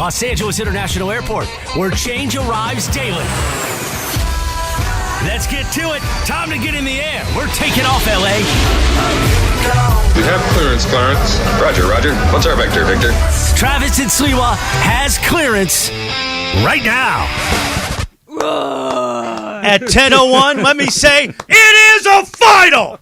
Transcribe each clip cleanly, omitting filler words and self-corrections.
Los Angeles International Airport, where change arrives daily. Let's get to it. Time to get in the air. We're taking off, LA. We have clearance, Clarence. Roger. What's our vector, Victor? Travis and Sliwa has clearance right now. At 10:01, let me say, it is a final!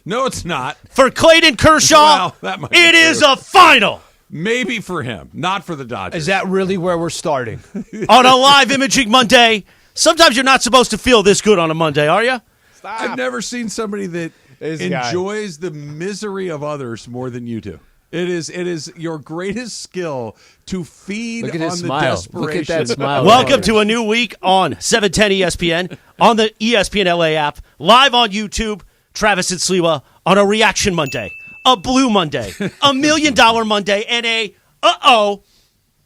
No, it's not. For Clayton Kershaw, Well, it is a final! Maybe for him, not for the Dodgers. Is that really where we're starting? On a live imaging Monday, sometimes you're not supposed to feel this good on a Monday, are you? I've never seen somebody that enjoys the misery of others more than you do. It is your greatest skill to feed Look at on his the smile. desperation. Look at that smile. Welcome to a new week on 710 ESPN, on the ESPN LA app, live on YouTube, Travis and Sliwa on a reaction Monday, a blue Monday, $1 million Monday, and a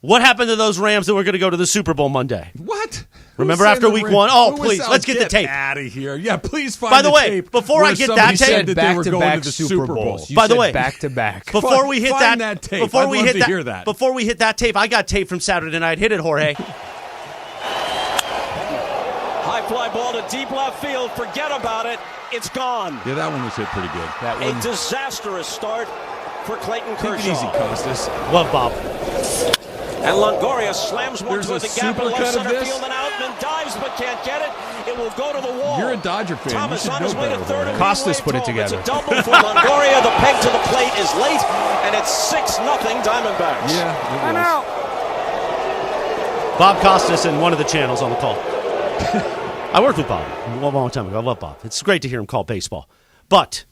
what happened to those Rams that were going to go to the Super Bowl Monday? What? Remember after week one? Oh, please, let's get the tape. Out of here. Yeah, please find By the way, tape before I get that tape, that they were going to the Super Bowl. You By the said way, back-to-back. Before we hit Find that tape. before I'd we love hit to that, hear that. before we hit that tape, I got tape from Saturday night. Hit it, Jorge. High fly ball to deep left field. Forget about it. It's gone. Yeah, that one was hit pretty good. That A one. disastrous start for Clayton Take it Kershaw. easy, Costas. Love Bob. And Longoria slams one There's toward a the gap in supercut left of center this? field, and Outman dives but can't get it. It will go to the wall. You're a Dodger fan. Thomas You should on know his way to better, third. Jorge. Costas put it together. It's a double for Longoria. The peg to the plate is late, and it's 6-0 Diamondbacks. Yeah, I'm out. Bob Costas in one of the channels on the call. I worked with Bob a long time ago. I love Bob. It's great to hear him call baseball. But,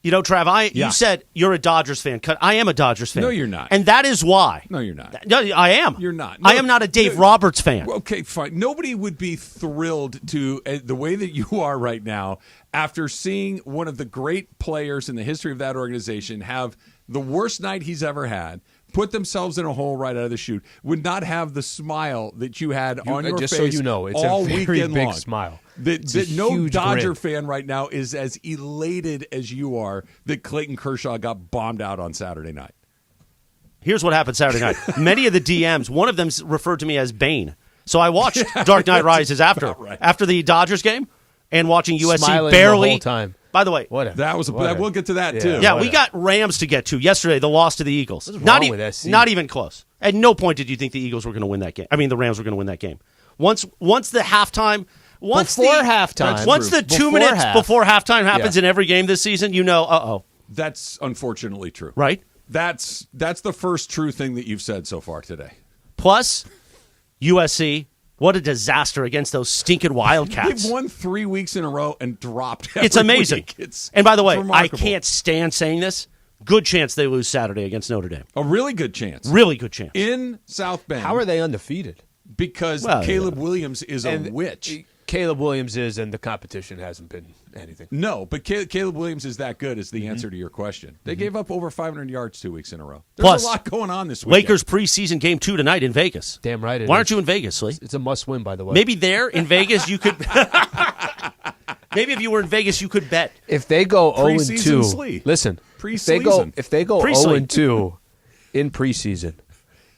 you know, Trav, you said you're a Dodgers fan. I am a Dodgers fan. No, you're not. And that is why. No, you're not. No, I am. You're not. I am not a Dave Roberts fan. Okay, fine. Nobody would be thrilled to the way that you are right now after seeing one of the great players in the history of that organization have the worst night he's ever had, put themselves in a hole right out of the chute, would not have the smile that you had on your just face so you know, it's all a very weekend big long. smile. That no huge Dodger grin. fan right now is as elated as you are that Clayton Kershaw got bombed out on Saturday night. Here's what happened Saturday night. Many of the DMs, one of them referred to me as Bane. So I watched Dark Knight Rises after the Dodgers game and watching USC Smiling barely. the whole time. By the way, That was we'll get to that too. yeah, we got Rams to get to yesterday. The loss to the Eagles. What's Not wrong with SC? Not even close. At no point did you think the Eagles were going to win that game. I mean, the Rams were going to win that game. Once the halftime. Before halftime. Once the 2 Before minutes half. before halftime happens in every game this season, you know, That's unfortunately true. right? That's the first true thing that you've said so far today. Plus, USC, what a disaster against those stinking Wildcats. They've won 3 weeks in a row and dropped every It's amazing. week. And by the way, I remarkable. can't stand saying this. Good chance they lose Saturday against Notre Dame. A really good chance. Really good chance. In South Bend. How are they undefeated? Because Well, Caleb Williams is a witch. Caleb Williams is, and the competition hasn't been anything. No, but Caleb Williams is that good is the answer to your question. They gave up over 500 yards 2 weeks in a row. There's Plus, a lot going on this week. Lakers preseason game 2 tonight in Vegas. Damn right it Why is. aren't you in Vegas, Lee? It's a must-win, by the way. Maybe there in Vegas you could. Maybe if you were in Vegas you could bet. If they go Preseason 0-2, Slee. listen. Preseason. If they go Pre-Slee. 0-2 in preseason,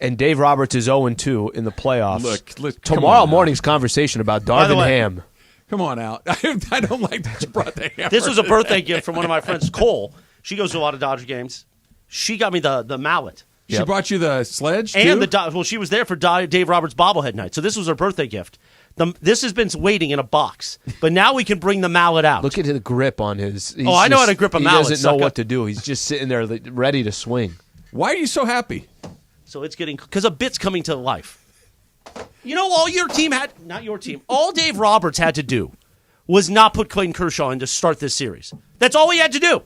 and Dave Roberts is 0-2 in the playoffs, Look, come tomorrow on now. morning's conversation about By the Darvin way- Ham. Come on out. I don't like that you brought the hammer. This was a birthday gift from one of my friends, Cole. She goes to a lot of Dodger games. She got me the mallet. She brought you the sledge, And too? she was there for Dave Roberts' bobblehead night. So this was her birthday gift. This has been waiting in a box, but now we can bring the mallet out. Look at the grip on his. I know how to grip a mallet, He doesn't know sucker. what to do. He's just sitting there ready to swing. Why are you so happy? So it's getting because a bit's coming to life. You know, all your team had not your team. All Dave Roberts had to do was not put Clayton Kershaw in to start this series. That's all he had to do.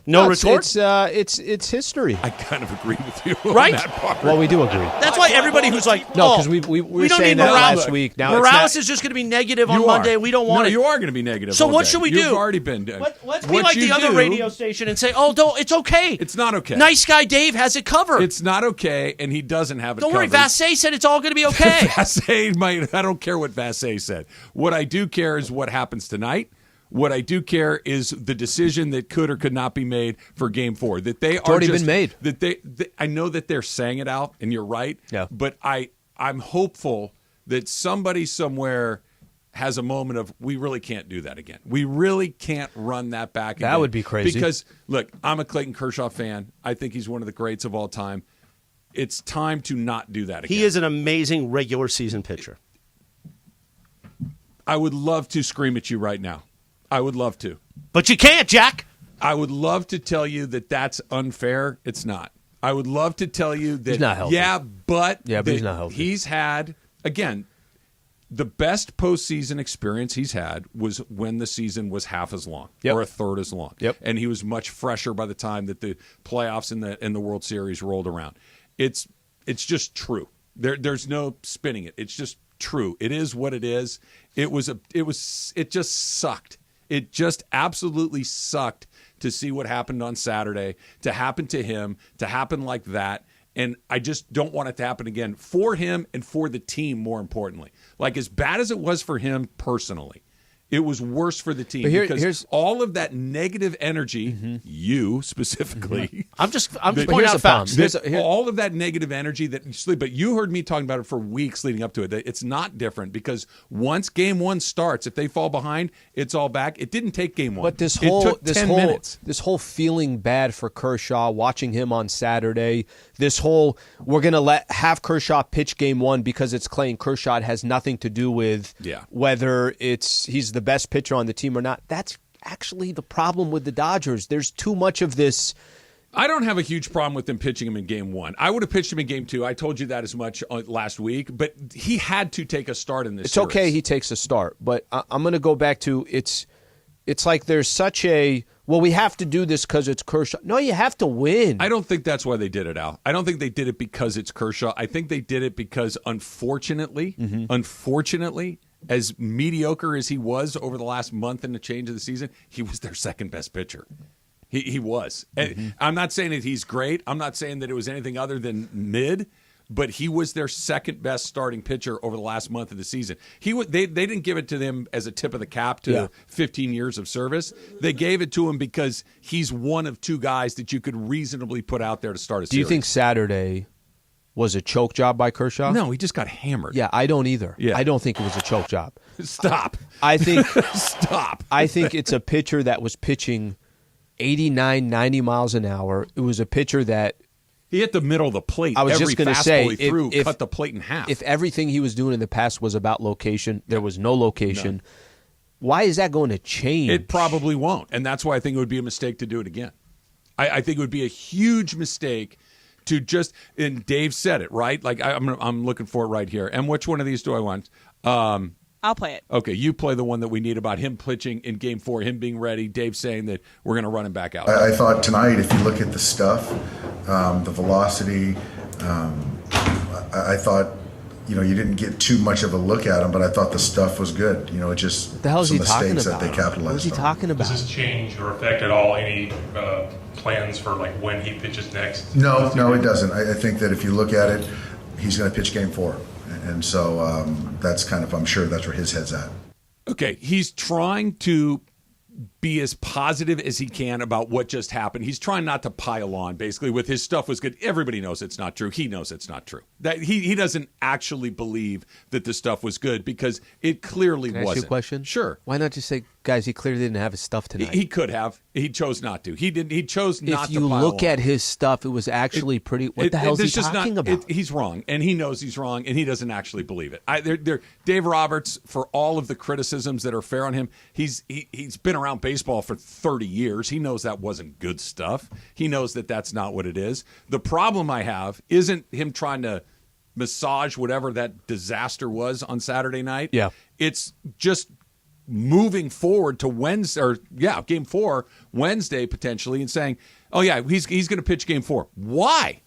No retort. It's history. I kind of agree with you Right? on that part. Well, we do agree. That's why everybody who's like, No, oh, because we were don't saying need that Morales. last week. Now Morales is just going to be negative on You Monday. are. We don't want no, it. you are going to be negative. So all what day. should we You've do? already been. Let's be What like you the other do- radio station and say, oh, don't. It's okay. It's not okay. Nice guy Dave has it covered. It's not okay, and he doesn't have it Don't worry, covered. Vassay said it's all going to be okay. Vassay might. I don't care what Vassay said. What I do care is what happens tonight What I do care is the decision that could or could not be made for Game 4. That they It's already been made. That they I know that they're saying it out, and you're right. Yeah. But I'm hopeful that somebody somewhere has a moment of, we really can't do that again. We really can't run that back again. That would be crazy. Because, look, I'm a Clayton Kershaw fan. I think he's one of the greats of all time. It's time to not do that again. He is an amazing regular season pitcher. I would love to scream at you right now. I would love to. But you can't, Jack. I would love to tell you that that's unfair. It's not. I would love to tell you that, he's not healthy. But he's not healthy. He's had, again, the best postseason experience he's had was when the season was half as long or a third as long. Yep. And he was much fresher by the time that the playoffs and the World Series rolled around. It's just true. There's no spinning it. It's just true. It is what it is. It just sucked. It just absolutely sucked to see what happened on Saturday, to happen to him, to happen like that. And I just don't want it to happen again for him and for the team, more importantly. Like, as bad as it was for him personally, it was worse for the team because all of that negative energy, you specifically. I'm just pointing out facts. All of that negative energy but you heard me talking about it for weeks leading up to it. It's not different because once Game 1 starts, if they fall behind, it's all back. It didn't take Game 1. But it took 10 minutes. This whole feeling bad for Kershaw, watching him on Saturday, this whole we're going to have Kershaw pitch Game 1 because it's Clayton Kershaw. It has nothing to do with whether he's the best pitcher on the team or not. That's actually the problem with the Dodgers. There's too much of this. I don't have a huge problem with them pitching him in Game 1. I would have pitched him in Game 2. I told you that as much last week, but he had to take a start in this series. It's okay he takes a start, but I'm going to go back to it's like there's such a, well, we have to do this because it's Kershaw. No, you have to win. I don't think that's why they did it, Al. I don't think they did it because it's Kershaw. I think they did it because, unfortunately, as mediocre as he was over the last month and the change of the season, he was their second best pitcher. He was. And I'm not saying that he's great. I'm not saying that it was anything other than mid, but he was their second best starting pitcher over the last month of the season. They didn't give it to them as a tip of the cap to 15 years of service. They gave it to him because he's one of two guys that you could reasonably put out there to start a series. Do you think Saturday was a choke job by Kershaw? No, he just got hammered. Yeah, I don't either. Yeah. I don't think it was a choke job. Stop. I think Stop. I think it's a pitcher that was pitching 89, 90 miles an hour. It was a pitcher that he hit the middle of the plate. I was just going to say, he threw, cut the plate in half. If everything he was doing in the past was about location, there was no location. No. Why is that going to change? It probably won't, and that's why I think it would be a mistake to do it again. I think it would be a huge mistake to just, and Dave said it, right? Like, I'm looking for it right here. And which one of these do I want? I'll play it. Okay, you play the one that we need about him pitching in Game 4, him being ready, Dave saying that we're going to run him back out. I thought tonight, if you look at the stuff, the velocity, I thought, you didn't get too much of a look at him, but I thought the stuff was good. It just what the hell is some he talking mistakes about? that they capitalized on. What is he talking about? Does this change or affect at all any plans for like when he pitches next? No, it doesn't. I think that if you look at it, he's going to pitch Game 4. And so that's kind of, I'm sure that's where his head's at. Okay, he's trying to be as positive as he can about what just happened. He's trying not to pile on, basically, with his stuff was good. Everybody knows it's not true. He knows it's not true. That he doesn't actually believe that the stuff was good because it clearly Can I wasn't. ask you a question? Sure. Why not just say, guys, he clearly didn't have his stuff tonight? He could have. He chose not to. He didn't. He chose not to. If you pile look on. at his stuff, it was actually pretty. What the hell is he talking about? He's wrong, and he knows he's wrong, and he doesn't actually believe it. Dave Roberts, for all of the criticisms that are fair on him, he's been around baseball for 30 years. He knows that wasn't good stuff. He knows that that's not what it is. The problem I have isn't him trying to massage whatever that disaster was on Saturday night. Yeah. It's just moving forward to Wednesday, Game 4, Wednesday potentially, and saying, oh, yeah, he's going to pitch Game 4. Why?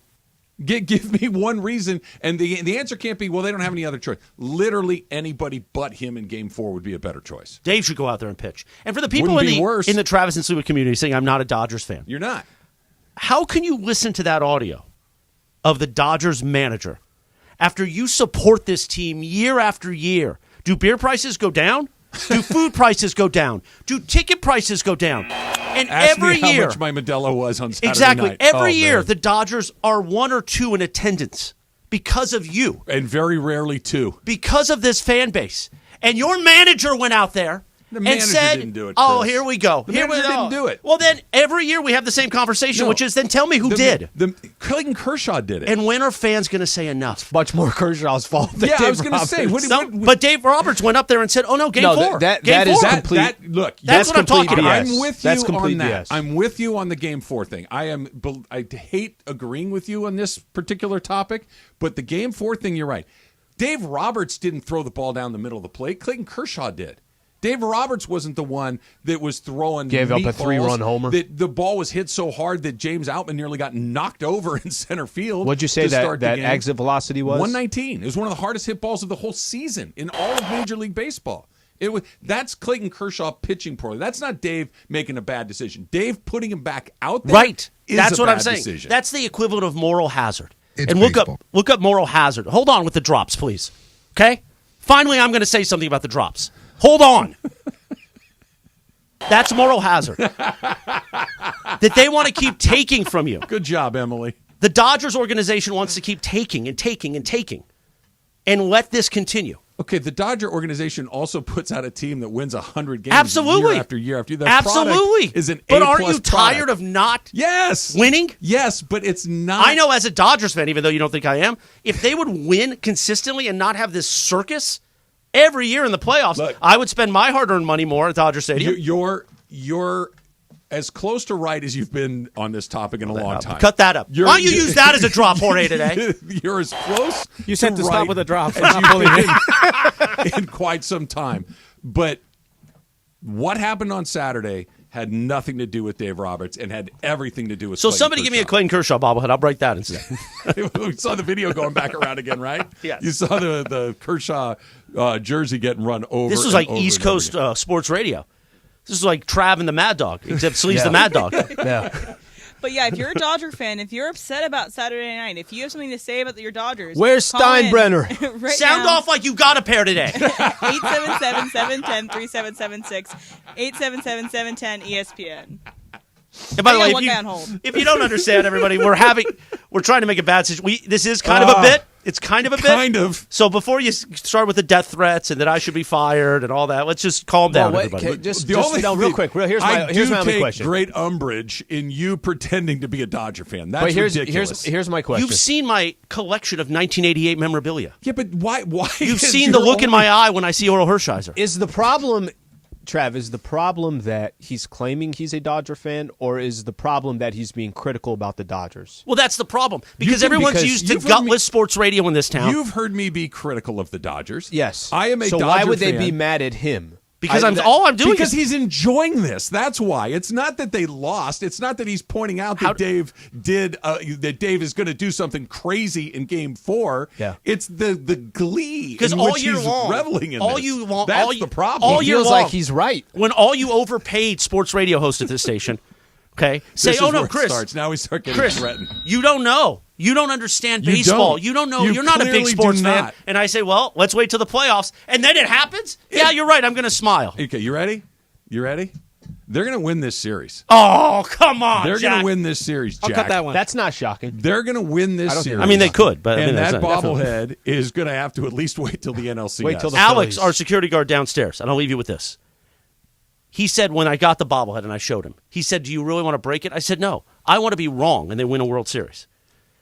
Give me one reason. And the answer can't be, well, they don't have any other choice. Literally anybody but him in Game 4 would be a better choice. Dave should go out there and pitch. And for the people in the Travis and Sliwa community saying, I'm not a Dodgers fan. You're not. How can you listen to that audio of the Dodgers manager after you support this team year after year? Do beer prices go down? Do food prices go down? Do ticket prices go down? And Ask every me how year, much my Modelo was on Saturday exactly. night. Every Oh, year, man. the Dodgers are 1 or 2 in attendance because of you, and very rarely 2. because of this fan base. And your manager went out there. The and manager said, didn't do it, "Oh, Chris. here we go. The Here we manager go." didn't do it. Well, then every year we have the same conversation, No. which is, then tell me who did. Clayton Kershaw did it. And when are fans going to say enough? Much more Kershaw's fault than Yeah, Dave I was going to say. Roberts. But Dave Roberts went up there and said, "Oh no, game No, 4. that Game is 4. complete- Look, That's what I'm complete talking about. BS. I'm with That's you complete on that. BS. I'm with you on the Game 4 thing. I hate agreeing with you on this particular topic, but the Game 4 thing, you're right. Dave Roberts didn't throw the ball down the middle of the plate. Clayton Kershaw did. Dave Roberts wasn't the one that was throwing Gave up a meatballs, 3-run homer. That the ball was hit so hard that James Outman nearly got knocked over in center field. What'd you say to start the that game. exit velocity was? 119. It was one of the hardest hit balls of the whole season in all of Major League Baseball. That's Clayton Kershaw pitching poorly. That's not Dave making a bad decision. Dave putting him back out there. Right. Is That's a what I'm bad saying. decision. That's the equivalent of moral hazard. It's and baseball. look up moral hazard. Hold on with the drops, please. Okay? Finally, I'm going to say something about the drops. Hold on. That's moral hazard. That they want to keep taking from you. Good job, Emily. The Dodgers organization wants to keep taking and taking and taking and let this continue. Okay, the Dodger organization also puts out a team that wins 100 games Absolutely. year after year after year. Their Absolutely. product is an But A+ aren't you tired product. of not Yes. winning? Yes, but it's not. I know as a Dodgers fan, even though you don't think I am, if they would win consistently and not have this circus every year in the playoffs, Look, I would spend my hard-earned money more at Dodger Stadium. You're as close to right as you've been on this topic in a long time. Cut that up. Why don't you use that as a drop, Jorge, today? You're as close. You said to stop right with a drop. as you've been in quite some time. But what happened on Saturday had nothing to do with Dave Roberts and had everything to do with. So Clayton somebody give me a Kershaw. Clayton Kershaw bobblehead. I'll break that instead. We saw the video going back around again, right? Yes. You saw the Kershaw jersey getting run over. This was and like over East and over Coast again. Sports Radio. This is like Trav and the Mad Dog, except Slee's the Mad Dog. Yeah. But yeah, if you're a Dodger fan, if you're upset about Saturday night, if you have something to say about your Dodgers, Where's call in Steinbrenner? right Sound now, off like you got a pair today. 877-710-3776, 877-710-ESPN. And by the I way, got one guy on hold. if you don't understand, everybody, we're trying to make a bad situation. This is kind of a bit. It's kind of a bit. Kind of. So before you start with the death threats and that I should be fired and all that, let's just calm down, everybody. Real quick. Here's my only take question. great umbrage in you pretending to be a Dodger fan. That's But ridiculous. here's my question. You've seen my collection of 1988 memorabilia. Yeah, but why? You've is seen the your look in only- my eye when I see Oral Hershiser. Is the problem, Trav, is the problem that he's claiming he's a Dodger fan, or is the problem that he's being critical about the Dodgers? Well, that's the problem. Because everyone's used to you've heard gutless sports radio in this town. You've heard me be critical of the Dodgers. Yes. I am a so Dodger why would fan. they be mad at him? Because all I'm doing because is he's enjoying this. That's why. It's not that they lost. It's not that he's pointing out that Dave did that Dave is going to do something crazy in Game 4. Yeah. It's the glee because in all which year he's long, reveling in all this. you want, That's all the problem. All He year feels long, like he's right. when all you overpaid sports radio host at this station, okay, say, This "Oh is no, where it Chris, starts. Now we start getting Chris, threatened. you don't know. You don't understand You baseball. don't. You don't know. You You're not a big clearly sports do fan." not. And I say, "Well, let's wait till the playoffs." And then it happens. Yeah, you're right. I'm going to smile. Okay, you ready? You ready? They're going to win this series. Oh, come on, They're Jack. going to win this series, Jack. I'll cut that one. That's not shocking. They're going to win this series. I mean, they could, but I and mean, that that's not- bobblehead is going to have to at least wait till the NLCS. Wait till the Alex, Phillies. our security guard downstairs, and I'll leave you with this. He said when I got the bobblehead and I showed him, he said, "Do you really want to break it?" I said, "No. I want to be wrong and they win a World Series."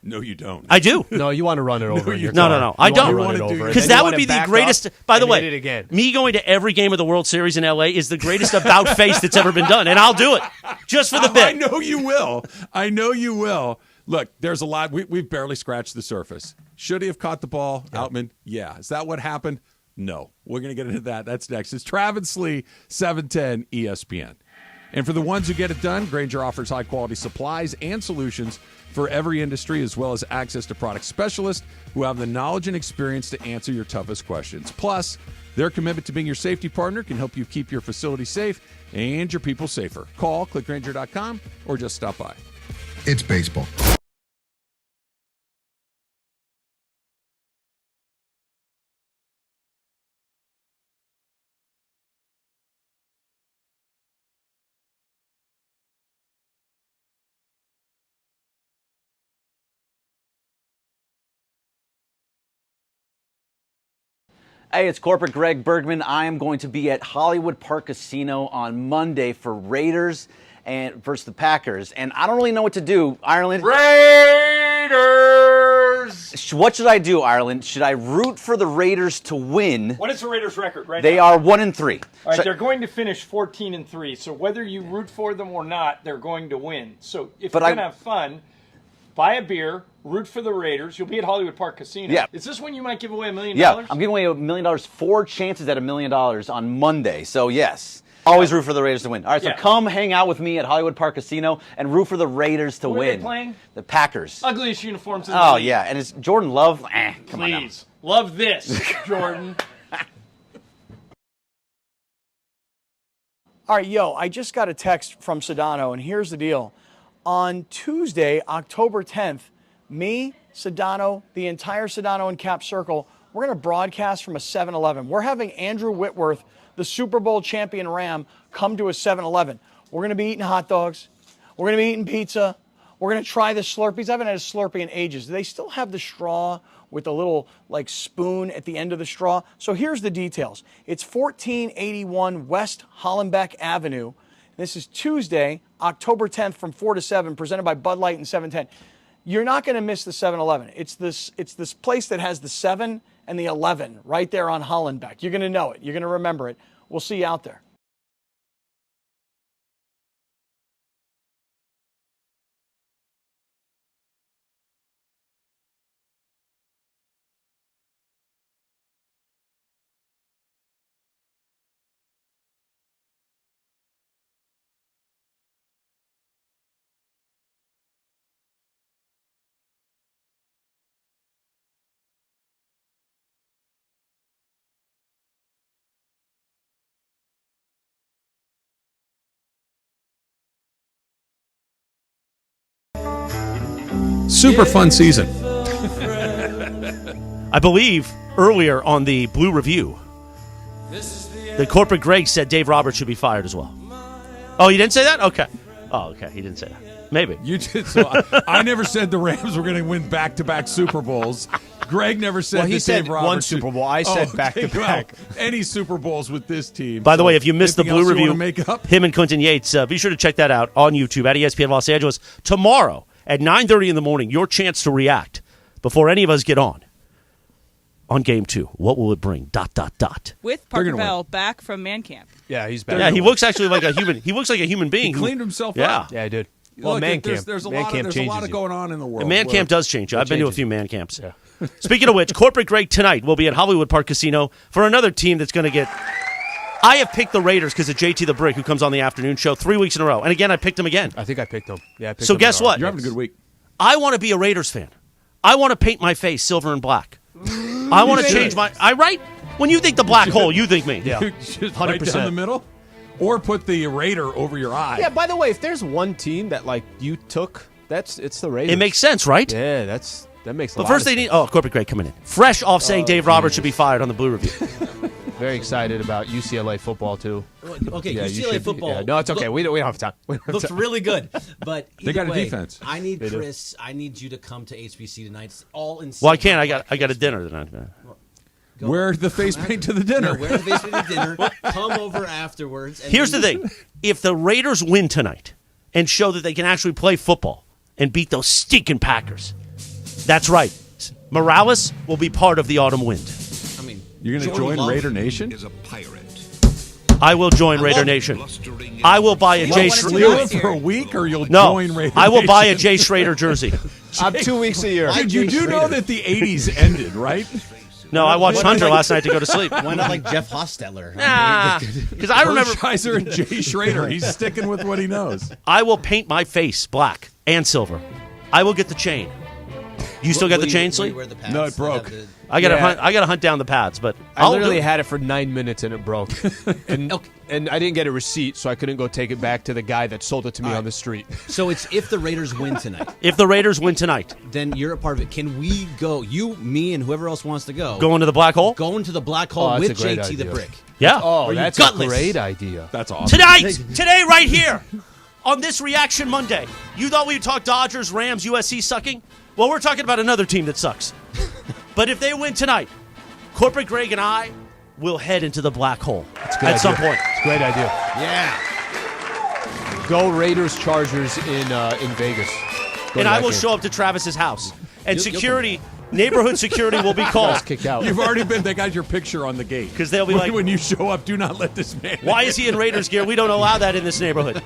No, you don't. I do. No, you want to run it over. in your No, car. no. I You don't. want to You run wanna it do over. your- Because and then that you would wanna be the back greatest. up By the and way, hit it again. me going to every game of the World Series in LA is the greatest about face that's ever been done, and I'll do it just for the I bit. know you will. I know you will. Look, there's a lot. We've barely scratched the surface. Should he have caught the ball, Outman? Yeah. Is that what happened? No. We're going to get into that. That's next. It's Travis Slee, 710 ESPN. And for the ones who get it done, Grainger offers high-quality supplies and solutions for every industry, as well as access to product specialists who have the knowledge and experience to answer your toughest questions. Plus, their commitment to being your safety partner can help you keep your facility safe and your people safer. Call, clickgrainger.com, or just stop by. It's baseball. Hey, it's Corporate Greg Bergman. I am going to be at Hollywood Park Casino on Monday for Raiders and versus the Packers. And I don't really know what to do, Ireland. Raiders! What should I do, Ireland? Should I root for the Raiders to win? What is the Raiders' record right They now? are 1-3. All right, they're going to finish 14-3. So whether you root for them or not, they're going to win. So if you're going to have fun, buy a beer, root for the Raiders. You'll be at Hollywood Park Casino. Yeah. Is this when you might give away $1 million? Yeah, I'm giving away $1 million, 4 chances at $1 million on Monday. So, yes. Always root for the Raiders to win. All right, so come hang out with me at Hollywood Park Casino and root for the Raiders to Who win. are they playing? The Packers. Ugliest uniforms in the Oh, league. yeah. And it's Jordan Love. Come on now. Please. Love this, Jordan. All right, yo, I just got a text from Sedano, and here's the deal. On Tuesday, October 10th, me, Sedano, the entire Sedano and Cap Circle, we're going to broadcast from a 7-Eleven. We're having Andrew Whitworth, the Super Bowl champion Ram, come to a 7-Eleven. We're going to be eating hot dogs. We're going to be eating pizza. We're going to try the Slurpees. I haven't had a Slurpee in ages. Do they still have the straw with a little like spoon at the end of the straw? So here's the details. It's 1481 West Hollenbeck Avenue. This is Tuesday, October 10th from 4 to 7, presented by Bud Light and 710. You're not going to miss the 7-Eleven. It's this place that has the 7 and the 11 right there on Hollenbeck. You're going to know it. You're going to remember it. We'll see you out there. Super fun season. I believe earlier on the Blue Review, the Corporate Greg said Dave Roberts should be fired as well. Oh, you didn't say that? Okay. Oh, okay. He didn't say that. Maybe. You did. So I never said the Rams were going to win back-to-back Super Bowls. Greg never said Well, he that said Dave Roberts one Super Bowl. I said back-to-back. Well, any Super Bowls with this team. By the way, if you missed the anything Blue else you Review, wanna make up? him and Quentin Yates, be sure to check that out on YouTube at ESPN Los Angeles. Tomorrow at 9:30 in the morning, your chance to react before any of us get on Game 2. What will it bring? ... With Parker Bell back from man camp. Yeah, he's back. Yeah, he looks actually like a human. He looks like a human being. He cleaned himself yeah. up. Yeah, I did. Well, Look, man camp. There's a man lot camp of, there's a lot changes of going on in the world. And man camp does change you. I've been to a few man camps. Yeah. Speaking of which, Corporate Greg tonight will be at Hollywood Park Casino for another team that's going to get... I have picked the Raiders because of JT the Brick, who comes on the afternoon show 3 weeks in a row. And again, I picked him again. I think I picked him. Yeah. I picked So him guess what? You're having a good week. I want to be a Raiders fan. I want to paint my face silver and black. I want to change my... right? When you think the black hole, you think me. Yeah. Just right down the middle? Or put the Raider over your eye. Yeah, by the way, if there's one team that like you took, it's the Raiders. It makes sense, right? Yeah, that makes a lot But first of they sense. need... Oh, Corporate Greg coming in. Fresh off saying Dave Roberts should be fired on the Blue Review. Very excited about UCLA football, too. Okay, Yeah, you UCLA should be. football. Yeah, no, it's okay. We don't have time. Looks really good. But They got a way, defense. I need They do. Chris. I need you to come to HBC tonight. It's all in. Well, I can't. I got a dinner tonight. Wear the face paint to the dinner. No, wear the face paint to dinner. Come over afterwards. And Here's the thing. If the Raiders win tonight and show that they can actually play football and beat those stinking Packers, that's right. Morales will be part of the autumn wind. I mean, You're going to join Raider Nation? Is a pirate. I will join Raider Nation. I will buy a Jay Schrader for a week, or you'll No, join Raider I will buy a Nation? Jay Schrader jersey. I'm 2 weeks a year. Dude, you do know that the 80s ended, right? No, I watched Hunter last night to go to sleep. Why not like Jeff Hostetler? Because I remember Hershiser and Jay Schrader. He's sticking with what he knows. I will paint my face black and silver. I will get the chain. You still got the chain, Slee? No, it broke. I gotta hunt down the pads, but I literally had it for 9 minutes and it broke. And I didn't get a receipt, so I couldn't go take it back to the guy that sold it to me on the street. So it's if the Raiders win tonight. If the Raiders win tonight, then you're a part of it. Can we go? You, me, and whoever else wants to go. Go into the black hole? Go into the black hole Oh, that's with a great JT the idea. Brick. Yeah. Oh, Are you that's gutless? a great idea. That's awesome. Today, right here, on this Reaction Monday. You thought we'd talk Dodgers, Rams, USC sucking? Well, we're talking about another team that sucks. But if they win tonight, Corporate Greg and I will head into the black hole at some point. It's a great idea. Yeah. Go Raiders Chargers in Vegas. And I will show up to Travis's house. And security, neighborhood security will be called. Kicked out. You've already been. They got your picture on the gate. Because they'll be like, when you show up, do not let this man. Why is he in Raiders gear? We don't allow that in this neighborhood.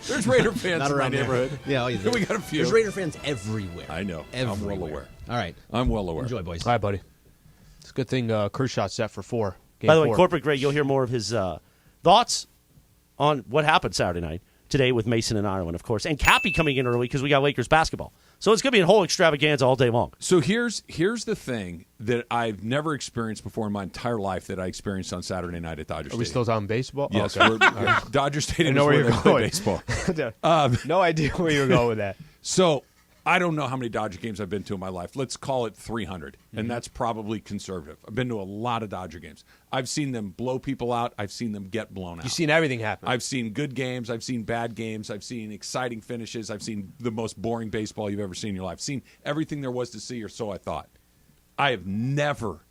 There's Raider fans Not in my around there. neighborhood. Yeah, we got a few. There's Raider fans everywhere. I know. Everywhere. I'm well aware. All right. I'm well aware. Enjoy, boys. All right, buddy. It's a good thing Kershaw's set for 4. By the way, Game 4. Corporate Greg, you'll hear more of his thoughts on what happened Saturday night today with Mason and Ireland, of course, and Cappy coming in early because we got Lakers basketball. So it's going to be a whole extravaganza all day long. So here's the thing that I've never experienced before in my entire life that I experienced on Saturday night at Dodger Stadium. Are we still talking baseball? Yes, Oh, okay. Dodger Stadium I know is where where you're they play going. baseball. No idea where you're going with that. So I don't know how many Dodger games I've been to in my life. Let's call it 300, and that's probably conservative. I've been to a lot of Dodger games. I've seen them blow people out. I've seen them get blown out. You've seen everything happen. I've seen good games. I've seen bad games. I've seen exciting finishes. I've seen the most boring baseball you've ever seen in your life. I've seen everything there was to see, or so I thought. I have never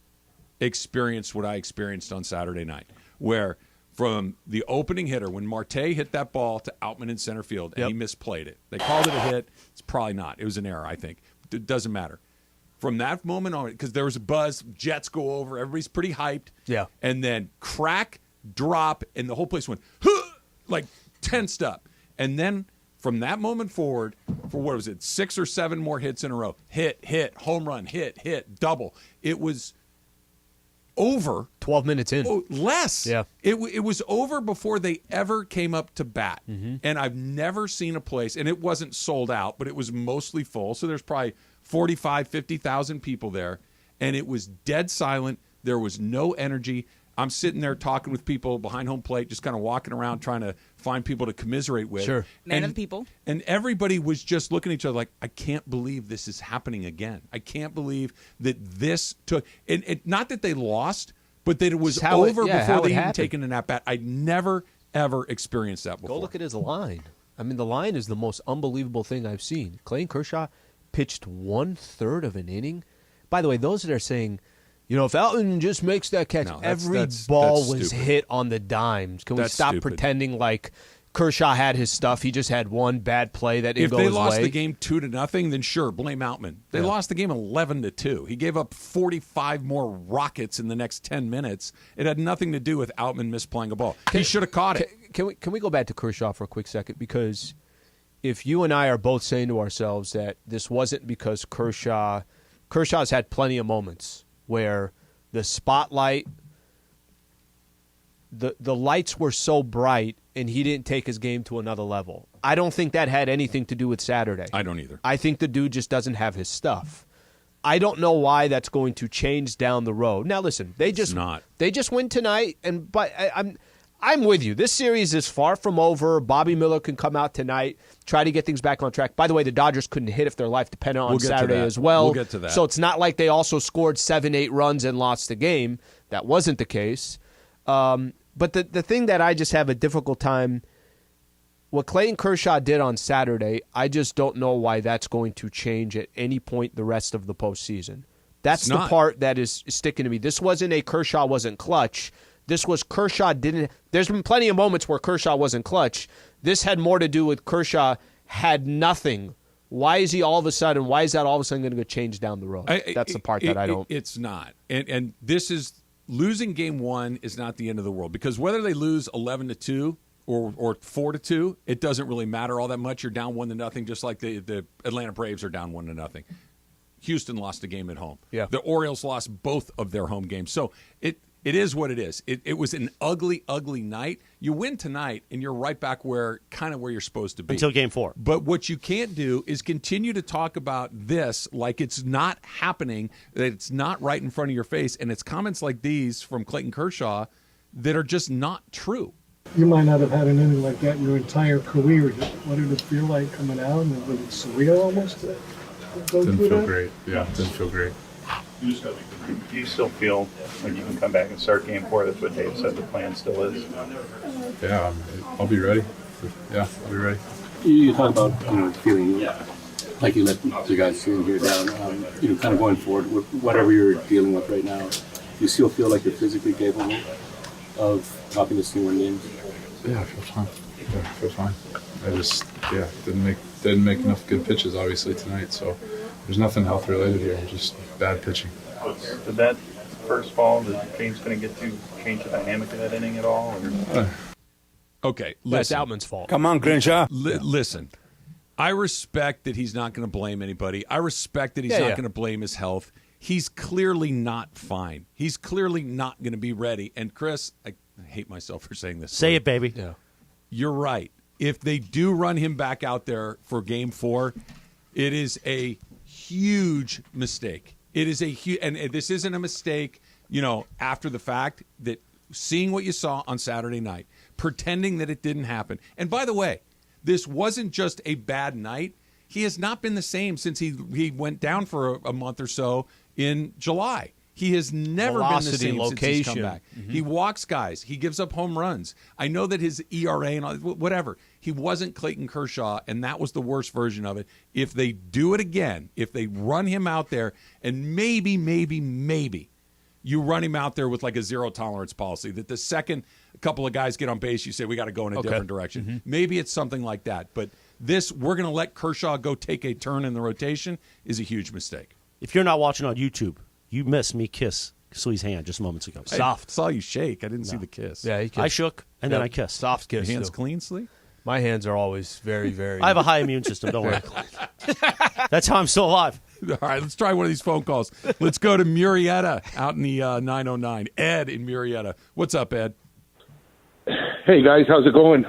experienced what I experienced on Saturday night, where from the opening hitter, when Marte hit that ball to Outman in center field, and he misplayed it. They called it a hit. It's probably not. It was an error, I think. It doesn't matter. From that moment on, because there was a buzz, Jets go over, everybody's pretty hyped. Yeah. And then crack, drop, and the whole place went, huh, like tensed up. And then from that moment forward, for what was it, 6 or 7 more hits in a row. Hit, home run, hit, double. It was over 12 minutes in. Oh, less. Yeah. It was over before they ever came up to bat. And I've never seen a place, and it wasn't sold out, but it was mostly full. So there's probably 45, 50,000 people there. And it was dead silent. There was no energy. I'm sitting there talking with people behind home plate, just kind of walking around trying to find people to commiserate with. Sure. Man of the people. And everybody was just looking at each other like, I can't believe this is happening again. I can't believe that this took – and not that they lost, but that it was over before they even taken an at-bat. I'd never, ever experienced that before. Go look at his line. I mean, the line is the most unbelievable thing I've seen. Clayton Kershaw pitched 1/3 of an inning. By the way, those that are saying – you know, if Elton just makes that catch, every ball was hit on the dimes. Can we stop pretending like Kershaw had his stuff? He just had one bad play that didn't go his way. If they lost the game 2-0, then sure, blame Outman. They lost the game 11-2. He gave up 45 more rockets in the next 10 minutes. It had nothing to do with Outman misplaying a ball. He should have caught it. Can we go back to Kershaw for a quick second? Because if you and I are both saying to ourselves that this wasn't because Kershaw's had plenty of moments where the spotlight, the lights were so bright and he didn't take his game to another level. I don't think that had anything to do with Saturday. I don't either. I think the dude just doesn't have his stuff. I don't know why that's going to change down the road. Now listen, they just win tonight, but I'm with you. This series is far from over. Bobby Miller can come out tonight, try to get things back on track. By the way, the Dodgers couldn't hit if their life depended on Saturday as well. We'll get to that. So it's not like they also scored 7-8 runs and lost the game. That wasn't the case. But the thing that I just have a difficult time, what Clayton Kershaw did on Saturday, I just don't know why that's going to change at any point the rest of the postseason. That's the part that is sticking to me. This wasn't a Kershaw wasn't clutch. This was Kershaw didn't – there's been plenty of moments where Kershaw wasn't clutch. This had more to do with Kershaw had nothing. Why is that all of a sudden going to change down the road? That's the part that I don't – It's not. And this is – losing game 1 is not the end of the world, because whether they lose 11-2 or 4-2, it doesn't really matter all that much. You're down 1-0, just like the Atlanta Braves are down 1-0. Houston lost a game at home. Yeah. The Orioles lost both of their home games. So it is what it is. It was an ugly, ugly night. You win tonight, and you're right back where you're supposed to be. Until game 4. But what you can't do is continue to talk about this like it's not happening, that it's not right in front of your face, and it's comments like these from Clayton Kershaw that are just not true. You might not have had an inning like that your entire career. What did it feel like coming out? And was it surreal almost? Didn't feel great. Yeah, didn't feel great. Do you still feel like you can come back and start game 4? That's what Dave said the plan still is. Yeah, I'll be ready. Yeah, I'll be ready. You talk about feeling like you let the guys sitting here down. Kind of going forward with whatever you're dealing with right now. you still feel like you're physically capable of helping this team win games? Yeah, I feel fine. Yeah, I feel fine. I just didn't make enough good pitches obviously tonight. So there's nothing health related here. Just bad pitching. Did that first ball that James couldn't get to change the dynamic of that inning at all? Okay, That's listen. Outman's fault. Come on, Crenshaw. Listen, I respect that he's not going to blame anybody. I respect that he's not going to blame his health. He's clearly not fine. He's clearly not going to be ready. And Chris, I hate myself for saying this. Say it, baby. Yeah. You're right. If they do run him back out there for Game 4, it is a huge mistake. It is a huge, and this isn't a mistake, after the fact, that seeing what you saw on Saturday night, pretending that it didn't happen. And by the way, this wasn't just a bad night. He has not been the same since he went down for a month or so in July. He has never been the same since he's come back. Mm-hmm. He walks guys. He gives up home runs. I know that his ERA and all, whatever. He wasn't Clayton Kershaw, and that was the worst version of it. If they do it again, if they run him out there, and maybe you run him out there with like a zero tolerance policy, that the second a couple of guys get on base, you say, we got to go in a different direction. Mm-hmm. Maybe it's something like that. But this, we're going to let Kershaw go take a turn in the rotation, is a huge mistake. If you're not watching on YouTube, you missed me kiss Sli's hand just moments ago. Soft. I saw you shake. I didn't see the kiss. Yeah, he kissed. I shook, and then I kissed. Soft kiss. Your hands too. clean, Sli? My hands are always very, very... I have a high immune system, don't worry. That's how I'm still alive. All right, let's try one of these phone calls. Let's go to Murrieta out in the 909. Ed in Murrieta. What's up, Ed? Hey, guys. How's it going?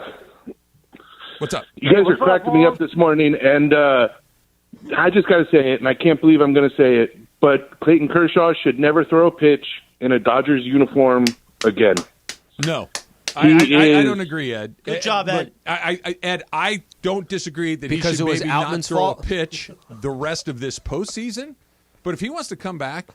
What's up? You guys are cracking me up this morning, and I just got to say it, and I can't believe I'm going to say it, but Clayton Kershaw should never throw a pitch in a Dodgers uniform again. No. I don't agree, Ed. Good job, Ed. Ed, I don't disagree that Because he should it was maybe not Outman's throw fault? a pitch the rest of this postseason. But if he wants to come back,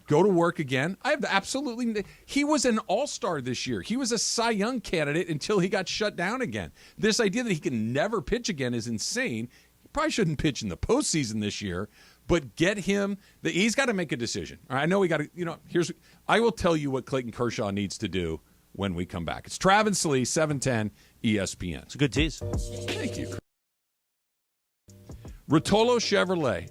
go to work again, I have absolutely... He was an all-star this year. He was a Cy Young candidate until he got shut down again. This idea that he can never pitch again is insane. He probably shouldn't pitch in the postseason this year, but get him... He's got to make a decision. I know we got to... I will tell you what Clayton Kershaw needs to do when we come back. It's Trav and Sli, 710 ESPN. It's a good tease. Thank you. Rotolo Chevrolet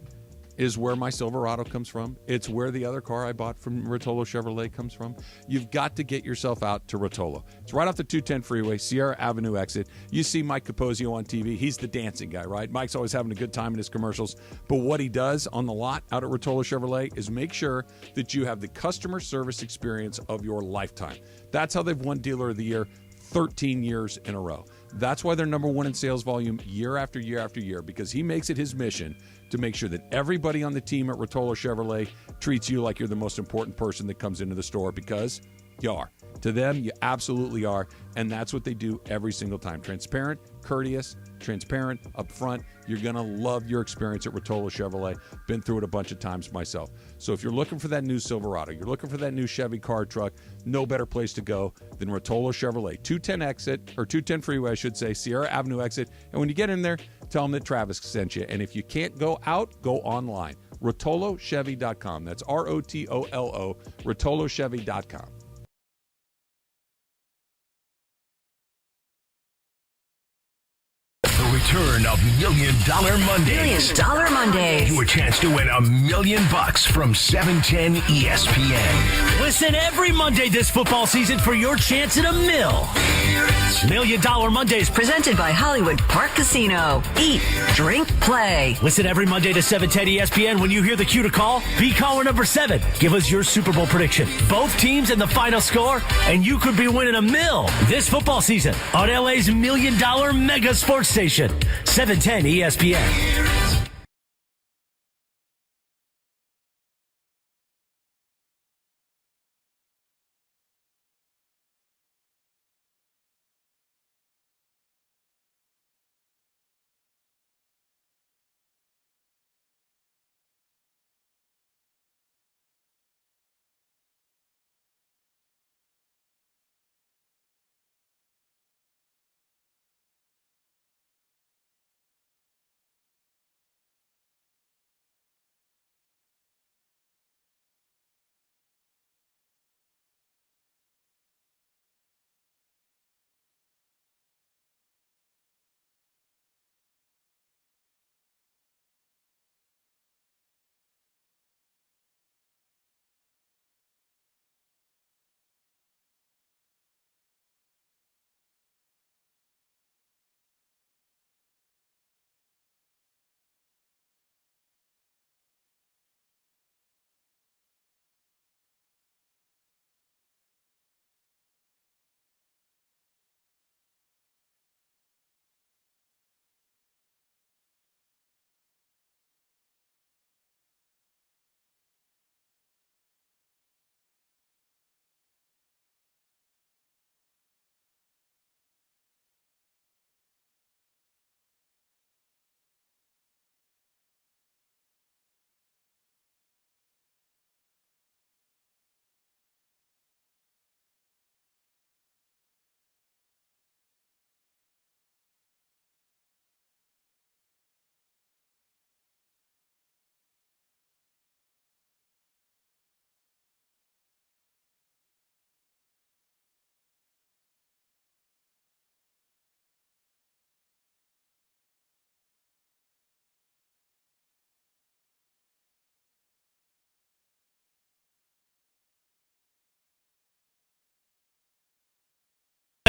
is where my Silverado comes from. It's where the other car I bought from Rotolo Chevrolet comes from. You've got to get yourself out to Rotolo. It's right off the 210 freeway, Sierra Avenue exit. You see Mike Capozio on TV. He's the dancing guy, right? Mike's always having a good time in his commercials. But what he does on the lot out at Rotolo Chevrolet is make sure that you have the customer service experience of your lifetime. That's how they've won Dealer of the Year 13 years in a row. That's why they're number one in sales volume year after year after year, because he makes it his mission to make sure that everybody on the team at Rotolo Chevrolet treats you like you're the most important person that comes into the store, because you are. To them, you absolutely are, and that's what they do every single time. Transparent, courteous, transparent, upfront. You're going to love your experience at Rotolo Chevrolet. Been through it a bunch of times myself. So if you're looking for that new Silverado, you're looking for that new Chevy car truck, no better place to go than Rotolo Chevrolet. 210 exit, or 210 freeway, I should say, Sierra Avenue exit. And when you get in there, tell them that Travis sent you. And if you can't go out, go online. RotoloChevy.com. That's ROTOLO, RotoloChevy.com. The return of $1 Million Mondays. $1 Million Mondays. You a chance to win $1 million from 710 ESPN. Listen every Monday this football season for your chance at $1 million. $1 Million Mondays. Presented by Hollywood Park Casino. Eat, drink, play. Listen every Monday to 710 ESPN. When you hear the cue to call, be caller number 7. Give us your Super Bowl prediction, both teams and the final score, and you could be winning $1 million this football season on LA's $1 Million Mega Sports Station. 710 ESPN.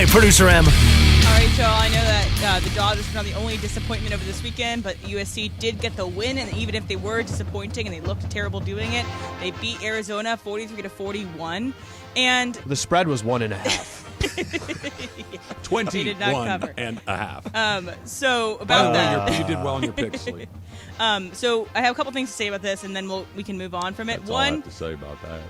right, producer M. All right, Joe, I know that the Dodgers were not the only disappointment over this weekend, but USC did get the win, and even if they were disappointing and they looked terrible doing it, they beat Arizona 43-41. And the spread was 1.5. 21.5. So about that, you did well in your picks, Lee. So I have a couple things to say about this, and then we can move on from it. That's all I have to say about that.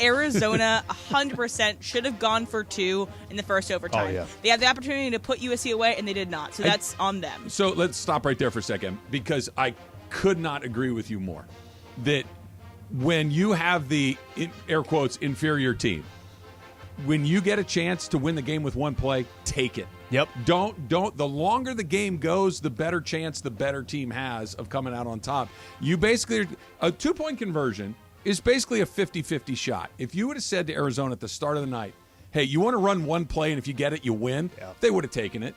Arizona 100% should have gone for 2 in the first overtime. Oh, yeah. They had the opportunity to put USC away, and they did not. So that's on them. So let's stop right there for a second, because I could not agree with you more. That when you have the, in air quotes, inferior team, when you get a chance to win the game with one play, take it. Yep. Don't. The longer the game goes, the better chance the better team has of coming out on top. You basically, a 2-point conversion is basically a 50-50 shot. If you would have said to Arizona at the start of the night, hey, you want to run one play, and if you get it, you win, they would have taken it.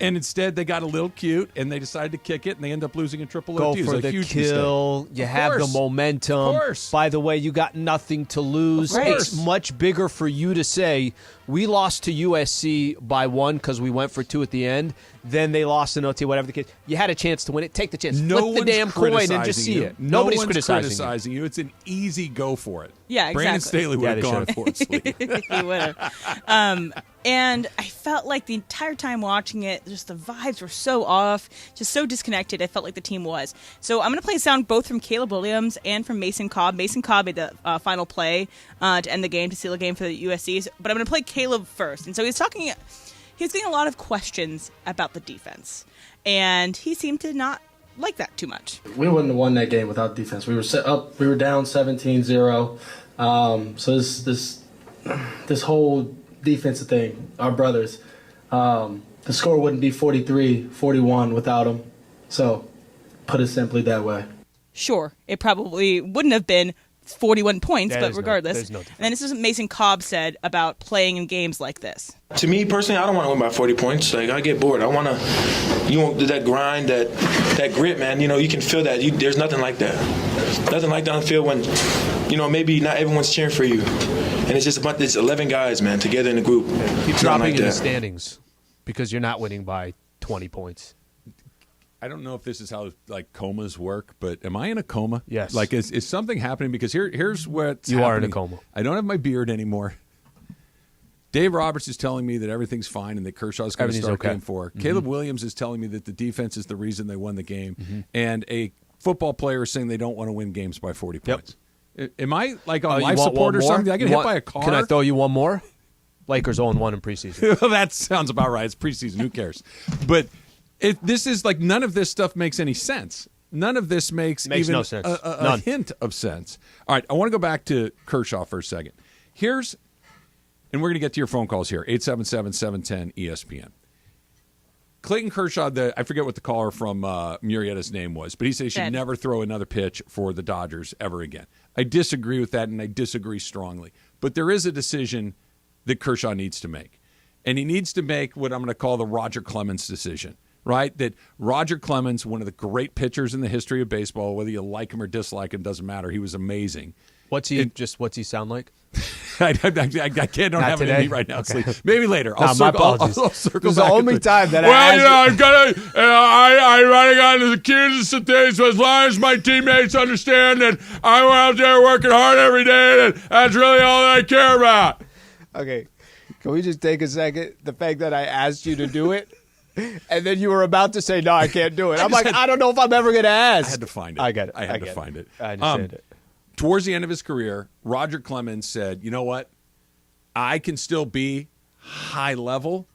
And instead, they got a little cute, and they decided to kick it, and they end up losing in triple Go OT. for the kill. Mistake. You Of have the course. momentum. Of course. By the way, you got nothing to lose. Of course. It's much bigger for you to say, we lost to USC by 1 because we went for 2 at the end. Then they lost in OT, whatever the case. You had a chance to win it. Take the chance. No Flip the damn coin and just see you. it. Nobody's one's criticizing you. It's an easy go for it. Yeah, Brandon exactly. Staley would have gone for it. Slee. He would have. And I felt like the entire time watching it, just the vibes were so off, just so disconnected. I felt like the team was. So I'm going to play a sound both from Caleb Williams and from Mason Cobb. Mason Cobb made the final play to end the game, to seal the game for the USCs. But I'm going to play Caleb first. And so he was getting a lot of questions about the defense. And he seemed to not like that too much. We wouldn't have won that game without defense. We were we were down 17-0. So this whole defensive thing, our brothers, the score wouldn't be 43-41 without them. So put it simply that way. Sure, it probably wouldn't have been 41 points, Yeah, but regardless. there's no and then this is what Mason Cobb said about playing in games like this. To me personally, I don't want to win by 40 points. Like, I get bored. I want to, that grind, that grit, man. You can feel that. There's nothing like that. Nothing like that on the field when, maybe not everyone's cheering for you, and it's just it's 11 guys, man, together in a group. Keep dropping in the standings because you're not winning by 20 points. I don't know if this is how comas work, but am I in a coma? Yes. Is something happening? Because here's what's You are in a happening. coma. I don't have my beard anymore. Dave Roberts is telling me that everything's fine and that Kershaw's going to Everything's start okay. game 4. Mm-hmm. Caleb Williams is telling me that the defense is the reason they won the game. Mm-hmm. And a football player is saying they don't want to win games by 40 points. Am I on You life want support one or more? something? Did I get You hit by a car? Can I throw you one more? Lakers 0-1 in preseason. Well, that sounds about right. It's preseason. Who cares? But this is none of this stuff makes any sense. None of this makes even no sense. a hint of sense. All right, I want to go back to Kershaw for a second. And we're going to get to your phone calls here, 877-710-ESPN. Clayton Kershaw, I forget what the caller from Murrieta's name was, but he said he should never throw another pitch for the Dodgers ever again. I disagree with that, and I disagree strongly. But there is a decision that Kershaw needs to make. And he needs to make what I'm going to call the Roger Clemens decision, right? That Roger Clemens, one of the great pitchers in the history of baseball, whether you like him or dislike him, doesn't matter. He was amazing. What's he sound like? I don't have it in me right now. Okay. Sleep. Maybe later. My apologies. I'll circle This is the back only with time that I'm running on to the Kansas City, so as long as my teammates understand that I'm out there working hard every day, that's really all that I care about. Okay. Can we just take a second? The fact that I asked you to do it, and then you were about to say, no, I can't do it. I don't know if I'm ever going to ask. I had to find it. I get it. I had to find it. I understand it. Towards the end of his career, Roger Clemens said, you know what? I can still be high level,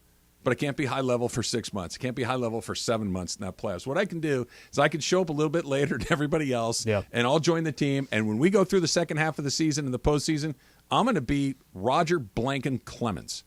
but I can't be high level for 6 months. I can't be high level for 7 months in that playoffs. What I can do is I can show up a little bit later than everybody else, and I'll join the team. And when we go through the second half of the season and the postseason, I'm going to be Roger Blanken Clemens.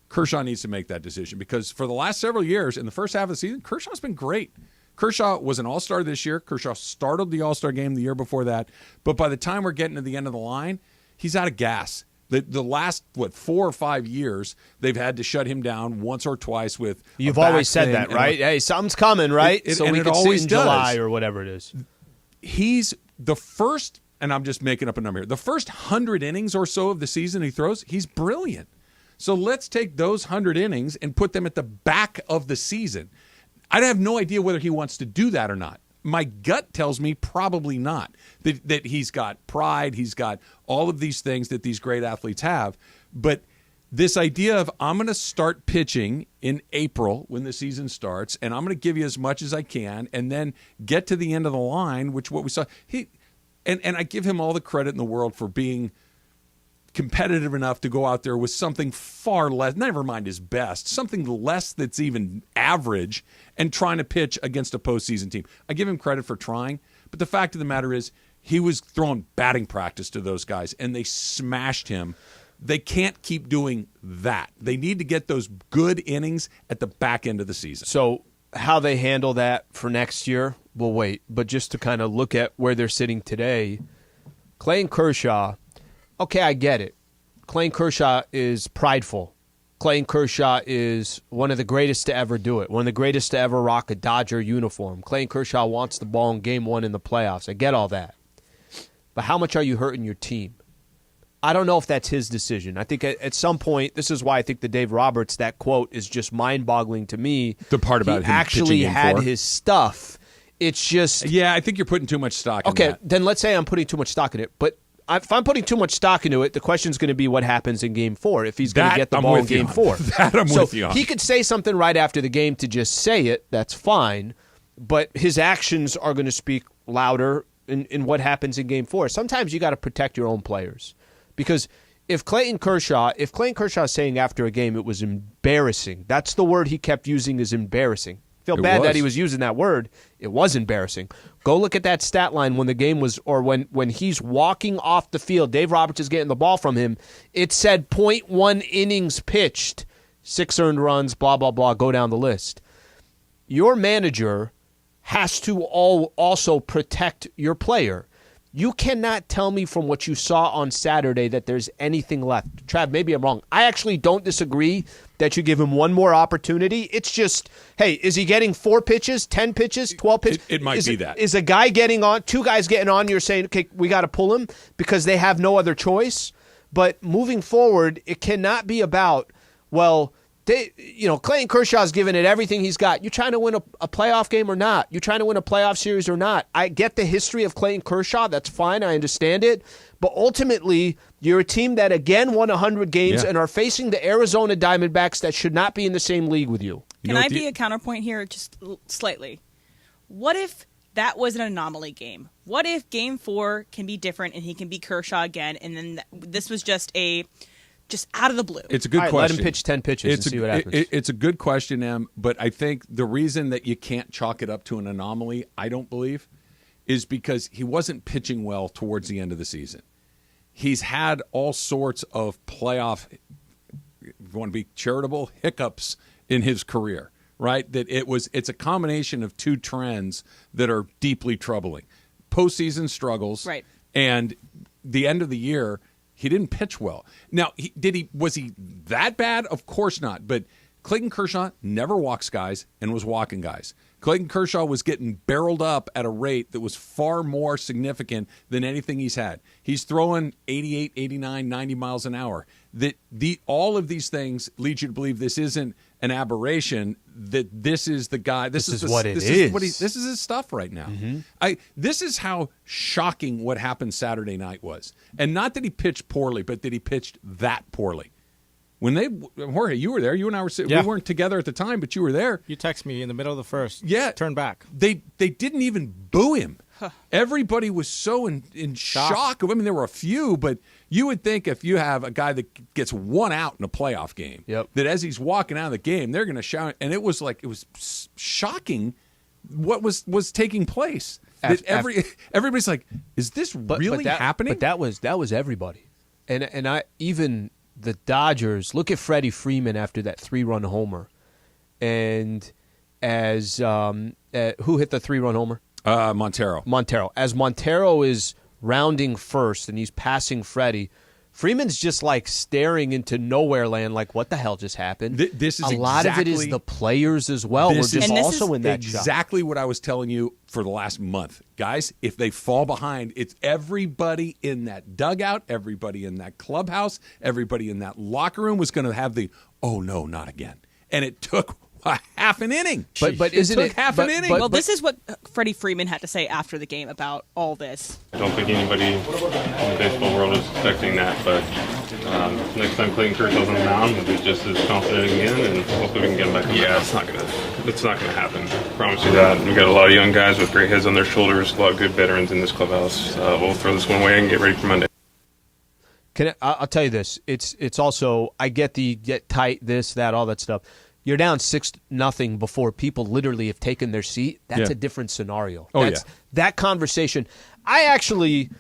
Kershaw needs to make that decision because for the last several years, in the first half of the season, Kershaw's been great. Kershaw was an all-star this year. Kershaw started the all-star game the year before that. But by the time we're getting to the end of the line, he's out of gas. The last, 4 or 5 years, they've had to shut him down once or twice with You've a back always said thing that, and right? Hey, something's coming, right? So we can see in July or whatever it is. He's the first, and I'm just making up a number here, the first 100 innings or so of the season he throws, he's brilliant. So let's take those 100 innings and put them at the back of the season. I have no idea whether he wants to do that or not. My gut tells me probably not. That he's got pride, he's got all of these things that these great athletes have. But this idea of I'm going to start pitching in April when the season starts, and I'm going to give you as much as I can, and then get to the end of the line, which what we saw. And I give him all the credit in the world for being competitive enough to go out there with something far less, never mind his best, something less that's even average, and trying to pitch against a postseason team. I give him credit for trying, but the fact of the matter is he was throwing batting practice to those guys, and they smashed him. They can't keep doing that. They need to get those good innings at the back end of the season. So how they handle that for next year, we'll wait. But just to kind of look at where they're sitting today, Clayton Kershaw, okay, I get it. Clayton Kershaw is prideful. Clayton Kershaw is one of the greatest to ever do it, one of the greatest to ever rock a Dodger uniform. Clayton Kershaw wants the ball in Game 1 in the playoffs. I get all that. But how much are you hurting your team? I don't know if that's his decision. I think at some point, this is why I think the Dave Roberts, that quote is just mind-boggling to me. The part about he him actually had his stuff. It's just... Yeah, I think you're putting too much stock in that. Okay, then let's say I'm putting too much stock in it. But if I'm putting too much stock into it, the question's going to be what happens in Game 4 if he's going to get the ball in Game 4. That I'm with you on. He could say something right after the game to just say it. That's fine. But his actions are going to speak louder in what happens in Game 4. Sometimes you got to protect your own players. Because if Clayton Kershaw is saying after a game it was embarrassing, that's the word he kept using, is embarrassing. I feel bad that he was using that word. It was embarrassing. Go look at that stat line when the game was, or when he's walking off the field, Dave Roberts is getting the ball from him. It said 0.1 innings pitched, 6 earned runs, blah, blah, blah, go down the list. Your manager has to also protect your player. You cannot tell me from what you saw on Saturday that there's anything left. Trav, maybe I'm wrong. I actually don't disagree that you give him one more opportunity. It's just, hey, is he getting 4 pitches, 10 pitches, 12 pitches? It might be that. Is a guy getting on, 2 guys getting on, you're saying, okay, we got to pull him because they have no other choice? But moving forward, it cannot be about, well, Clayton Kershaw's giving it everything he's got. You trying to win a playoff game or not? You trying to win a playoff series or not? I get the history of Clayton Kershaw. That's fine. I understand it. But ultimately, you're a team that again won 100 games and are facing the Arizona Diamondbacks that should not be in the same league with you. Can I be a counterpoint here just slightly? What if that was an anomaly game? What if Game 4 can be different and he can be Kershaw again, and then this was just out of the blue? It's a good question. Let him pitch 10 pitches and see what happens. It's a good question, Em, but I think the reason that you can't chalk it up to an anomaly, I don't believe, is because he wasn't pitching well towards the end of the season. He's had all sorts of playoff, if you want to be charitable, hiccups in his career, right? That it's a combination of 2 trends that are deeply troubling. Postseason struggles, right, and the end of the year, he didn't pitch well. Now, was he that bad? Of course not. But Clayton Kershaw never walks guys and was walking guys. Clayton Kershaw was getting barreled up at a rate that was far more significant than anything he's had. He's throwing 88, 89, 90 miles an hour. All of these things lead you to believe this isn't an aberration, that this is the guy. This is his stuff right now. Mm-hmm. This is how shocking what happened Saturday night was. And not that he pitched poorly, but that he pitched that poorly. Jorge, you were there. You and I were sitting. Yeah. We weren't together at the time, but you were there. You text me in the middle of the first. Yeah. Turn back. They didn't even boo him. Everybody was so in shock. I mean, there were a few, but you would think if you have a guy that gets 1 out in a playoff game, that as he's walking out of the game, they're going to shout. And it was shocking what was taking place. Everybody's like, is this really happening? But that was everybody. And I even the Dodgers, look at Freddie Freeman after that 3-run homer. And as who hit the 3-run homer? Montero. As Montero is rounding first and he's passing Freddie Freeman's just like staring into nowhere land, like what the hell just happened. This is a lot of it is the players as well. We're just also in that exactly what I was telling you for the last month. Guys, if they fall behind, it's everybody in that dugout, everybody in that clubhouse, everybody in that locker room was going to have the, oh no, not again. And it took half an inning. But isn't it half an inning? Well, this is what Freddie Freeman had to say after the game about all this. I don't think anybody in the baseball world is expecting that, but next time Clayton Kershaw's on the mound, we'll be just as confident again, and hopefully we can get him back. Yeah, it's not gonna happen. I promise you that. We've got a lot of young guys with great heads on their shoulders, a lot of good veterans in this clubhouse. We'll throw this one away and get ready for Monday. I'll tell you this. It's also, I get tight, this, that, all that stuff. You're down 6-0 before people literally have taken their seat. That's a different scenario. That conversation. I actually,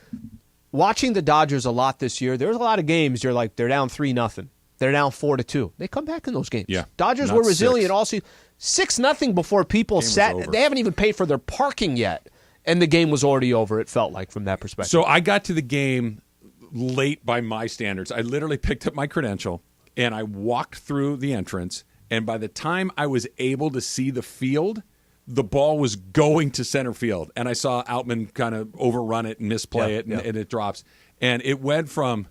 watching the Dodgers a lot this year, there's a lot of games they're down 3-0. They're down 4-2. They come back in those games. Yeah. Dodgers were resilient all season. 6-0 before people sat. They haven't even paid for their parking yet, and the game was already over, it felt like, from that perspective. So I got to the game late by my standards. I literally picked up my credential, and I walked through the entrance. And by the time I was able to see the field, the ball was going to center field. And I saw Outman kind of overrun it and misplay it, and it drops. And it went from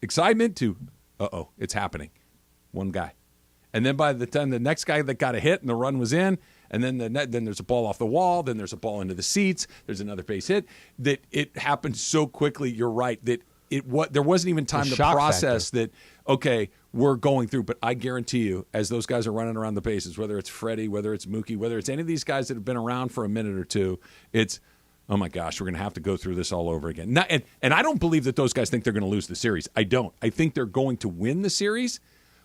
excitement to, uh-oh, it's happening. One guy. And then by the time the next guy that got a hit and the run was in, and then then there's a ball off the wall, then there's a ball into the seats, there's another base hit, that it happened so quickly, you're right, that there wasn't even time to process that, okay, we're going through. But I guarantee you, as those guys are running around the bases, whether it's Freddie, whether it's Mookie, whether it's any of these guys that have been around for a minute or two, it's, oh my gosh, we're going to have to go through this all over again. And I don't believe that those guys think they're going to lose the series. I don't. I think they're going to win the series.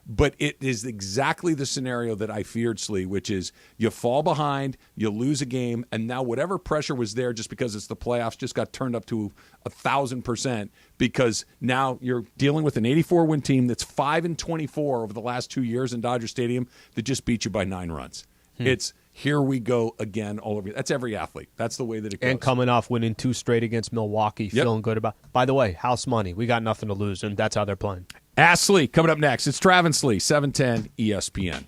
But it is exactly the scenario that I feared, Slee, which is you fall behind, you lose a game, and now whatever pressure was there just because it's the playoffs just got turned up to 1,000% because now you're dealing with an 84-win team that's 5-24 over the last 2 years in Dodger Stadium that just beat you by 9 runs. It's here we go again all over. That's every athlete. That's the way that it goes. And coming off winning 2 straight against Milwaukee, feeling good about. By the way, house money. We got nothing to lose, and that's how they're playing. Ask Slee coming up next. It's Travis Lee, 710 ESPN.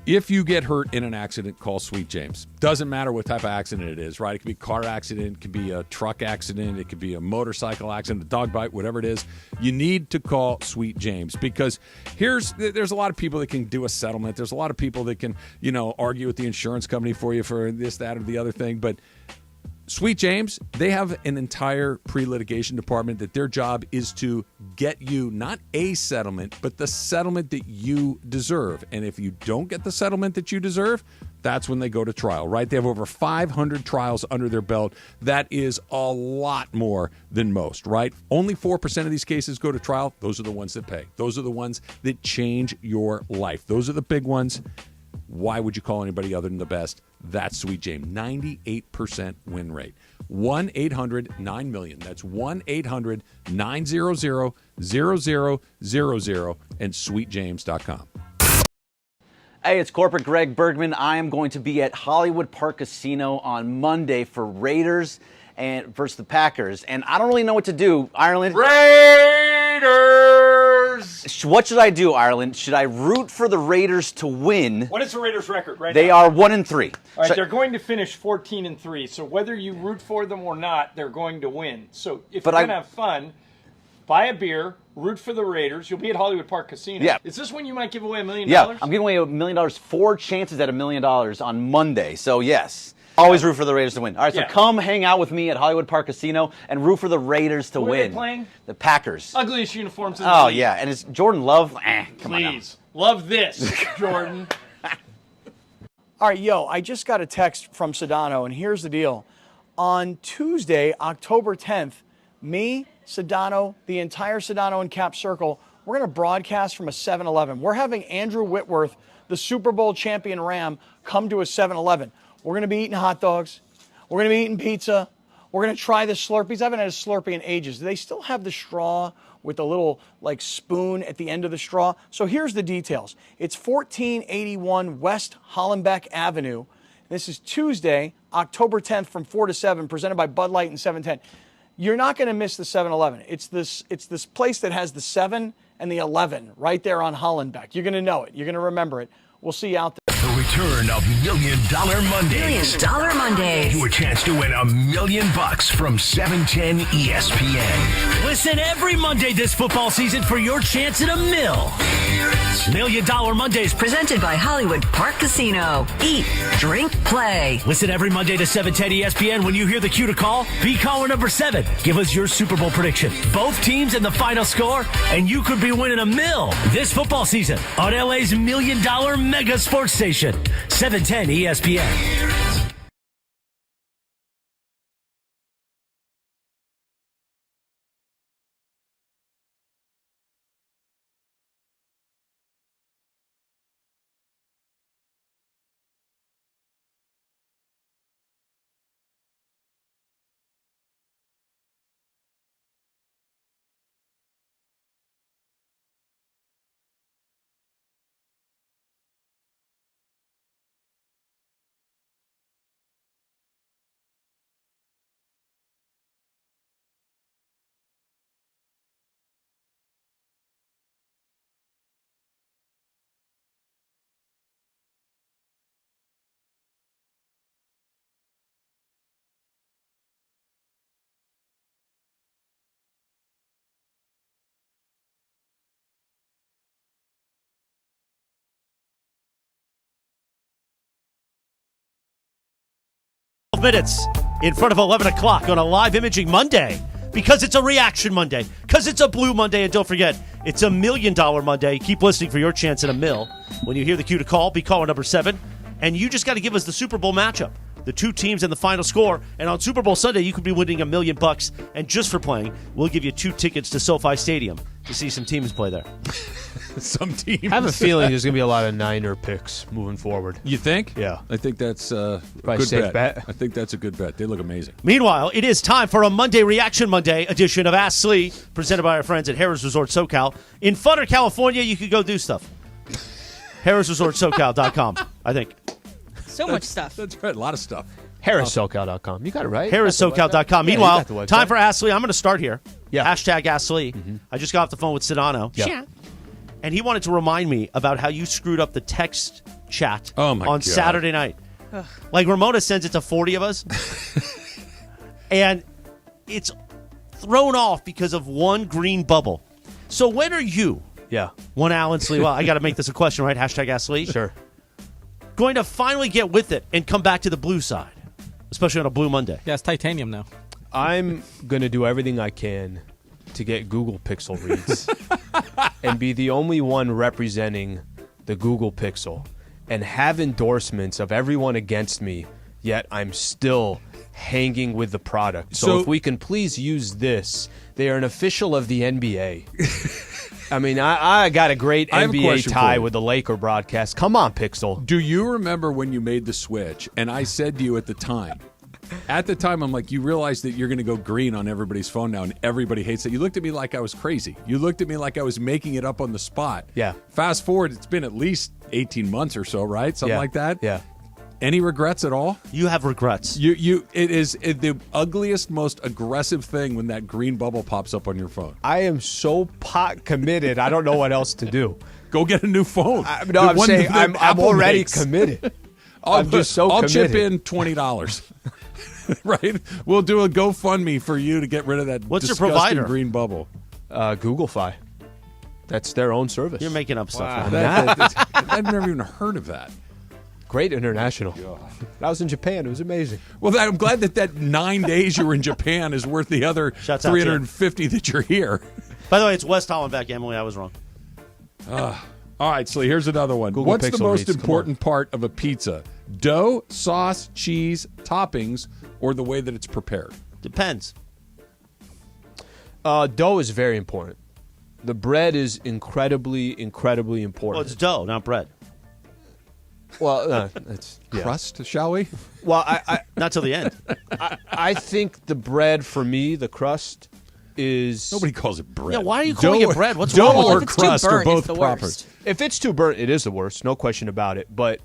If you get hurt in an accident, call Sweet James. Doesn't matter what type of accident it is, right? It could be a car accident, it could be a truck accident, it could be a motorcycle accident, a dog bite, whatever it is. You need to call Sweet James because there's a lot of people that can do a settlement. There's a lot of people that can, argue with the insurance company for you for this, that, or the other thing. But Sweet James, they have an entire pre-litigation department that their job is to get you not a settlement, but the settlement that you deserve. And if you don't get the settlement that you deserve, that's when they go to trial, right? They have over 500 trials under their belt. That is a lot more than most, right? Only 4% of these cases go to trial. Those are the ones that pay. Those are the ones that change your life. Those are the big ones. Why would you call anybody other than the best? That's Sweet James. 98% win rate. 1-800-9-million. That's 1-800-900-0000 and sweetjames.com. Hey, it's Corporate Greg Bergman. I am going to be at Hollywood Park Casino on Monday for Raiders and versus the Packers. And I don't really know what to do, Ireland. Raiders! What should I do, Ireland? Should I root for the Raiders to win? What is the Raiders' record right They now? are 1-3. All right, they're going to finish 14-3. So whether you root for them or not, they're going to win. So if you're going to have fun, buy a beer, root for the Raiders. You'll be at Hollywood Park Casino. Yeah. Is this when you might give away $1 million? Yeah, I'm giving away $1 million, 4 chances at $1 million on Monday. So yes. Always root for the Raiders to win. All right, so come hang out with me at Hollywood Park Casino and root for the Raiders to win. win. Who are they playing? The Packers. Ugliest uniforms in the league. Oh, yeah, and it's Jordan Love. Come on now. Please. Love this, Jordan. All right, I just got a text from Sedano, and here's the deal. On Tuesday, October 10th, me, Sedano, the entire Sedano and Cap Circle, we're going to broadcast from a 7-Eleven. We're having Andrew Whitworth, the Super Bowl champion Ram, come to a 7-Eleven. We're going to be eating hot dogs. We're going to be eating pizza. We're going to try the Slurpees. I haven't had a Slurpee in ages. Do they still have the straw with the little spoon at the end of the straw? So here's the details. It's 1481 West Hollenbeck Avenue. This is Tuesday, October 10th from 4 to 7, presented by Bud Light and 710. you're not going to miss the 7-Eleven. It's this place that has the 7 and the 11 right there on Hollenbeck. You're going to know it. You're going to remember it. We'll see you out there. The return of $1 Million Mondays. $1 Million Mondays. Your chance to win $1 million from 710 ESPN. Listen every Monday this football season for your chance at $1 million. $1 Million Mondays. Presented by Hollywood Park Casino. Eat, drink, play. Listen every Monday to 710 ESPN. When you hear the cue to call, be caller number 7. Give us your Super Bowl prediction. Both teams and the final score, and you could be winning $1 million this football season on LA's $1 Million Mega Sports Station. 710 ESPN. Minutes in front of 11 o'clock on a live imaging Monday, because it's a reaction Monday, because it's a blue Monday, and don't forget, it's $1 Million Monday. Keep listening for your chance at $1 million. When you hear the cue to call, be caller number 7, and you just got to give us the Super Bowl matchup, the two teams and the final score, and on Super Bowl Sunday, you could be winning $1 million, and just for playing, we'll give you 2 tickets to SoFi Stadium to see some teams play there. Some teams. I have a feeling there's going to be a lot of Niner picks moving forward. You think? Yeah. I think that's a Probably good safe bet. bet. I think that's a good bet. They look amazing. Meanwhile, it is time for a Monday Reaction Monday edition of Ask Slee, presented by our friends at Harrah's Resort SoCal. In Funner, California, you could go do stuff. Harrah'sResortSoCal.com, I think. So much stuff. That's right. A lot of stuff. Harrah'sSoCal.com. You got it right. Harrah'sSoCal.com. Meanwhile, time for Ask Slee. I'm going to start here. Yeah. Hashtag Ask Slee. I just got off the phone with Sedano. Yeah. And he wanted to remind me about how you screwed up the text chat on God. Saturday night. Ugh. Like, Ramona sends it to 40 of us. And it's thrown off because of one green bubble. So when are you, one Alan Sliwa, I got to make this a question, right? Hashtag Ask Slee. Sure. Going to finally get with it and come back to the blue side, especially on a Blue Monday. Yeah, it's titanium now. I'm going to do everything I can to get Google Pixel reads and be the only one representing the Google Pixel and have endorsements of everyone against me, yet I'm still hanging with the product. So if we can please use this, they are an official of the NBA. I mean, I got a great NBA tie with the Laker broadcast. Come on, Pixel. Do you remember when you made the switch and I said to you at the time, I'm like, you realize that you're going to go green on everybody's phone now and everybody hates it. You looked at me like I was crazy. You looked at me like I was making it up on the spot. Yeah. Fast forward, it's been at least 18 months or so, right? Something like that? Yeah. Any regrets at all? You have regrets. It is the ugliest, most aggressive thing when that green bubble pops up on your phone. I am so pot committed, I don't know what else to do. Go get a new phone. I'm saying I'm already committed. I'm just so committed. I'll chip in $20. Right? We'll do a GoFundMe for you to get rid of that What's your disgusting provider? green bubble. GoogleFi. That's their own service. You're making up stuff. I've never even heard of that. Great international. I was in Japan. It was amazing. Well, I'm glad that 9 days you were in Japan is worth the other Shouts out 350 that you're here. By the way, it's West Hollenbeck, Emily. I was wrong. All right, Slee, here's another one. Google What's Pixel the most reads. important part of a pizza? Dough, sauce, cheese, toppings, or the way that it's prepared? Depends. Dough is very important. The bread is incredibly, incredibly important. Well, it's dough, not bread. Well, it's crust, shall we? Well, I not till the end. I think the bread for me, the crust is nobody calls it bread. Yeah, why are you calling it bread? What's dough wrong? or If it's crust too are burnt, both it's the proper. worst. If it's too burnt, it is the worst. No question about it. But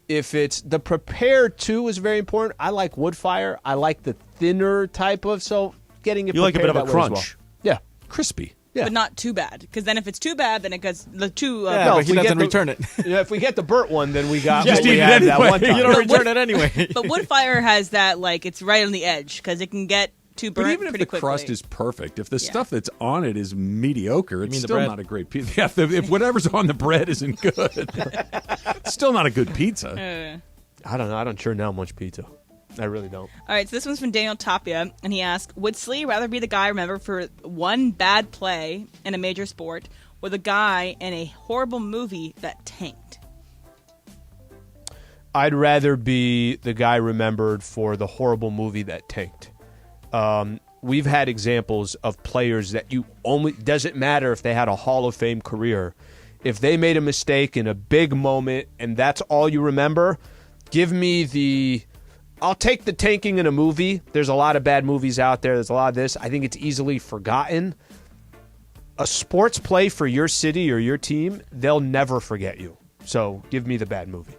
if it's the prepared too is very important. I like wood fire. I like the thinner type of. So getting it You like a prepared bit of a that way as crunch. well. Yeah. Crispy. Yeah. But not too bad, because then if it's too bad, then it goes the two. No, but if he we doesn't get return it. Yeah, if we get the Burt one, then we got Just what we eat it had that anyway. one time. You don't return it anyway. But Woodfire has that, like, it's right on the edge, because it can get too burnt But even if pretty the quickly. crust is perfect, if the stuff that's on it is mediocre, it's mean the still bread? not a great pizza. Yeah, if whatever's on the bread isn't good, it's still not a good pizza. I don't know. I don't churn down much pizza. I really don't. All right, so this one's from Daniel Tapia, and he asked, would Slee rather be the guy remembered for one bad play in a major sport, or the guy in a horrible movie that tanked? I'd rather be the guy remembered for the horrible movie that tanked. We've had examples of players that you only doesn't matter if they had a Hall of Fame career. If they made a mistake in a big moment and that's all you remember, give me I'll take the tanking in a movie. There's a lot of bad movies out there. There's a lot of this. I think it's easily forgotten. A sports play for your city or your team, they'll never forget you. So give me the bad movie.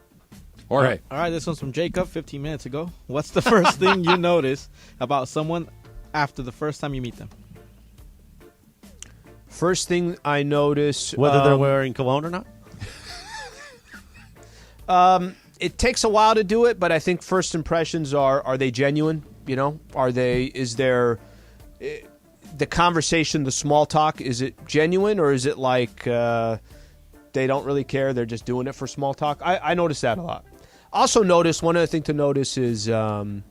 All right. All right, this one's from Jacob 15 minutes ago. What's the first thing you notice about someone after the first time you meet them? First thing I notice... Whether they're wearing cologne or not? It takes a while to do it, but I think first impressions are they genuine? You know, is there the conversation, the small talk, is it genuine, or is it like they don't really care, they're just doing it for small talk? I notice that a lot. Also notice, one other thing to notice is, I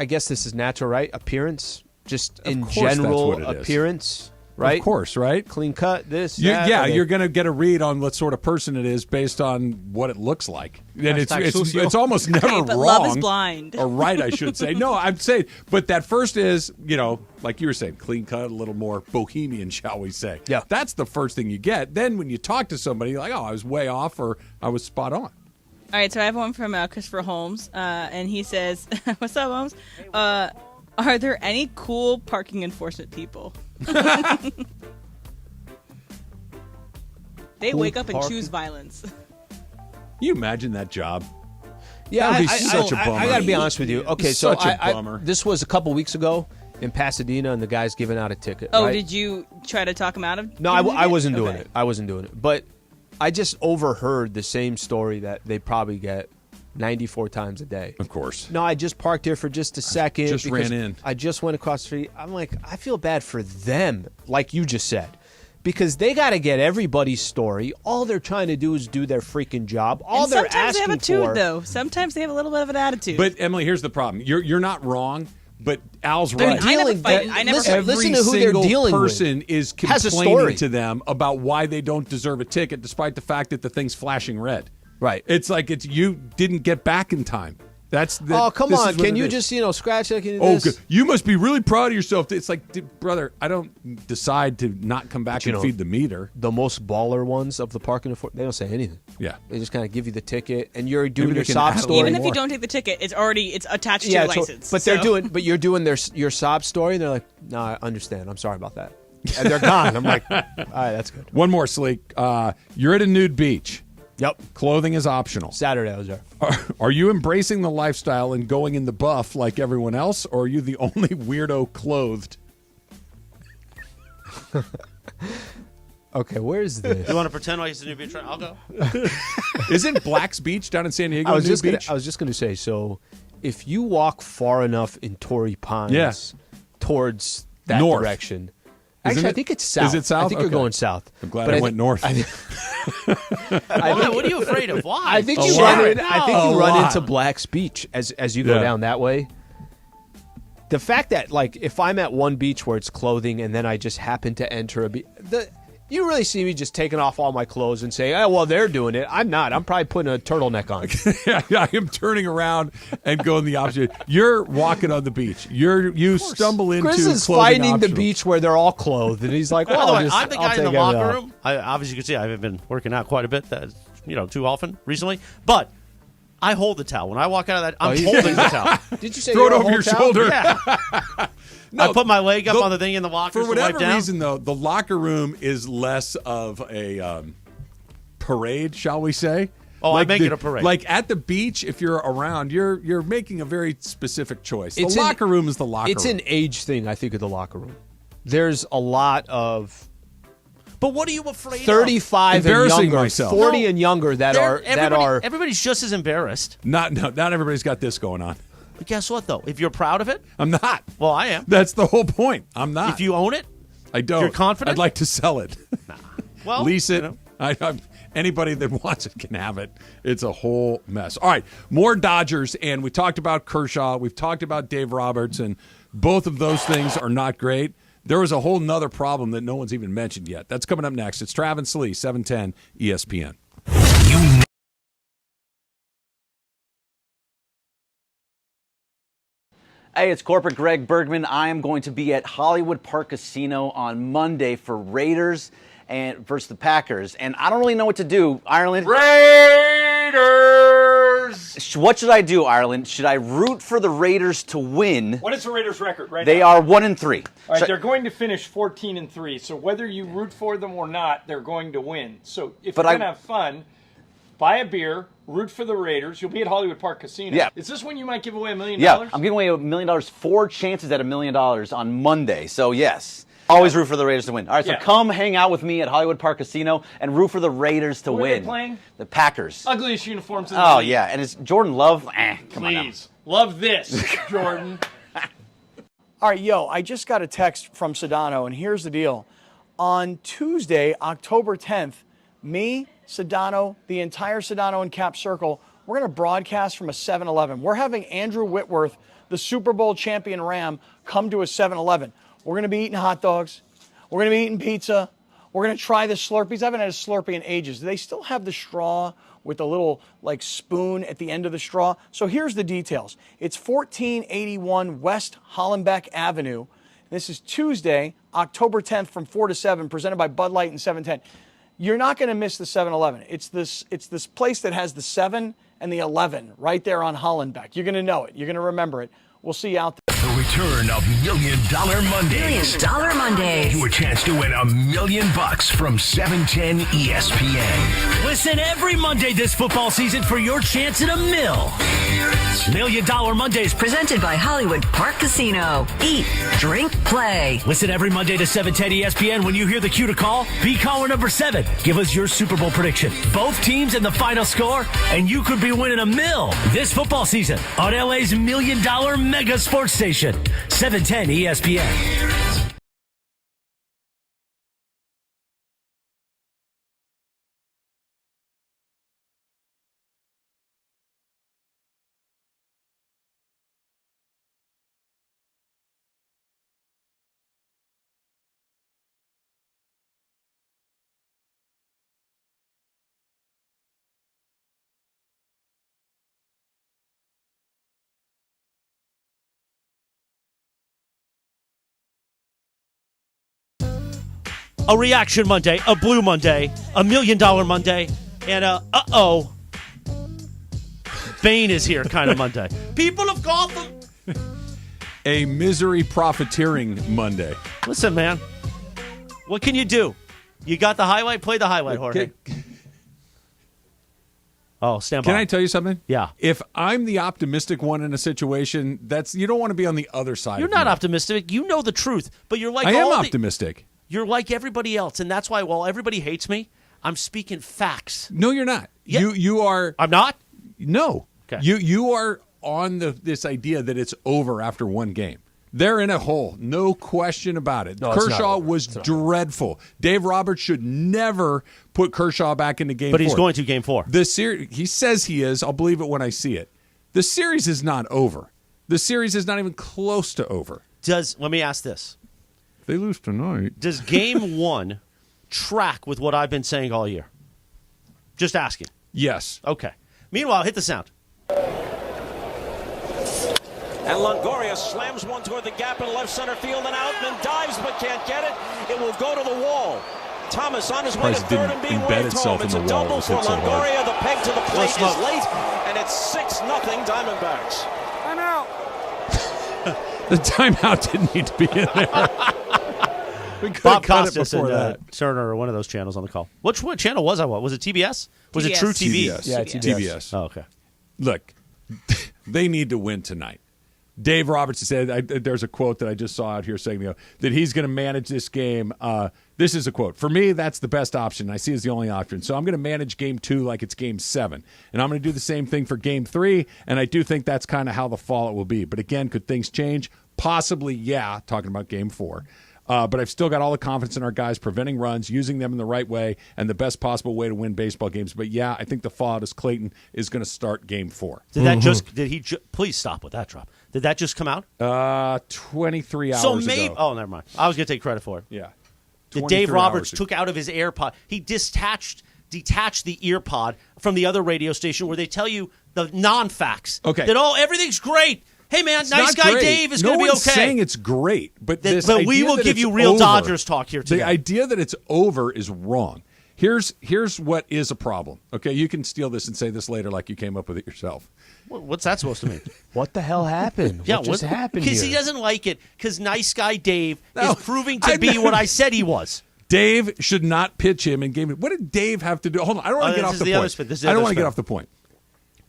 guess this is natural, right? Appearance, just in general appearance. Right? Of course, right? Clean cut, this, that. Yeah, you're going to get a read on what sort of person it is based on what it looks like. And it's almost never Okay, but wrong. love is blind. Or right, I should say. No, I'm saying, but that first is, like you were saying, clean cut, a little more bohemian, shall we say. Yeah. That's the first thing you get. Then when you talk to somebody, you're like, oh, I was way off or I was spot on. All right, so I have one from Christopher Holmes, and he says, what's up, Holmes? Are there any cool parking enforcement people? They Cool wake up and parking? choose violence. You imagine that job? Yeah, That would be such a bummer. I got to be honest with you. Okay, so Such a bummer. this was a couple weeks ago in Pasadena, and the guy's giving out a ticket. Oh, right? did you try to talk him out of? No, giving I it? wasn't doing Okay. it. I wasn't doing it. But I just overheard the same story that they probably get 94 times a day. Of course. No, I just parked here for just a second. Just because ran in. I just went across the street. I'm like, I feel bad for them, like you just said. Because they got to get everybody's story. All they're trying to do is do their freaking job. All And they're sometimes they asking have a attitude, for, though. Sometimes they have a little bit of an attitude. But Emily, here's the problem. You're not wrong, but Al's I mean, right. I never fight. I never fight. listen to who they're Every dealing single with. person is Has a complaining story. to them about why they don't deserve a ticket, despite the fact that the thing's flashing red. Right. It's like you didn't get back in time. Oh, come this on. is what Can it you is. just, scratch like Oh, this? good. You must be really proud of yourself. It's like, brother, I don't decide to not come back You and know, feed the meter. The most baller ones of the parking enforcement, they don't say anything. Yeah. They just kind of give you the ticket, and you're doing Maybe your they can sob add a story. Even if you don't take the ticket, it's attached to your license. But you're doing your sob story, and they're like, no, I understand. I'm sorry about that. And they're gone. I'm like, all right, that's good. One more, Sleek. You're at a nude beach. Yep. Clothing is optional. Saturday I was there. Are you embracing the lifestyle and going in the buff like everyone else, or are you the only weirdo clothed? Okay, where's this? You want to pretend like it's a new beach? I'll go. Isn't Black's Beach down in San Diego I was a nude just going to say, so if you walk far enough in Torrey Pines towards that North. direction. Isn't Actually, I it? think it's south. Is it south? I think you're Okay. going south. I'm glad But I went north. Why? What are you afraid of? Why? I think A you lot. run into Black's Beach as you go Yeah. down that way. The fact that, like, if I'm at one beach where it's clothing and then I just happen to enter a beach, you really see me just taking off all my clothes and saying, oh, well, they're doing it. I'm not. I'm probably putting a turtleneck on. Yeah, I am turning around and going the opposite. You're walking on the beach. You stumble into Chris is clothing finding optional. the beach where they're all clothed, and he's like, By well, the way, I'm the I'll guy in the take it locker out. room. Obviously, you can see I haven't been working out quite a bit. Too often recently. But I hold the towel when I walk out of that. I'm holding the towel. Did you say Throw it you're a over your whole towel? shoulder. Yeah. I put my leg up on the thing in the locker For to whatever wipe down. reason, though, the locker room is less of a parade, shall we say? Oh, I make it a parade. Like at the beach, if you're around, you're making a very specific choice. The It's locker room is the locker room. It's an age thing, I think, of the locker room. There's a lot of But what are you afraid 35 of? and younger, myself. 40 and younger that are everybody's just as embarrassed. Not everybody's got this going on. But guess what, though? If you're proud of it, I'm not. Well, I am. That's the whole point. I'm not. If you own it, I don't. You're confident? I'd like to sell it. Well, lease it. Anybody that wants it can have it. It's a whole mess. All right, more Dodgers, and we talked about Kershaw. We've talked about Dave Roberts, and both of those things are not great. There was a whole nother problem that no one's even mentioned yet. That's coming up next. It's Travis Lee, 710 ESPN. Hey, it's corporate Greg Bergman. I am going to be at Hollywood Park Casino on Monday for Raiders and versus the Packers. And I don't really know what to do, Ireland. Raiders! What should I do, Ireland? Should I root for the Raiders to win? What is the Raiders' record right They now? are 1-3. All right, they're going to finish 14-3. So whether you root for them or not, they're going to win. So if you're going to have fun, buy a beer, root for the Raiders. You'll be at Hollywood Park Casino. Yeah. Is this when you might give away $1 million? Yeah, I'm giving away $1 million, 4 chances at $1 million on Monday. So, yes, always root for the Raiders to win. All right, so come hang out with me at Hollywood Park Casino and root for the Raiders to Who win. are they playing? The Packers. Ugliest uniforms in the Oh, league. yeah, and it's Jordan Love. Come on now. Please. Love this, Jordan. All right, I just got a text from Sedano, and here's the deal. On Tuesday, October 10th, me, Sedano, the entire Sedano and Cap Circle, we're going to broadcast from a 7-Eleven. We're having Andrew Whitworth, the Super Bowl champion Ram, come to a 7-Eleven. We're going to be eating hot dogs. We're going to be eating pizza. We're going to try the Slurpees. I haven't had a Slurpee in ages. Do they still have the straw with a little spoon at the end of the straw? So here's the details. It's 1481 West Hollenbeck Avenue. This is Tuesday, October 10th from 4 to 7, presented by Bud Light and 710. You're not going to miss the 7-Eleven. It's this place that has the 7 and the 11 right there on Hollenbeck. You're going to know it. You're going to remember it. We'll see you out there. The return of $1 Million Mondays. $1 Million Mondays. You a chance to win $1 million from 710 ESPN. Listen every Monday this football season for your chance at $1 million. $1 Million Mondays. Presented by Hollywood Park Casino. Eat, drink, play. Listen every Monday to 710 ESPN. When you hear the cue to call, be caller number 7. Give us your Super Bowl prediction. Both teams and the final score, and you could be winning $1 million this football season on LA's $1 Million Mega Sports Station, 710 ESPN. A Reaction Monday, a Blue Monday, $1 Million Monday, and a Bane is here kind of Monday. People of Gotham. A misery profiteering Monday. Listen, man, what can you do? You got the highlight? Play the highlight, Jorge. Oh, stand by. Can I tell you something? Yeah. If I'm the optimistic one in a situation, you don't want to be on the other side. You're not optimistic. You know the truth, but you're like I am optimistic. You're like everybody else, and that's why while everybody hates me, I'm speaking facts. No, you're not. Yeah. You are. I'm not? No. Okay. You are on this idea that it's over after one game. They're in a hole. No question about it. No, it's not Kershaw over. was dreadful. Dave Roberts should never put Kershaw back into game 4. But he's going to game 4. He says he is. I'll believe it when I see it. The series is not over. The series is not even close to over. Let me ask this. They lose tonight. Does game 1 track with what I've been saying all year? Just asking. Yes. Okay. Meanwhile, hit the sound. And Longoria slams one toward the gap in left center field, and Outman dives but can't get it. It will go to the wall. Thomas on his way to third and being waved home. It's a double for Longoria. The peg to the plate is late, and it's 6-0 Diamondbacks. I'm out. The timeout didn't need to be in there. Bob Costas and Turner are one of those channels on the call. What channel was I on? Was it TBS? Was it True TV? Yeah, TBS. Oh, okay. Look, they need to win tonight. Dave Roberts said, there's a quote that I just saw out here saying that he's going to manage this game. This is a quote. For me, that's the best option. I see it as the only option. So I'm going to manage Game 2 like it's Game 7. And I'm going to do the same thing for Game 3. And I do think that's kind of how the fallout will be. But again, could things change? Possibly, yeah, talking about Game 4. But I've still got all the confidence in our guys preventing runs, using them in the right way, and the best possible way to win baseball games. But, yeah, I think the fallout is Clayton is going to start Game 4. Please stop with that drop. Did that just come out? 23 hours ago. Oh, never mind. I was going to take credit for it. Yeah. That Dave Roberts took out of his AirPod. He detached the ear pod from the other radio station where they tell you the non-facts. Okay. That, everything's great. Hey, man, It's nice not guy great. Dave is going to be okay. No one's saying it's great, but we will give you real Dodgers talk here today. The idea that it's over is wrong. Here's what is a problem. Okay, you can steal this and say this later like you came up with it yourself. What's that supposed to mean? What the hell happened? Yeah, what just happened here? Because he doesn't like it because nice guy Dave is proving to be what I said he was. Dave should not pitch him in game. What did Dave have to do? Hold on, I don't want to get off the point. I don't want to get off the point.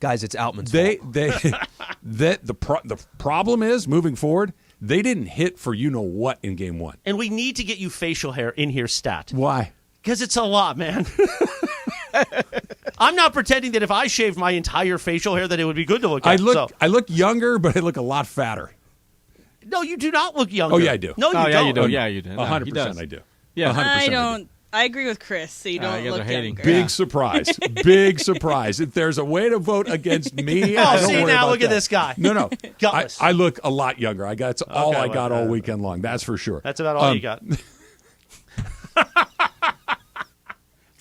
Guys, it's Outman's fault. The problem is moving forward. They didn't hit for you know what in Game 1, and we need to get you facial hair in here stat. Why? Because it's a lot, man. I'm not pretending that if I shaved my entire facial hair that it would be good to look at. I look younger, but I look a lot fatter. No, you do not look younger. Oh yeah, I do. No, you don't. Yeah, you do. 100% I do. Yeah, 100% I don't. I agree with Chris. So you don't look younger. Big surprise. Big surprise. If there's a way to vote against me, I don't worry about look at that. this guy. No. Gutless. I look a lot younger. That's all I got all weekend long. That's for sure. That's about all you got.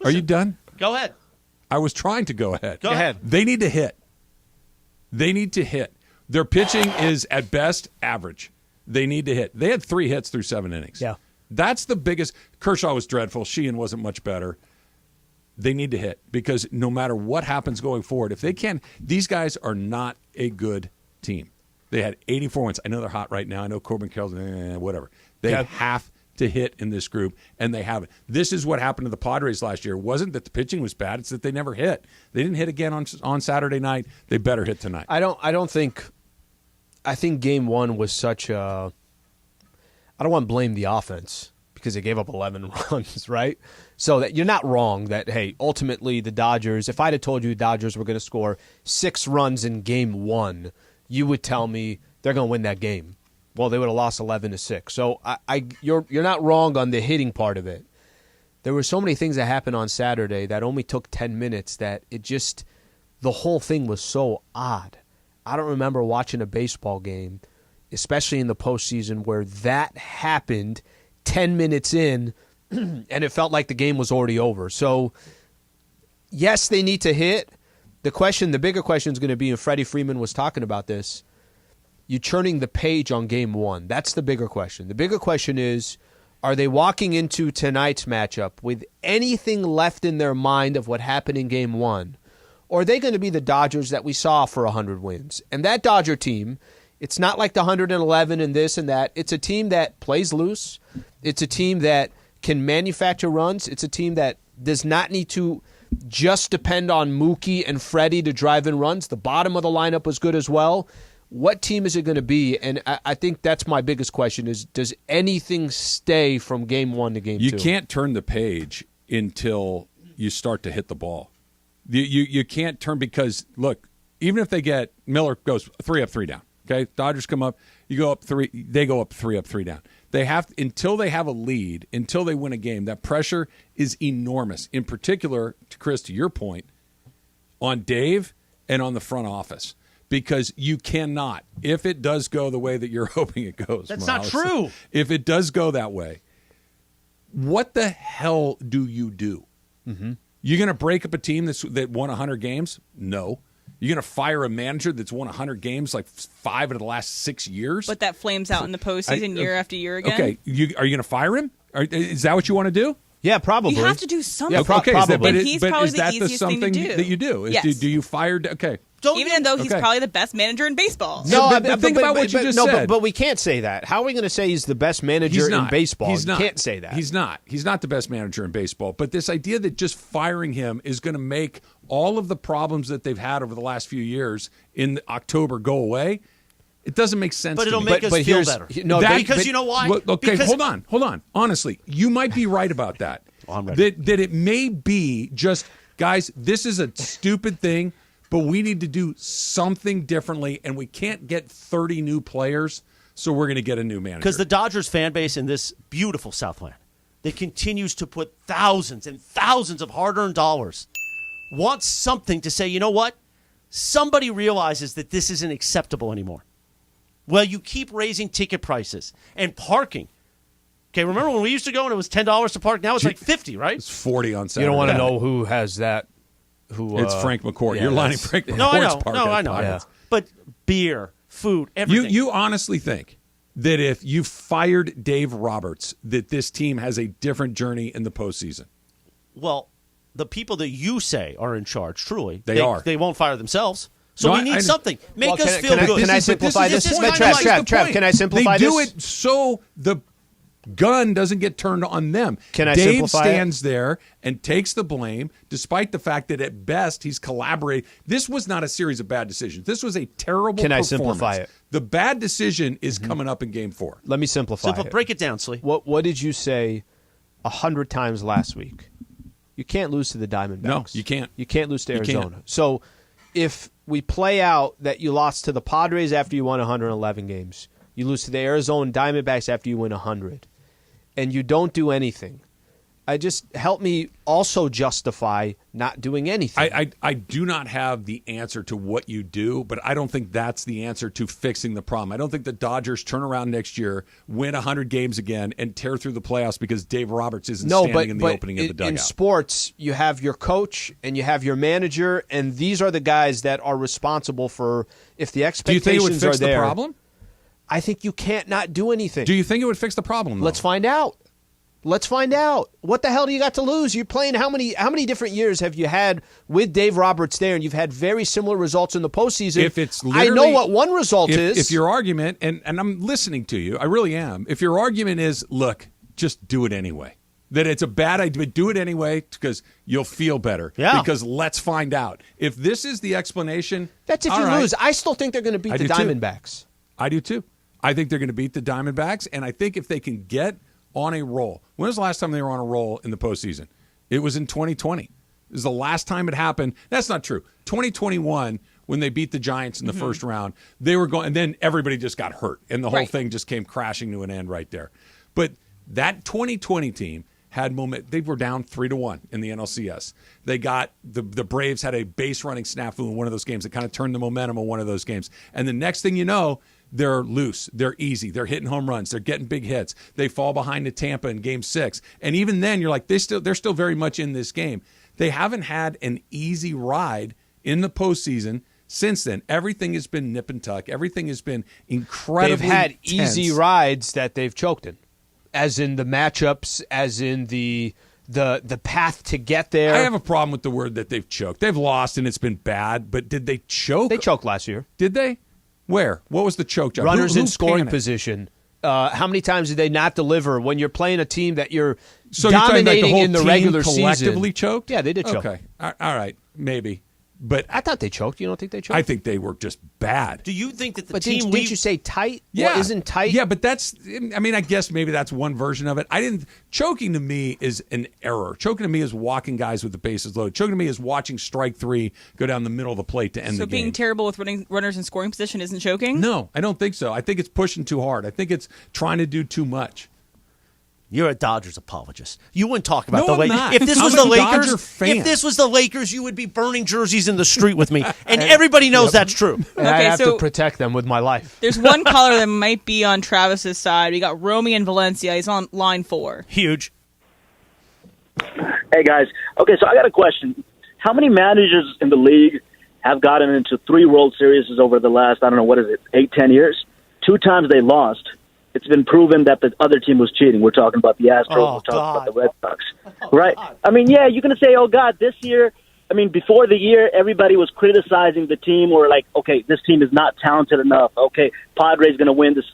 Are you done? Go ahead. I was trying to go ahead. Go ahead. They need to hit. Their pitching is at best average. They need to hit. They had 3 hits through 7 innings. Yeah. That's the biggest. Kershaw was dreadful. Sheehan wasn't much better. They need to hit because no matter what happens going forward, if they can, these guys are not a good team. They had 84 wins. I know they're hot right now. I know Corbin Carroll's whatever. They have to hit in this group, and they haven't. This is what happened to the Padres last year. It wasn't that the pitching was bad. It's that they never hit. They didn't hit again on Saturday night. They better hit tonight. I think Game 1 was such a. I don't want to blame the offense because they gave up 11 runs, right? So that you're not wrong that, hey, ultimately the Dodgers, if I'd have told you the Dodgers were going to score 6 runs in Game 1, you would tell me they're going to win that game. Well, they would have lost 11-6. So you're not wrong on the hitting part of it. There were so many things that happened on Saturday that only took 10 minutes that the whole thing was so odd. I don't remember watching a baseball game, especially in the postseason, where that happened 10 minutes in and it felt like the game was already over. So, yes, they need to hit. The bigger question is going to be, and Freddie Freeman was talking about this, you turning the page on Game 1. That's the bigger question. The bigger question is, are they walking into tonight's matchup with anything left in their mind of what happened in Game 1? Or are they going to be the Dodgers that we saw for 100 wins? And that Dodger team, it's not like the 111 and this and that. It's a team that plays loose. It's a team that can manufacture runs. It's a team that does not need to just depend on Mookie and Freddie to drive in runs. The bottom of the lineup was good as well. What team is it going to be? And I think that's my biggest question is, does anything stay from Game 1 to Game 2? You can't turn the page until you start to hit the ball. You can't turn because, look, even if they get Miller goes 3 up, 3 down. Okay, Dodgers come up, you go up 3, they go up 3 up, 3 down. They have until they have a lead, until they win a game. That pressure is enormous. In particular, Chris, to your point, on Dave and on the front office, because you cannot, if it does go the way that you're hoping it goes. That's Morales, not true. If it does go that way, what the hell do you do? Mm-hmm. You're going to break up a team that won 100 games? No. You're going to fire a manager that's won 100 games like 5 of the last 6 years? But that flames out in the postseason year after year again? Okay, are you going to fire him? Is that what you want to do? Yeah, probably. You have to do something. Yeah, okay, probably. But He's probably is that the easiest something thing to do. that you do? Yes. Do you fire? Okay, Even though he's probably the best manager in baseball. Think about what you just said. But we can't say that. How are we going to say he's the best manager in baseball? He's not. You can't say that. He's not. He's not the best manager in baseball. But this idea that just firing him is going to make all of the problems that they've had over the last few years in October go away, it doesn't make sense. But to it'll me. make us feel better. Because you know why? Okay, because hold on. Honestly, you might be right about that. Well, I'm ready. That it may be just, guys, this is a stupid thing, but we need to do something differently, and we can't get 30 new players, so we're going to get a new manager. Because the Dodgers fan base in this beautiful Southland that continues to put thousands and thousands of hard-earned dollars wants something to say, you know what? Somebody realizes that this isn't acceptable anymore. Well, you keep raising ticket prices and parking. Okay, remember when we used to go and it was $10 to park? Now it's like $50, right? It's $40 on Saturday. You don't want to know who has that. It's Frank McCourt. Yeah, You're lining Frank McCourt's No, I know. park. No, I know. Yeah. But beer, food, everything. You honestly think that if you fired Dave Roberts, that this team has a different journey in the postseason? Well, the people that you say are in charge, truly, They are. They won't fire themselves. So No, we need I- something. Make Well, us feel good. Can I simplify this? Trav, can I simplify they this? do it so the gun doesn't get turned on them. Can I Dave simplify stands there and takes the blame, despite the fact that at best he's collaborating. This was not a series of bad decisions. This was a terrible Can I performance. simplify it? The bad decision is coming up in Game 4. Let me simplify it. Break it down, Slee. What did you say 100 times last week? You can't lose to the Diamondbacks. No, you can't. You can't lose to You can't. Arizona. So if we play out that you lost to the Padres after you won 111 games, you lose to the Arizona Diamondbacks after you win 100, and you don't do anything, help me also justify not doing anything. I do not have the answer to what you do, but I don't think that's the answer to fixing the problem. I don't think the Dodgers turn around next year, win 100 games again, and tear through the playoffs because Dave Roberts isn't standing in the opening of the dugout. In sports, you have your coach and you have your manager, and these are the guys that are responsible for if the expectations do you think it would fix are there. the problem? I think you can't not do anything. Do you think it would fix the problem, though? Let's find out. Let's find out. What the hell do you got to lose? You're playing how many different years have you had with Dave Roberts there, and you've had very similar results in the postseason? If it's I know what one result is. If your argument, and I'm listening to you, I really am. If your argument is, look, just do it anyway. That it's a bad idea, but do it anyway because you'll feel better. Yeah. Because let's find out. If this is the explanation, that's if all you right. lose. I still think they're going to beat the Diamondbacks. I do too. I think they're going to beat the Diamondbacks, and I think if they can get on a roll. When was the last time they were on a roll in the postseason? It was in 2020. It was the last time it happened. That's not true. 2021, when they beat the Giants in the first round, they were going, and then everybody just got hurt, and the whole thing just came crashing to an end right there. But that 2020 team had moment. They were down 3-1 in the NLCS. They got the Braves had a base running snafu in one of those games that kind of turned the momentum of one of those games. And the next thing you know, they're loose. They're easy. They're hitting home runs. They're getting big hits. They fall behind to Tampa in Game 6. And even then, you're like, they're still very much in this game. They haven't had an easy ride in the postseason since then. Everything has been nip and tuck. Everything has been incredibly They've had tense. easy rides that they've choked in, as in the matchups, as in the path to get there. I have a problem with the word that they've choked. They've lost, and it's been bad, but did they choke? They choked last year. Did they? Where? What was the choke job? Runners Who in scoring panicked? position. How many times did they not deliver when you're playing a team that you're So you're talking about dominating the whole in the team regular collectively season? choked? Yeah, they did choke. Okay. All right. Maybe. But I thought they choked. You don't think they choked? I think they were just bad. Do you think that the But team didn't you say tight? Yeah. Well, isn't tight? Yeah, but that's, I mean, I guess maybe that's one version of it. Choking to me is an error. Choking to me is walking guys with the bases loaded. Choking to me is watching strike three go down the middle of the plate to end the So game. being terrible with runners in scoring position isn't choking? No, I don't think so. I think it's pushing too hard. I think it's trying to do too much. You're a Dodgers apologist. You wouldn't talk about No, the I'm Lakers. not. If this I'm was a the Dodger Lakers, fan. if this was the Lakers, you would be burning jerseys in the street with me, and everybody knows that's true. And I have so- to protect them with my life. There's one caller that might be on Travis's side. We got Romy in Valencia. He's on line 4. Huge. Hey, guys. Okay, so I got a question. How many managers in the league have gotten into 3 World Series over the last, 8-10 years? 2 times they lost. It's been proven that the other team was cheating. We're talking about the Astros. We're talking about the Red Sox. Right? I mean, yeah, you're going to say, oh, God, this year I mean, before the year, everybody was criticizing the team, or like, okay, this team is not talented enough. Okay, Padres going to win this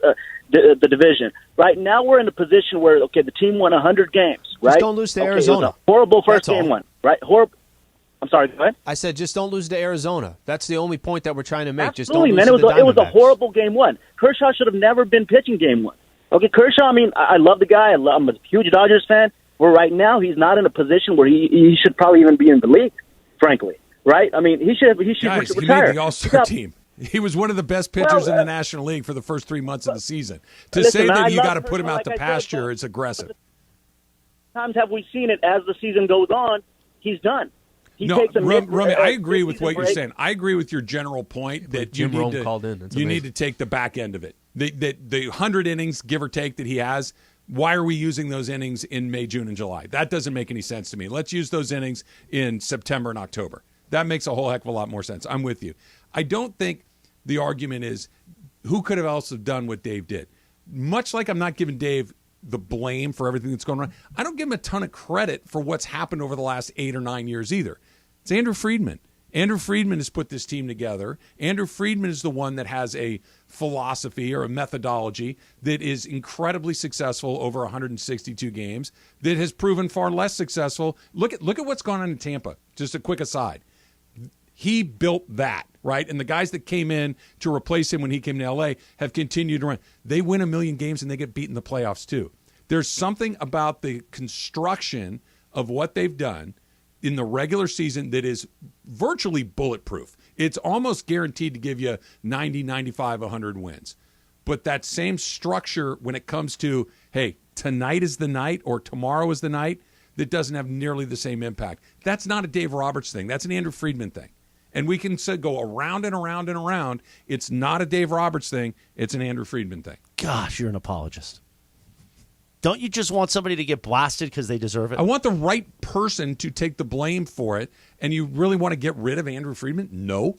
the division. Right now, we're in a position where, okay, the team won 100 games. Right? Just don't lose to Arizona. It was a horrible first That's game all. one. Right? Horrible. I'm sorry. Go ahead. I said just don't lose to Arizona. That's the only point that we're trying to make. Absolutely, just man. don't lose to the It was a Diamondbacks. horrible game one. Kershaw should have never been pitching game one. Okay, Kershaw. I mean, I love the guy. I'm a huge Dodgers fan. Where right now he's not in a position where he should probably even be in the league. Frankly, right? I mean, he should Guys, he retire. made the All-Star team. He was one of the best pitchers in the National League for the first 3 months of the season. To Listen, say that I you love got to put him Kershaw, out to like I said, pasture, it's aggressive. Times have we seen it as the season goes on? He's done. He takes a Rummy, I agree with what mid-season you're break. saying. I agree with your general point that Jim you Rome need to, called in. That's you amazing. need to take the back end of it. The 100 innings, give or take, that he has, why are we using those innings in May, June, and July? That doesn't make any sense to me. Let's use those innings in September and October. That makes a whole heck of a lot more sense. I'm with you. I don't think the argument is who could have also done what Dave did. Much like I'm not giving Dave the blame for everything that's going on, I don't give him a ton of credit for what's happened over the last 8 or 9 years either. It's Andrew Friedman. Andrew Friedman has put this team together. Andrew Friedman is the one that has a philosophy or a methodology that is incredibly successful over 162 games, that has proven far less successful. Look at what's gone on in Tampa. Just a quick aside. He built that, right? And the guys that came in to replace him when he came to L.A. have continued to run. They win a million games and they get beat in the playoffs too. There's something about the construction of what they've done in the regular season that is virtually bulletproof. It's almost guaranteed to give you 90, 95, 100 wins. But that same structure when it comes to, hey, tonight is the night or tomorrow is the night, that doesn't have nearly the same impact. That's not a Dave Roberts thing. That's an Andrew Friedman thing. And we can go around and around and around. It's not a Dave Roberts thing. It's an Andrew Friedman thing. Gosh, you're an apologist. Don't you just want somebody to get blasted because they deserve it? I want the right person to take the blame for it. And you really want to get rid of Andrew Friedman? No.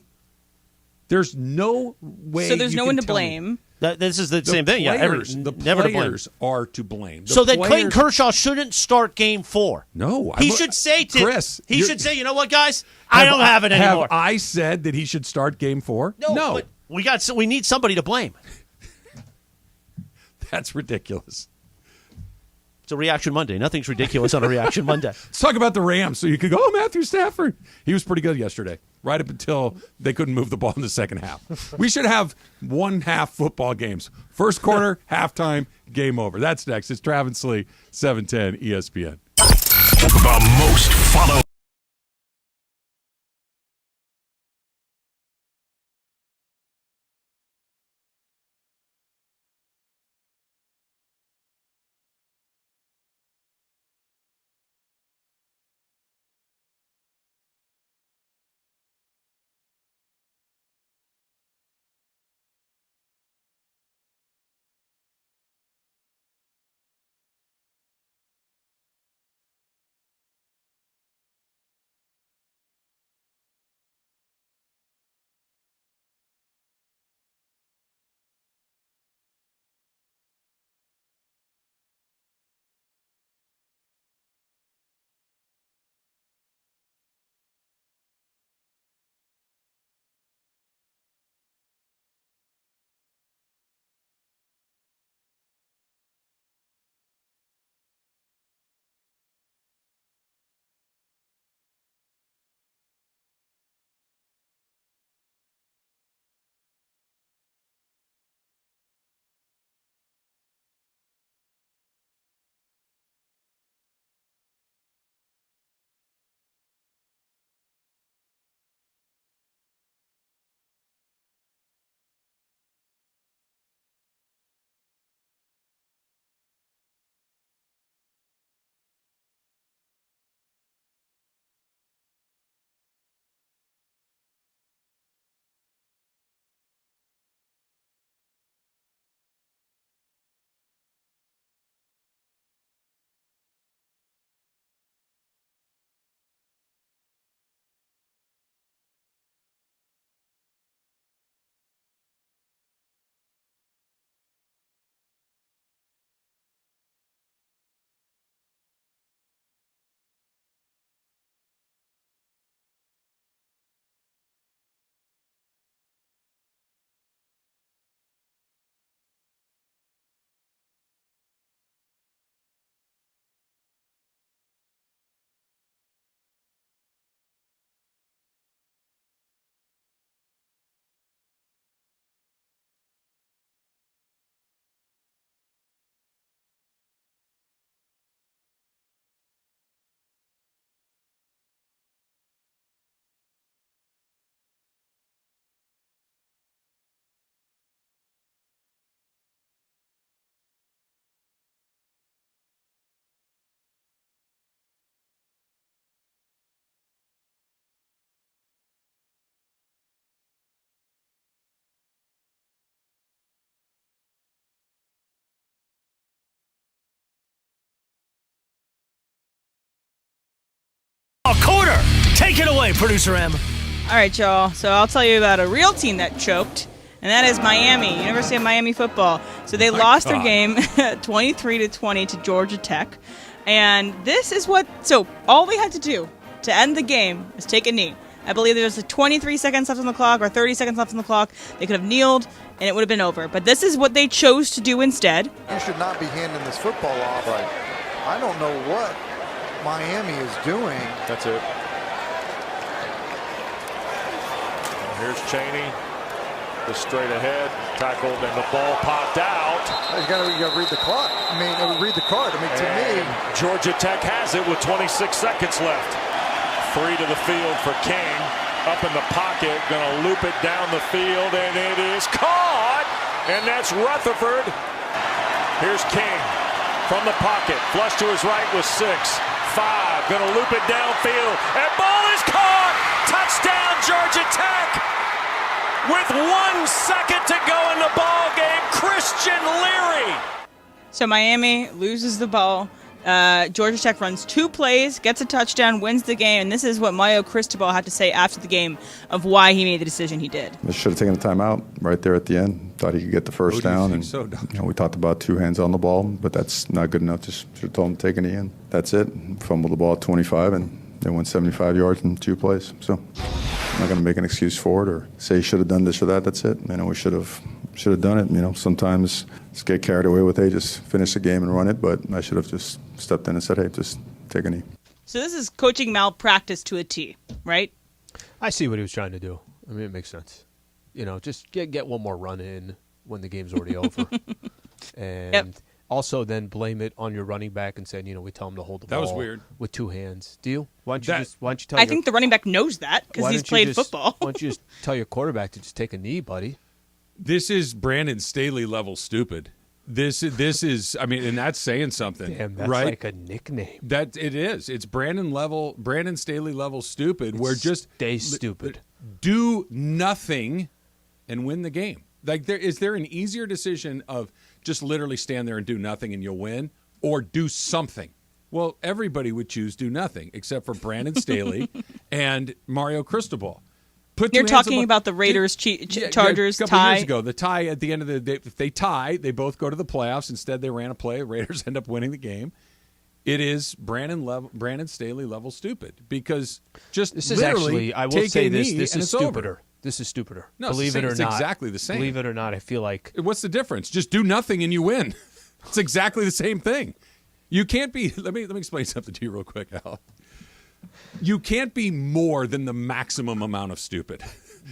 There's no way. So there's you no can one to tell me. blame. This is the same thing. Players, Yeah, the never to blame. players are to blame. So then Clayton Kershaw shouldn't start Game 4. No, he should say to Chris. He should say, you know what, guys, I don't have it anymore. Have I said that he should start Game 4? No. But we need somebody to blame. That's ridiculous. It's a Reaction Monday. Nothing's ridiculous on a Reaction Monday. Let's talk about the Rams so you could go, oh, Matthew Stafford. He was pretty good yesterday, right up until they couldn't move the ball in the second half. We should have 1/2 football games. First quarter, halftime, game over. That's next. It's Travis Lee, 710 ESPN. The most followed. Take it away, Producer M. All right, y'all. So I'll tell you about a real team that choked, and that is Miami, University of Miami football. So they lost their game 23-20 to Georgia Tech. And this is so all they had to do to end the game is take a knee. I believe there was 23 seconds left on the clock or 30 seconds left on the clock. They could have kneeled, and it would have been over. But this is what they chose to do instead. You should not be handing this football off. Right. I don't know what Miami is doing. That's it. Here's Chaney, the straight ahead, tackled, and the ball popped out. You got to read the clock. Read the card. To me, Georgia Tech has it with 26 seconds left. 3 to the field for King. Up in the pocket, going to loop it down the field, and it is caught. And that's Rutherford. Here's King from the pocket. Flush to his right with 6. 5. Going to loop it downfield. And ball is caught. Touchdown, Georgia Tech. With 1 second to go in the ball game, Christian Leary. So Miami loses the ball. Georgia Tech runs 2 plays, gets a touchdown, wins the game, and this is what Mario Cristobal had to say after the game of why he made the decision he did. I should have taken the timeout right there at the end. Thought he could get the first down. And so, we talked about 2 hands on the ball, but that's not good enough. Just should have told him to take it in. That's it. Fumbled the ball at 25, and they went 75 yards in 2 plays. So I'm not going to make an excuse for it or say he should have done this or that. That's it. We should have done it. Sometimes just get carried away with, hey, just finish the game and run it. But I should have just stepped in and said, hey, just take a knee. So this is coaching malpractice to a T, right? I see what he was trying to do. It makes sense. Just get one more run in when the game's already over. And also then blame it on your running back and saying, we tell him to hold the ball. That was weird. With 2 hands. Do you? Why don't you tell I think the running back knows that because he's played football. Why don't you just tell your quarterback to just take a knee, buddy? This is Brandon Staley level stupid. This is, and that's saying something. Damn, that's right? like a nickname. That it is. It's Brandon Staley level stupid. Where just stay stupid, do nothing, and win the game. Is there an easier decision of just literally stand there and do nothing and you'll win, or do something? Well, everybody would choose do nothing except for Brandon Staley and Mario Cristobal. You're talking about the Raiders Chargers a couple tie. Years ago, the tie at the end of the day. If they tie, they both go to the playoffs. Instead, they ran a play. Raiders end up winning the game. It is Brandon Staley level stupid because just this is literally actually. I will say this. This is stupider. Over. This is stupider. No, believe it or it's not, exactly the same. Believe it or not, I feel like. What's the difference? Just do nothing and you win. It's exactly the same thing. You can't be. Let me explain something to you real quick, Al. You can't be more than the maximum amount of stupid.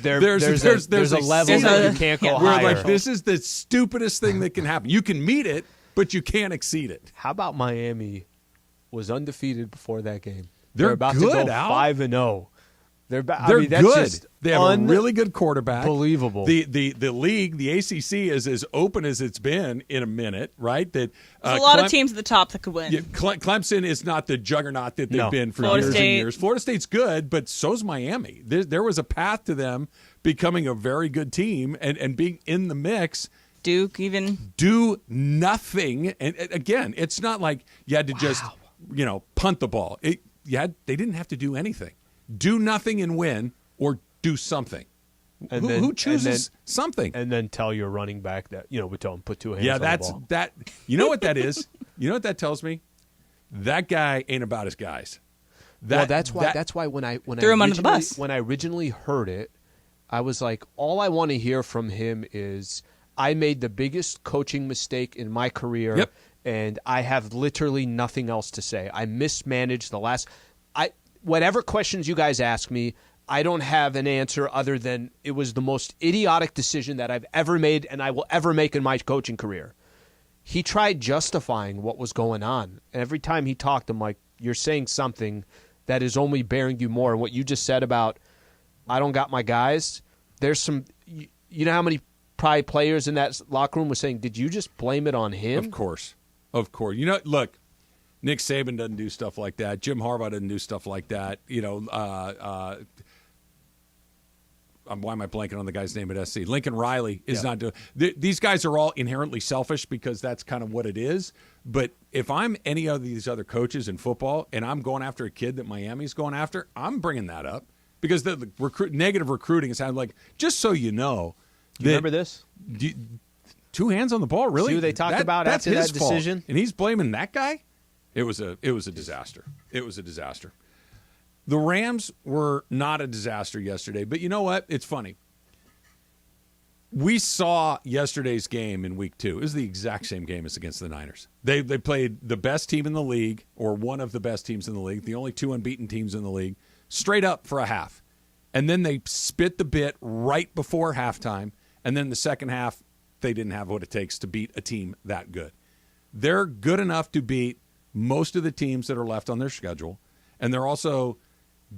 There's a level that you can't go higher. Like, this is the stupidest thing that can happen. You can meet it, but you can't exceed it. How about Miami was undefeated before that game? They're about good, to go Al. 5-0. They're good. Just they have a really good quarterback. Unbelievable. The league, the ACC, is as open as it's been in a minute, right? That there's a lot of teams at the top that could win. Yeah, Clemson is not the juggernaut that they've been for Florida years State. and years. Florida State's good, but so's Miami. There was a path to them becoming a very good team and being in the mix. Duke even. Do nothing. And again, it's not like you had to just, punt the ball. They didn't have to do anything. Do nothing and win, or do something. And who chooses something? And then tell your running back that, we tell him put 2 hands on the ball. That. You know what that is? You know what that tells me? That guy ain't about his guys. That's why when I threw him under the bus. When I originally heard it, I was like, all I want to hear from him is I made the biggest coaching mistake in my career. Yep. And I have literally nothing else to say. I mismanaged the last. Whatever questions you guys ask me, I don't have an answer other than it was the most idiotic decision that I've ever made and I will ever make in my coaching career. He tried justifying what was going on. And every time he talked, I'm like, you're saying something that is only bearing you more. And what you just said about, I don't got my guys, there's some, you know how many probably players in that locker room were saying, did you just blame it on him? Of course. Look, Nick Saban doesn't do stuff like that. Jim Harbaugh doesn't do stuff like that. why am I blanking on the guy's name at SC? Lincoln Riley is not doing. These guys are all inherently selfish because that's kind of what it is. But if I'm any of these other coaches in football and I'm going after a kid that Miami's going after, I'm bringing that up because the negative recruiting is like, just so you know. You remember this? 2 hands on the ball, really? See who they talked about that's after his that fault. decision? And he's blaming that guy? It was a disaster. It was a disaster. The Rams were not a disaster yesterday, but you know what? It's funny. We saw yesterday's game in week 2. It was the exact same game as against the Niners. They played the best team in the league, or one of the best teams in the league, the only 2 unbeaten teams in the league, straight up for a half. And then they spit the bit right before halftime, and then the second half, they didn't have what it takes to beat a team that good. They're good enough to beat most of the teams that are left on their schedule, and they're also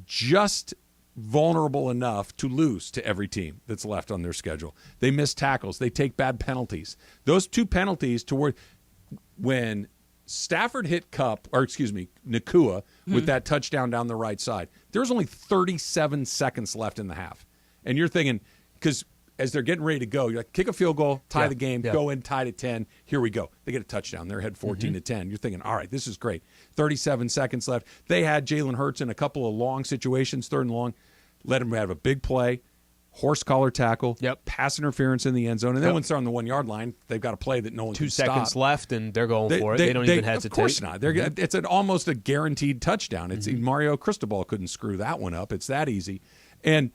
just vulnerable enough to lose to every team that's left on their schedule. They miss tackles. They take bad penalties. Those 2 penalties toward when Stafford hit Nakua with that touchdown down the right side, there was only 37 seconds left in the half. And you're thinking, because as they're getting ready to go, you're like, kick a field goal, tie the game, go in, tied at 10. Here we go. They get a touchdown. They're ahead 14-10. You're thinking, all right, this is great. 37 seconds left. They had Jalen Hurts in a couple of long situations, 3rd and long. Let him have a big play, horse collar tackle, pass interference in the end zone. And then once they're on the 1-yard line, they've got a play that no one can stop. 2 seconds left, and they're going for it. They don't even hesitate. Of course not. It's almost a guaranteed touchdown. It's Mario Cristobal couldn't screw that one up. It's that easy. And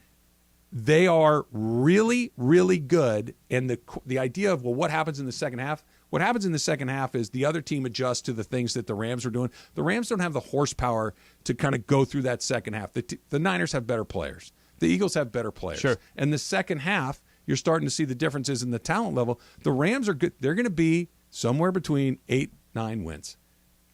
they are really, really good. And the idea of, well, what happens in the second half? What happens in the second half is the other team adjusts to the things that the Rams are doing. The Rams don't have the horsepower to kind of go through that second half. The Niners have better players. The Eagles have better players. Sure. And the second half, you're starting to see the differences in the talent level. The Rams are good. They're going to be somewhere between 8-9 wins.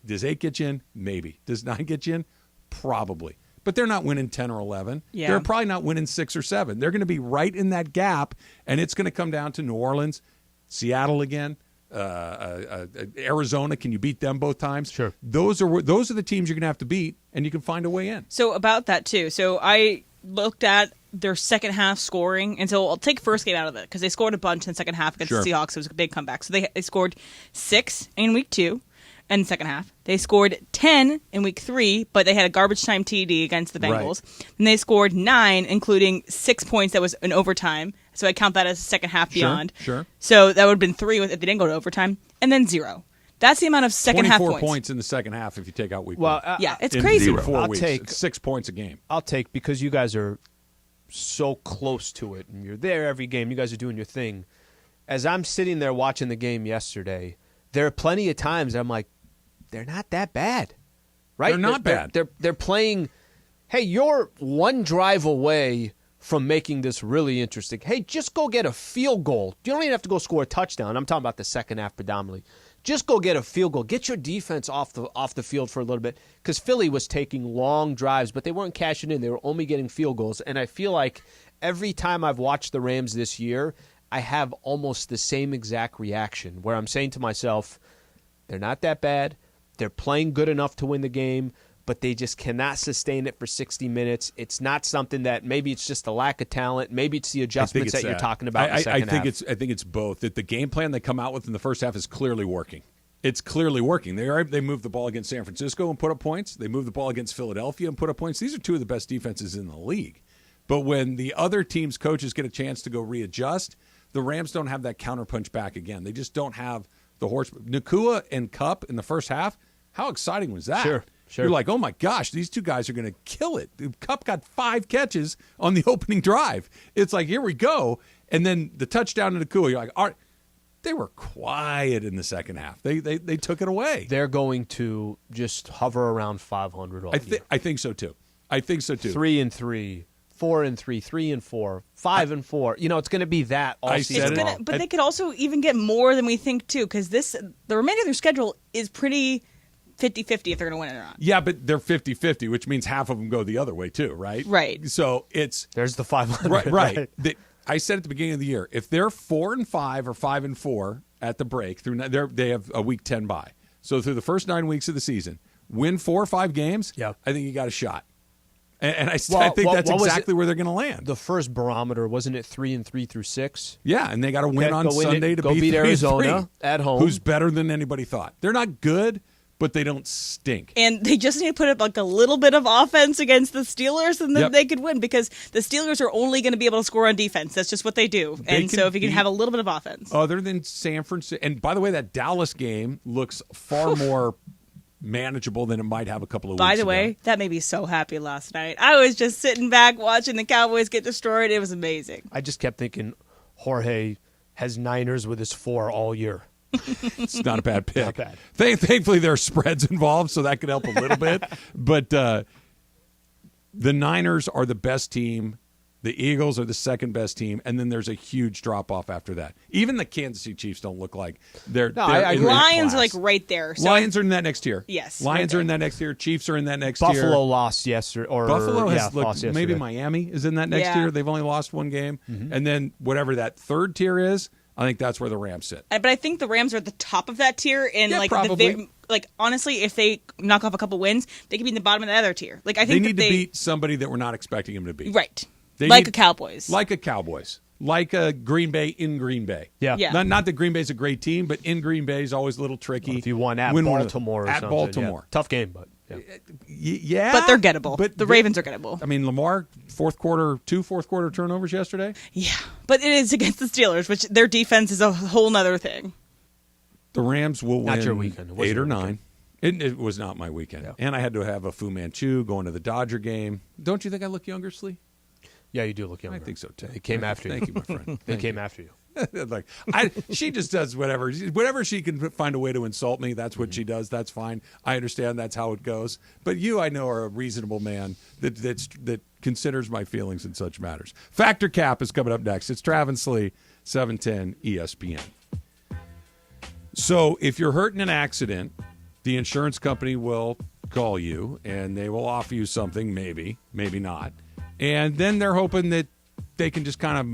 Does 8 get you in? Maybe. Does 9 get you in? Probably. But they're not winning 10 or 11. Yeah. They're probably not winning 6 or 7. They're going to be right in that gap, and it's going to come down to New Orleans, Seattle again, Arizona. Can you beat them both times? Sure. Those are the teams you're going to have to beat, and you can find a way in. So about that, too. So I looked at their second half scoring, and so I'll take first game out of it because they scored a bunch in the second half against the Seahawks. It was a big comeback. So they scored 6 in week 2. And the second half, they scored 10 in week 3, but they had a garbage time TD against the Bengals. Right. And they scored 9, including 6 points that was in overtime. So I count that as second half beyond. Sure. So that would have been 3 if they didn't go to overtime, and then 0. That's the amount of second half points. 24 points in the second half if you take out week 1. Well, yeah, it's crazy. In 4 weeks. It's 6 points a game. I'll take, because you guys are so close to it, and you're there every game. You guys are doing your thing. As I'm sitting there watching the game yesterday, there are plenty of times that I'm like, they're not that bad, right? They're not bad. They're playing. Hey, you're one drive away from making this really interesting. Hey, just go get a field goal. You don't even have to go score a touchdown. I'm talking about the second half predominantly. Just go get a field goal. Get your defense off the field for a little bit, because Philly was taking long drives, but they weren't cashing in. They were only getting field goals. And I feel like every time I've watched the Rams this year, I have almost the same exact reaction where I'm saying to myself, they're not that bad. They're playing good enough to win the game, but they just cannot sustain it for 60 minutes. It's not something that maybe it's just a lack of talent. Maybe it's the adjustments that you're talking about in the second half. I think it's both. That the game plan they come out with in the first half is clearly working. It's clearly working. They moved the ball against San Francisco and put up points. They moved the ball against Philadelphia and put up points. These are 2 of the best defenses in the league. But when the other team's coaches get a chance to go readjust, the Rams don't have that counterpunch back again. They just don't have the horse. Nakua and Kupp in the first half, how exciting was that? Sure. You're like, oh my gosh, these 2 guys are going to kill it. Kupp got 5 catches on the opening drive. It's like, here we go. And then the touchdown to Nakua, you're like, all right. They were quiet in the second half. They took it away. They're going to just hover around 500 all year. I think so too. 3-3. 4-3, 3-4, 5-4. You know, it's going to be that all season long. But they could also even get more than we think too, because the remainder of their schedule is pretty 50-50 if they're going to win it or not. Yeah, but they're 50-50, which means half of them go the other way too, right? Right. So there's the 500. Right. I said at the beginning of the year, if they're 4-5 or 5-4 at the break, they have a week 10 bye. So through the first 9 weeks of the season, win 4 or 5 games. Yeah. I think you got a shot. And I think that's exactly where they're going to land. The first barometer, wasn't it 3-3 through 6? Yeah, and they got to win on Sunday to beat Arizona 3-3, at home. who's better than anybody thought. They're not good, but they don't stink. And they just need to put up like a little bit of offense against the Steelers, and then they could win, because the Steelers are only going to be able to score on defense. That's just what they do. So if you can have a little bit of offense. Other than San Francisco. And by the way, that Dallas game looks far more manageable than it might have a couple of weeks ago. By the way, that made me so happy last night. I was just sitting back watching the Cowboys get destroyed. It was amazing. I just kept thinking Jorge has Niners with his 4 all year. It's not a bad pick. Not bad. Thankfully, there are spreads involved, so that could help a little bit. But the Niners are the best team. The Eagles are the second best team, and then there's a huge drop off after that. Even the Kansas City Chiefs don't look like they're. Lions are like right there. So Lions are in that next tier. Yes, Lions are in that next tier. Chiefs are in that next Buffalo tier. Buffalo lost yesterday. Buffalo has lost yesterday. Maybe Miami is in that next tier. They've only lost one game, and then whatever that third tier is, I think that's where the Rams sit. But I think the Rams are at the top of that tier, and probably. Honestly, if they knock off a couple wins, they could be in the bottom of the other tier. Like I think they need to beat somebody that we're not expecting them to beat. Right. Like a Cowboys. Like a Cowboys. Like a Green Bay in Green Bay. Yeah. Not that Green Bay's a great team, but in Green Bay is always a little tricky. If you won at Baltimore or at something. Baltimore. Yeah. Tough game, but yeah. But they're gettable. But the Ravens are gettable. I mean, Lamar, fourth quarter turnovers yesterday. Yeah. But it is against the Steelers, which their defense is a whole nother thing. The Rams will win not your weekend. 8 or 9. It was not my weekend. Yeah. And I had to have a Fu Manchu going to the Dodger game. Don't you think I look younger, Slee? Yeah, you do look younger. I think so, too. They came after you. Thank you, my friend. They came after you. She just does whatever she can find a way to insult me. That's what she does. That's fine. I understand that's how it goes. But you, I know, are a reasonable man that considers my feelings in such matters. Factor Cap is coming up next. It's Travis Slee, 710 ESPN. So if you're hurt in an accident, the insurance company will call you and they will offer you something, maybe not. And then they're hoping that they can just kind of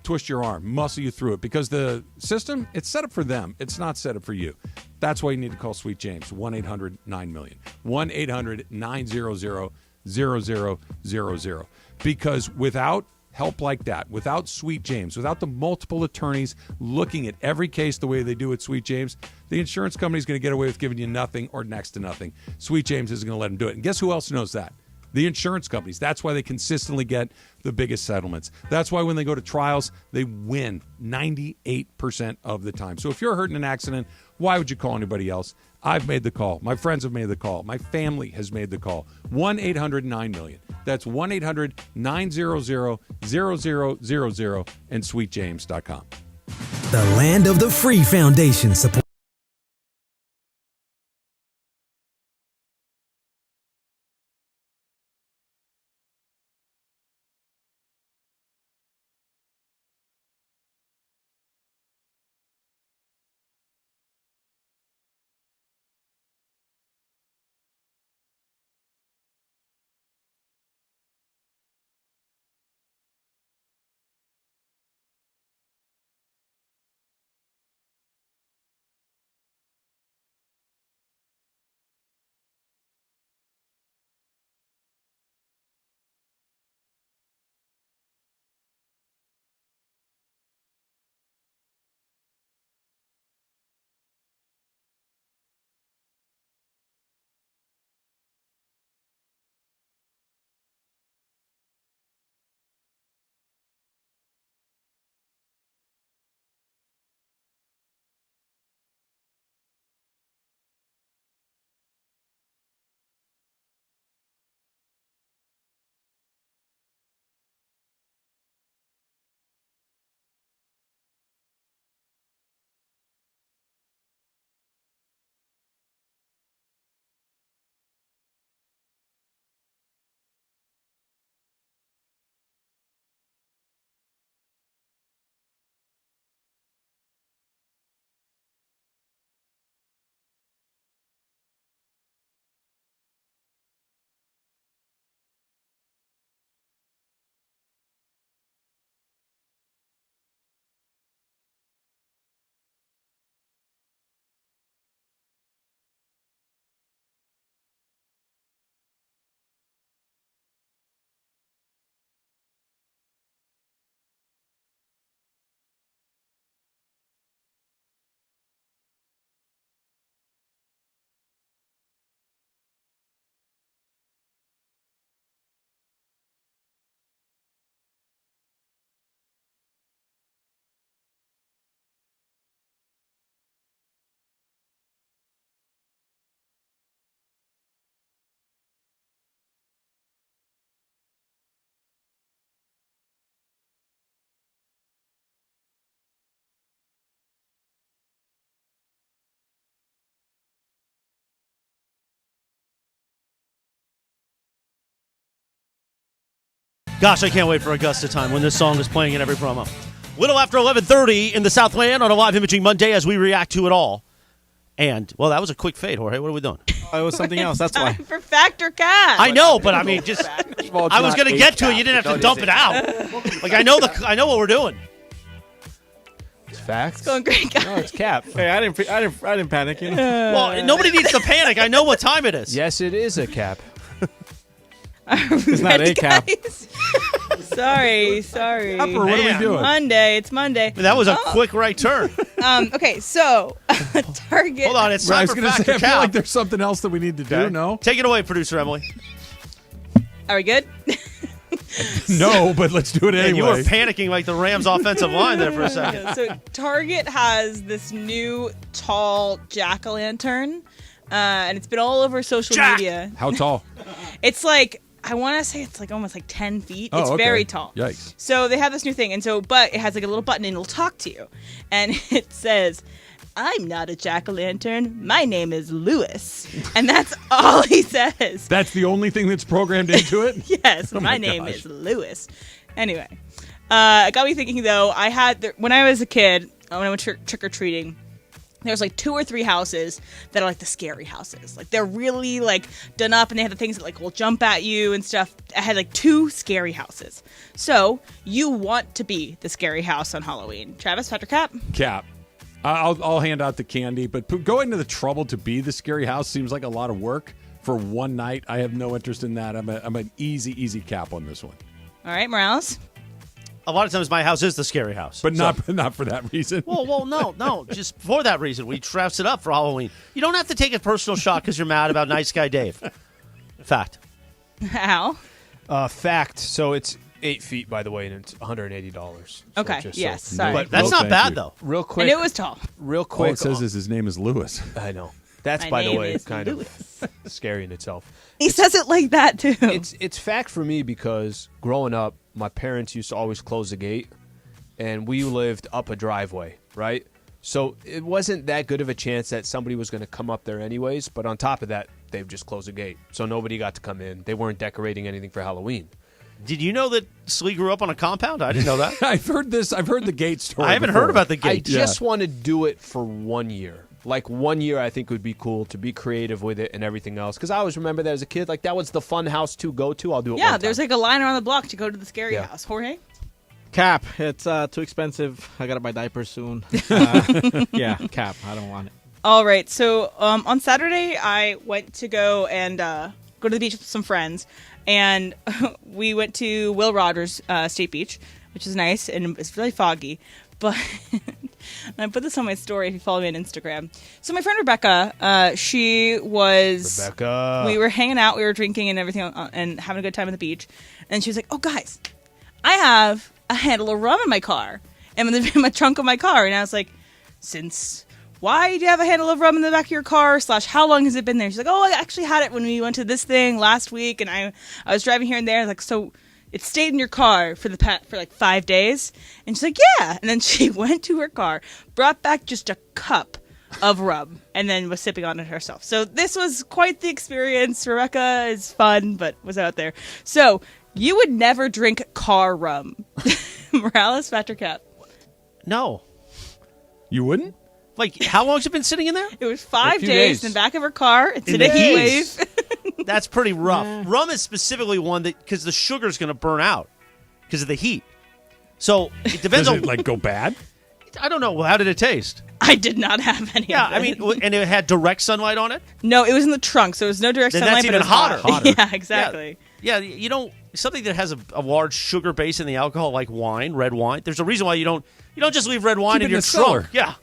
twist your arm, muscle you through it, because the system, it's set up for them. It's not set up for you. That's why you need to call Sweet James, 1-800-9-MILLION, 1-800-900-0000. Because without help like that, without Sweet James, without the multiple attorneys looking at every case the way they do at Sweet James, the insurance company is going to get away with giving you nothing or next to nothing. Sweet James isn't going to let them do it. And guess who else knows that? The insurance companies. That's why they consistently get the biggest settlements. That's why when they go to trials, they win 98% of the time. So if you're hurt in an accident, why would you call anybody else? I've made the call. My friends have made the call. My family has made the call. 1-800-9-MILLION. That's 1-800-900-0000 and sweetjames.com. The land of the Free Foundation support. Gosh, I can't wait for Augusta time when this song is playing in every promo. Little after 11:30 in the Southland on a live imaging Monday as we react to it all. And, well, that was a quick fade, Jorge. What are we doing? It was something else. That's why. For Factor Cat. I know, but I mean, just I was going to get to it. You didn't have to dump it out. Like I know what we're doing. It's facts. It's going great, guys. No, it's Cap. Hey, I didn't panic. You know? Well, nobody needs to panic. I know what time it is. Yes, it is a Cap. It's not a Cap. Sorry. What are we doing? Monday. It's Monday. That was a quick right turn. Okay, so Target. Hold on, it's I time was for going to say, Factor I feel Cap. like there's something else that we need to do. Okay. No? Take it away, producer Emily. Are we good? No, but let's do it anyway. And you were panicking like the Rams offensive line there for a second. So Target has this new tall jack-o'-lantern, and it's been all over social media. How tall? It's like, I want to say it's like almost like 10 feet. Oh, it's okay. very tall. Yikes. So they have this new thing, but it has like a little button and it'll talk to you. And it says, "I'm not a jack-o'-lantern. My name is Lewis." And that's all he says. That's the only thing that's programmed into it? Yes, Oh my my name gosh. is Lewis. Anyway, it got me thinking, though. When I was a kid, when I went trick-or-treating, there's like 2 or 3 houses that are like the scary houses. Like they're really like done up and they have the things that like will jump at you and stuff. I had like 2 scary houses. So you want to be the scary house on Halloween. Travis, Patrick, Cap? Cap. I'll hand out the candy, but going to the trouble to be the scary house seems like a lot of work for one night. I have no interest in that. I'm an easy Cap on this one. All right, Morales? A lot of times my house is the scary house. But not for that reason. Well, no. Just for that reason. We dress it up for Halloween. You don't have to take a personal shot because you're mad about Nice Guy Dave. Fact. How? Fact. So it's 8 feet, by the way, and it's $180. So Okay, yes, sorry. But that's not bad, though. Real quick. And it was tall. Real All quick. it says is his name is Lewis. I know. That's, My by the name way, is kind Lewis. of scary in itself. He says it like that, too. It's fact for me because growing up, my parents used to always close the gate, and we lived up a driveway, right? So it wasn't that good of a chance that somebody was going to come up there anyways, but on top of that, they've just closed the gate. So nobody got to come in. They weren't decorating anything for Halloween. Did you know that Slee grew up on a compound? I didn't know that. I've heard this. I've heard the gate story. I haven't heard about the gate. I just want to do it for 1 year. Like 1 year, I think would be cool to be creative with it and everything else. Because I always remember that as a kid, like that was the fun house to go to. I'll do it. Yeah, one there's time. like a line around the block to go to the scary house. Jorge? Cap. It's too expensive. I gotta buy diapers soon. Yeah, Cap. I don't want it. All right. So on Saturday, I went to go and go to the beach with some friends, and we went to Will Rogers State Beach, which is nice, and it's really foggy. But I put this on my story if you follow me on Instagram. So my friend Rebecca, she was... Rebecca. We were hanging out, we were drinking and everything, and having a good time at the beach. And she was like, "Oh, guys, I have a handle of rum in my car, and in my trunk of my car." And I was like, why do you have a handle of rum in the back of your car? / how long has it been there? She's like, "Oh, I actually had it when we went to this thing last week, and I was driving here and there." Like, so it stayed in your car for like 5 days. And she's like, "Yeah." And then she went to her car, brought back just a cup of rum, and then was sipping on it herself. So this was quite the experience. Rebecca is fun, but was out there. So you would never drink car rum. Morales, Patrick, Cap. No. You wouldn't? Like, how long has it been sitting in there? It was 5 few days days. in the back of her car. It's in a the heat heat. wave. That's pretty rough. Rum is specifically one that, because the sugar's going to burn out because of the heat. So it depends Does on. it like go bad? I don't know. How did it taste? I did not have any. Yeah, of I it. mean, and it had direct sunlight on it. No, it was in the trunk, so there was no direct Then sunlight. that's but even it was hotter. Yeah, exactly. Yeah, you don't. Something that has a large sugar base in the alcohol, like wine, red wine. There's a reason why you don't just leave red wine Keep it in in your the cellar. trunk. Yeah,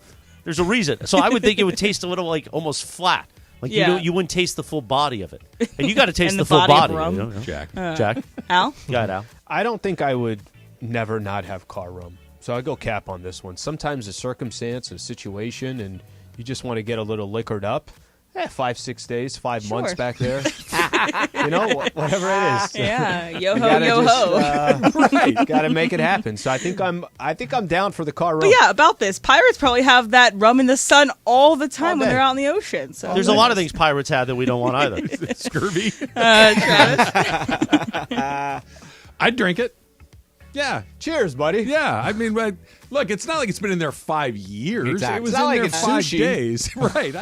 there's a reason. So I would think it would taste a little like almost flat. Like Yeah. you wouldn't taste the full body of it, and you got to taste And the the full body of body. rum. You know? Jack. Jack, Al? go ahead, Al. I don't think I would never not have car rum. So I go Cap on this one. Sometimes a circumstance, a situation, and you just want to get a little liquored up. 5, 6 days, 5 months Sure. back there. You know, whatever it is. Yeah, yo You ho, gotta yo just, ho. right, got to make it happen. So I think I'm down for the car rum. But yeah, about this, pirates probably have that rum in the sun all the time All when day. they're out in the ocean. So There's a lot of things pirates have that we don't want either. Scurvy. Travis. I'd drink it. Yeah. Cheers, buddy. Yeah. I mean, look, it's not like it's been in there 5 years. Exactly. It was It's not in like there it's 5 sushi. days. Right.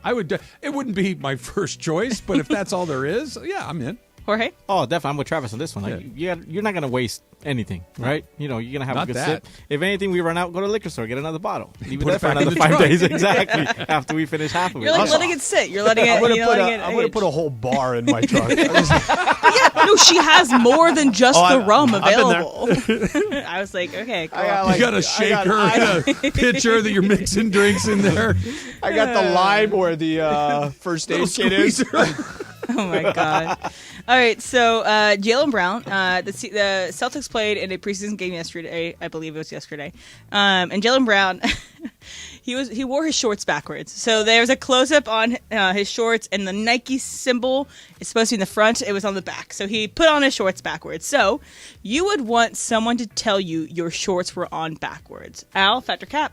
I would. It wouldn't be my first choice, but if that's all there is, yeah, I'm in. Jorge? Oh, definitely. I'm with Travis on this one. Like, you're not going to waste anything, right? You're going to have Not a good that. sip. If anything, we run out, go to the liquor store, get another bottle. Leave it Put there it for back in another the 5 trunk. days. Exactly. After we finish half of it. You're like letting it sit. You're letting it. I'm You're letting it. going to put a whole bar in my trunk. No, she has more than just the rum I've been there. available. I was like, okay, cool. You got a shaker and a pitcher that you're mixing drinks in there. I got the lime where the first aid kit is. Oh my god! All right, so Jaylen Brown, the Celtics played in a preseason game yesterday. I believe it was yesterday, and Jaylen Brown, he wore his shorts backwards. So there's a close up on his shorts, and the Nike symbol is supposed to be in the front. It was on the back, so he put on his shorts backwards. So you would want someone to tell you your shorts were on backwards. Al, Factor Cap.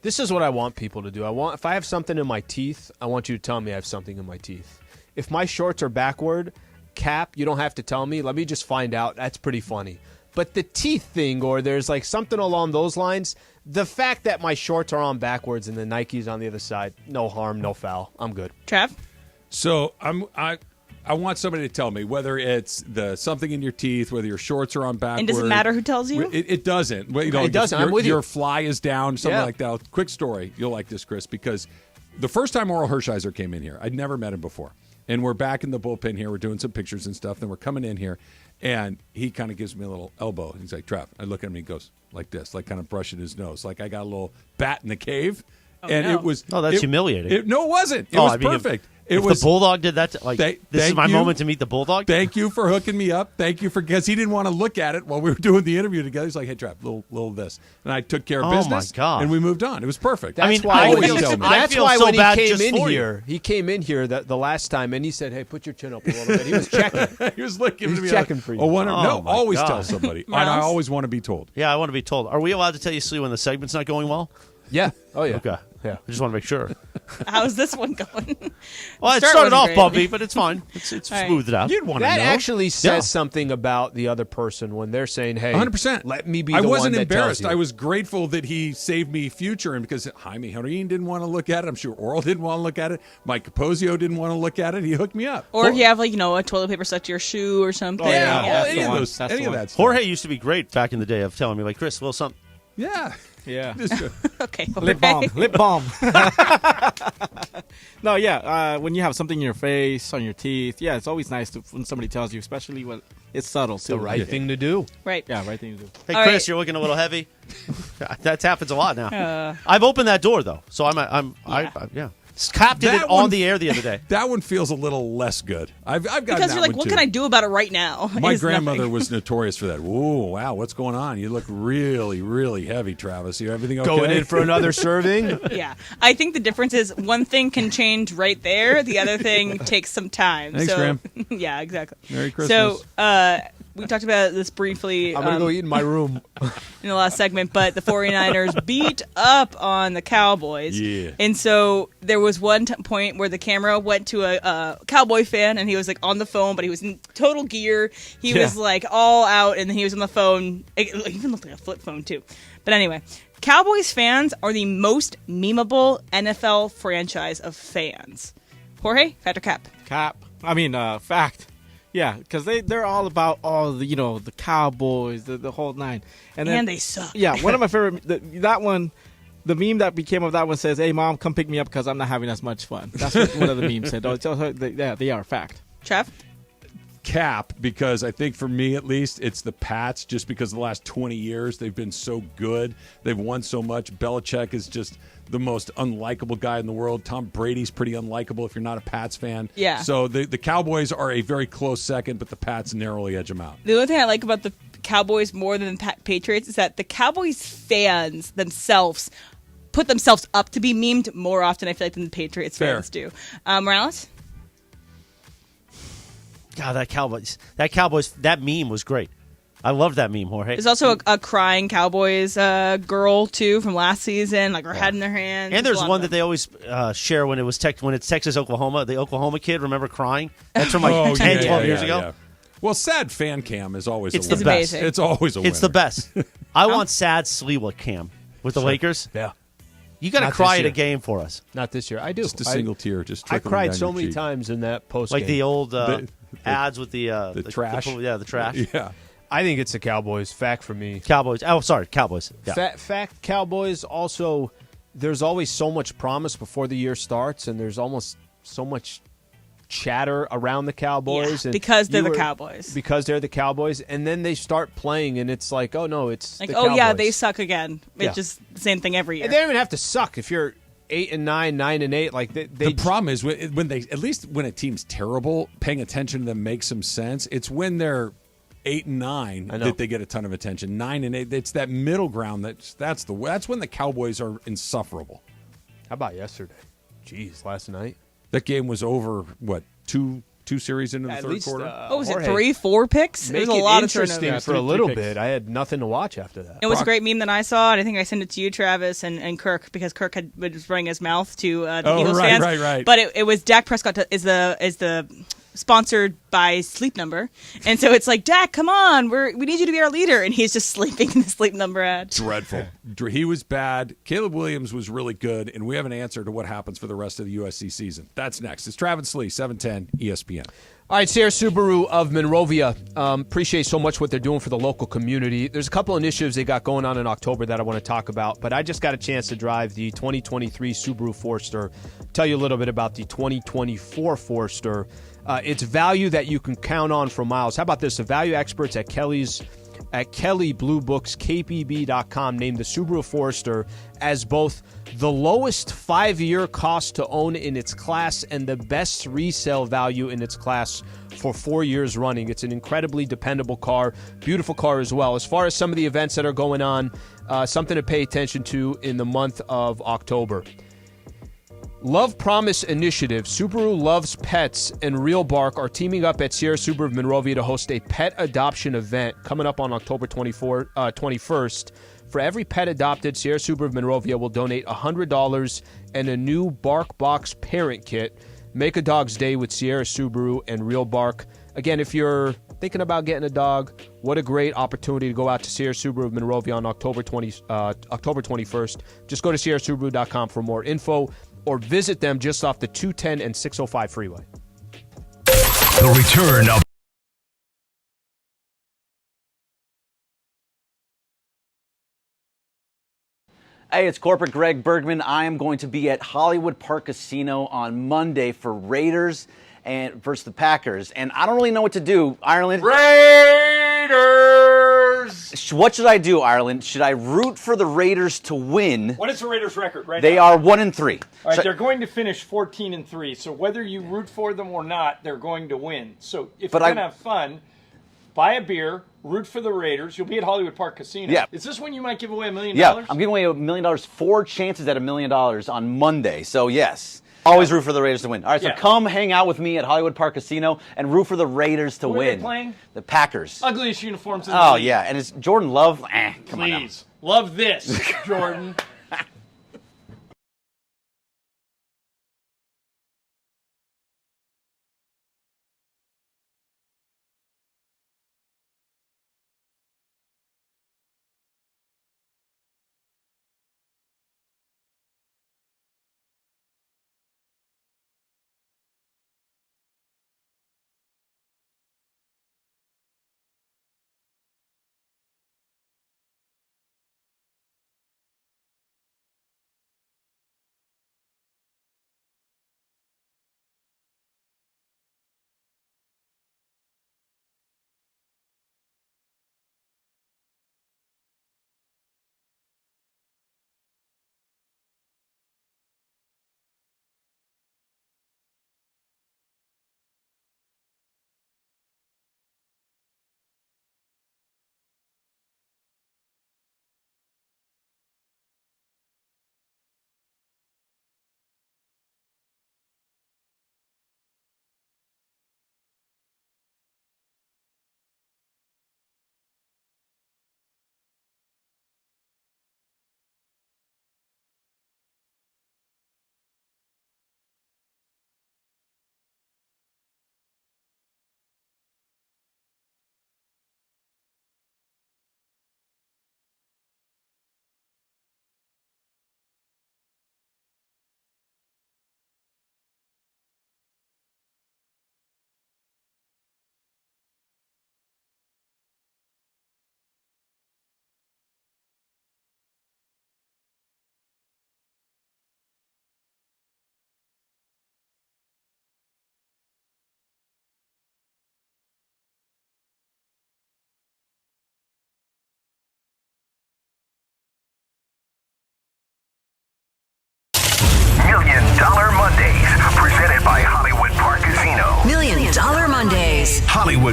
This is what I want people to do. If I have something in my teeth, I want you to tell me I have something in my teeth. If my shorts are backward, Cap, you don't have to tell me. Let me just find out. That's pretty funny. But the teeth thing, or there's like something along those lines, the fact that my shorts are on backwards and the Nikes on the other side, no harm, no foul. I'm good. Trav? So I want somebody to tell me whether it's something in your teeth, whether your shorts are on backwards. And does it matter who tells you? It doesn't. Well, It doesn't. I'm with you. Your fly is down, something Yeah. like that. Quick story. You'll like this, Chris, because the first time Oral Hershiser came in here, I'd never met him before. And we're back in the bullpen here. We're doing some pictures and stuff. Then we're coming in here, and he kind of gives me a little elbow. He's like, Trav. I look at him, and he goes like this, like kind of brushing his nose. Like I got a little bat in the cave. It was. Oh, that's humiliating. No, it wasn't. It was perfect. If the Bulldog did that, this is my moment to meet the Bulldog. Thank you for hooking me up. Thank you because he didn't want to look at it while we were doing the interview together. He's like, "Hey, Trav, little this," and I took care of business. My God. And we moved on. It was perfect. That's why when he just came in for you. here. He came in here the last time, and he said, "Hey, put your chin up a little bit." He was checking. He was looking. He was checking for you. Always God. tell somebody. And I always want to be told. Yeah, I want to be told. Are we allowed to tell you, Sliwa, when the segment's not going well? Yeah. Oh yeah. Okay. Yeah. I just want to make sure. How's this one going? Well, it Start started wasn't off great. bumpy, but it's fine. It's All right. smoothed out. You'd want to know. That actually says Yeah. something about the other person when they're saying, "Hey, 100%. let me be." I the wasn't one that tells embarrassed. you. I was grateful that he saved me future, and because Jaime Herrera didn't want to look at it, I'm sure Oral didn't want to look at it. Mike Capozio didn't want to look at it. He hooked me up. Or if you have a toilet paper stuck to your shoe or something. Any of those. Any of that stuff. Jorge used to be great back in the day of telling me, like, Chris, a little something. Yeah. Yeah. Okay. Lip balm. Lip balm. No, yeah. When you have something in your face, on your teeth, yeah, it's always nice when somebody tells you, especially when it's subtle. the right thing to do. Right. Yeah, right thing to do. Hey, All Chris, right. you're looking a little heavy. That happens a lot now. I've opened that door though, so yeah. Cap did That it one- on the air the other day. That one feels a little less good. I've gotten Because that you're like, one what too. can I do about it right now? My It's grandmother nothing. was notorious for that. Whoa, wow, what's going on? You look really, really heavy, Travis. You everything okay? Going in for another serving. Yeah. I think the difference is one thing can change right there. The other thing takes some time. Thanks, so, Graham. Yeah, exactly. Merry Christmas. So, we talked about this briefly I'm gonna go eat in my room. in the last segment, but the 49ers beat up on the Cowboys. Yeah. And so there was one point where the camera went to a Cowboy fan, and he was like on the phone, but he was in total gear. He was like all out, and he was on the phone. It even looked like a flip phone too. But anyway, Cowboys fans are the most memeable NFL franchise of fans. Jorge, Factor Cap. Fact. Yeah, because they're all about the Cowboys, the whole nine, And they suck. Yeah, one of my favorite that one. The meme that became of that one says, "Hey, mom, come pick me up because I'm not having as much fun." That's what one of the memes said. They are fact. Trev? Cap, because I think for me at least, it's the Pats, just because the last 20 years they've been so good. They've won so much. Belichick is just the most unlikable guy in the world. Tom Brady's pretty unlikable if you're not a Pats fan. Yeah. So the Cowboys are a very close second, but the Pats narrowly edge them out. The only thing I like about the Cowboys more than the Patriots is that the Cowboys fans themselves put themselves up to be memed more often, I feel like, than the Patriots fans do. Morales? God, that Cowboys, that meme was great. I loved that meme, Jorge. There's also a crying Cowboys girl, too, from last season, like her head in their hands. And there's one that they always share when it's Texas, Oklahoma. The Oklahoma kid, remember crying? That's from like 10, 12 years ago. Yeah. Well, sad fan cam is always It's a the win. best. It's always a win. It's the best. I want sad Sliwa cam with the Sure. Lakers. Yeah. You got to Not cry this at a year. game for us. Not this year. I do. Just a single tear. Just I trickling cried down so your many cheek. times in that post Like the old ads with the trash. The trash. Yeah. I think it's the Cowboys. Fact for me. Cowboys. Oh, sorry, Cowboys. Yeah. Fact, Cowboys also, there's always so much promise before the year starts, and there's almost so much chatter around the Cowboys. Yeah, and because they're you the were- Cowboys. Because they're the Cowboys, and then they start playing, and it's like, oh, no, it's Like, the oh, yeah, Cowboys. they suck again. It's Yeah. just the same thing every year. And they don't even have to suck if you're 8-9, 9-8. Like The problem is when they, at least when a team's terrible, paying attention to them makes some sense. It's when they're 8-9 I know. that they get a ton of attention. 9-8, it's that middle ground that's when the Cowboys are insufferable. How about yesterday? Jeez, last night. That game was over. What two series into the At third least, quarter? What was Jorge, it, 3-4 picks? Make It was it a lot of interesting turnovers. for a little bit. I had nothing to watch after that. It was a great meme that I saw, and I think I sent it to you, Travis, and Kirk, because Kirk was running his mouth to the Eagles fans. Right. But it was Dak Prescott is the sponsored by Sleep Number, and so it's like, Dak, come on, we need you to be our leader, and he's just sleeping in the Sleep Number ad. Dreadful. He was bad. Caleb Williams was really good, and we have an answer to what happens for the rest of the USC season. That's next. It's Travis Lee, 710 ESPN. All right, Sierra Subaru of Monrovia. Appreciate so much what they're doing for the local community. There's a couple initiatives they got going on in October that I want to talk about, but I just got a chance to drive the 2023 Subaru Forester. Tell you a little bit about the 2024 Forester. It's value that you can count on for miles. How about this? The value experts at Kelly Blue Books, KBB.com, named the Subaru Forester as both the lowest 5-year cost to own in its class and the best resale value in its class for 4 years running. It's an incredibly dependable car, beautiful car as well. As far as some of the events that are going on, something to pay attention to in the month of October. Love Promise Initiative, Subaru Loves Pets, and Real Bark are teaming up at Sierra Subaru of Monrovia to host a pet adoption event coming up on October 21st. For every pet adopted, Sierra Subaru of Monrovia will donate $100 and a new Bark Box parent kit. Make a dog's day with Sierra Subaru and Real Bark. Again, if you're thinking about getting a dog, what a great opportunity to go out to Sierra Subaru of Monrovia on October 21st. Just go to sierrasubaru.com for more info, or visit them just off the 210 and 605 freeway. The return of Hey, it's corporate Greg Bergman. I am going to be at Hollywood Park Casino on Monday for Raiders and versus the Packers. And I don't really know what to do, Ireland. Raiders! What should I do, Ireland? Should I root for the Raiders to win? What is the Raiders' record right They now? are 1-3. All right, they're going to finish 14-3. So whether you root for them or not, they're going to win. So if you're going to have fun, buy a beer, root for the Raiders. You'll be at Hollywood Park Casino. Yeah. Is this when you might give away $1 million? Yeah, I'm giving away $1 million, 4 chances at $1 million on Monday. So, yes. Always root for the Raiders to win. All right, so come hang out with me at Hollywood Park Casino and root for the Raiders to Who are win. they playing? The Packers. Ugliest uniforms in the Oh, league. yeah. And it's Jordan Love. Come on now. Please. Love this, Jordan.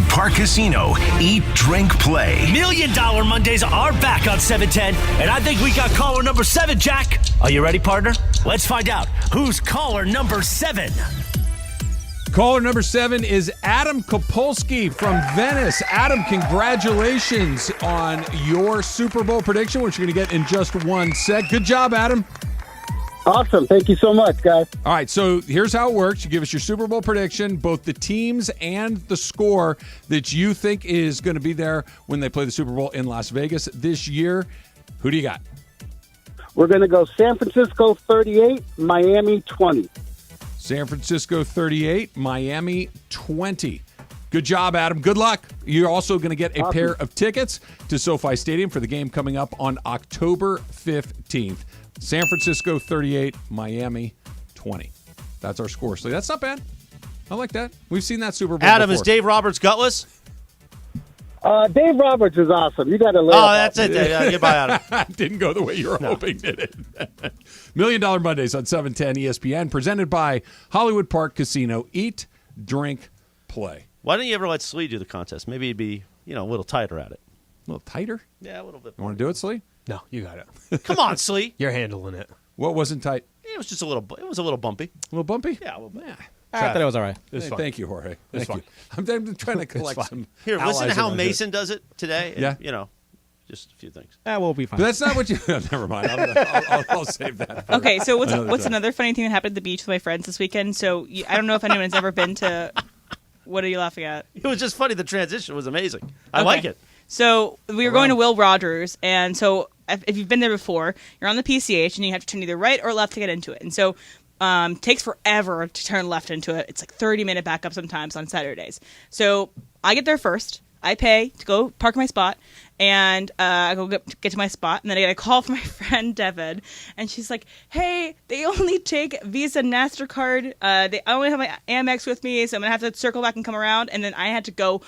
Hollywood Park Casino. Eat, drink, play. $1 Million Mondays are back on 710, and I think we got caller number 7, Jack. Are you ready, partner? Let's find out who's caller number 7. Caller number 7 is Adam Kopolsky from Venice. Adam, congratulations on your Super Bowl prediction, which you're going to get in just one sec. Good job, Adam. Awesome. Thank you so much, guys. All right, so here's how it works. You give us your Super Bowl prediction, both the teams and the score that you think is going to be there when they play the Super Bowl in Las Vegas this year. Who do you got? We're going to go San Francisco 38, Miami 20. San Francisco 38, Miami 20. Good job, Adam. Good luck. You're also going to get a pair of tickets to SoFi Stadium for the game coming up on October 15th. San Francisco 38, Miami 20. That's our score. So that's not bad. I like that. We've seen that Super Bowl Adam, before. is Dave Roberts gutless? Dave Roberts is awesome. You got to lay that's it. Goodbye, Adam. Didn't go the way you were hoping, did it? $1 Million Mondays on 710 ESPN, presented by Hollywood Park Casino. Eat, drink, play. Why don't you ever let Slee do the contest? Maybe he'd be, a little tighter at it. A little tighter? Yeah, a little bit. You want to do it, Slee? No, you got it. Come on, Slee. You're handling it. What wasn't tight? It was just a little. It was a little bumpy. A little bumpy? Yeah, a little bit. I thought it was all right. Hey, thank you, Jorge. It's Thank you. I'm trying to collect some. Here, listen to allies how around Mason does it today. Yeah. And, just a few things. We'll be fine. But that's not what you. Never mind. I'll save that. For Okay, so what's time. another funny thing that happened at the beach with my friends this weekend? So I don't know if anyone's ever been to. What are you laughing at? It was just funny. The transition was amazing. I like it. So we were going to Will Rogers, and so if you've been there before, you're on the PCH, and you have to turn either right or left to get into it. And so takes forever to turn left into it. It's like 30-minute backup sometimes on Saturdays. So I get there first. I pay to go park my spot, and I go get to my spot, and then I get a call from my friend Devin, and she's like, "Hey, they only take Visa and MasterCard. I only have my Amex with me, so I'm gonna have to circle back and come around." And then I had to go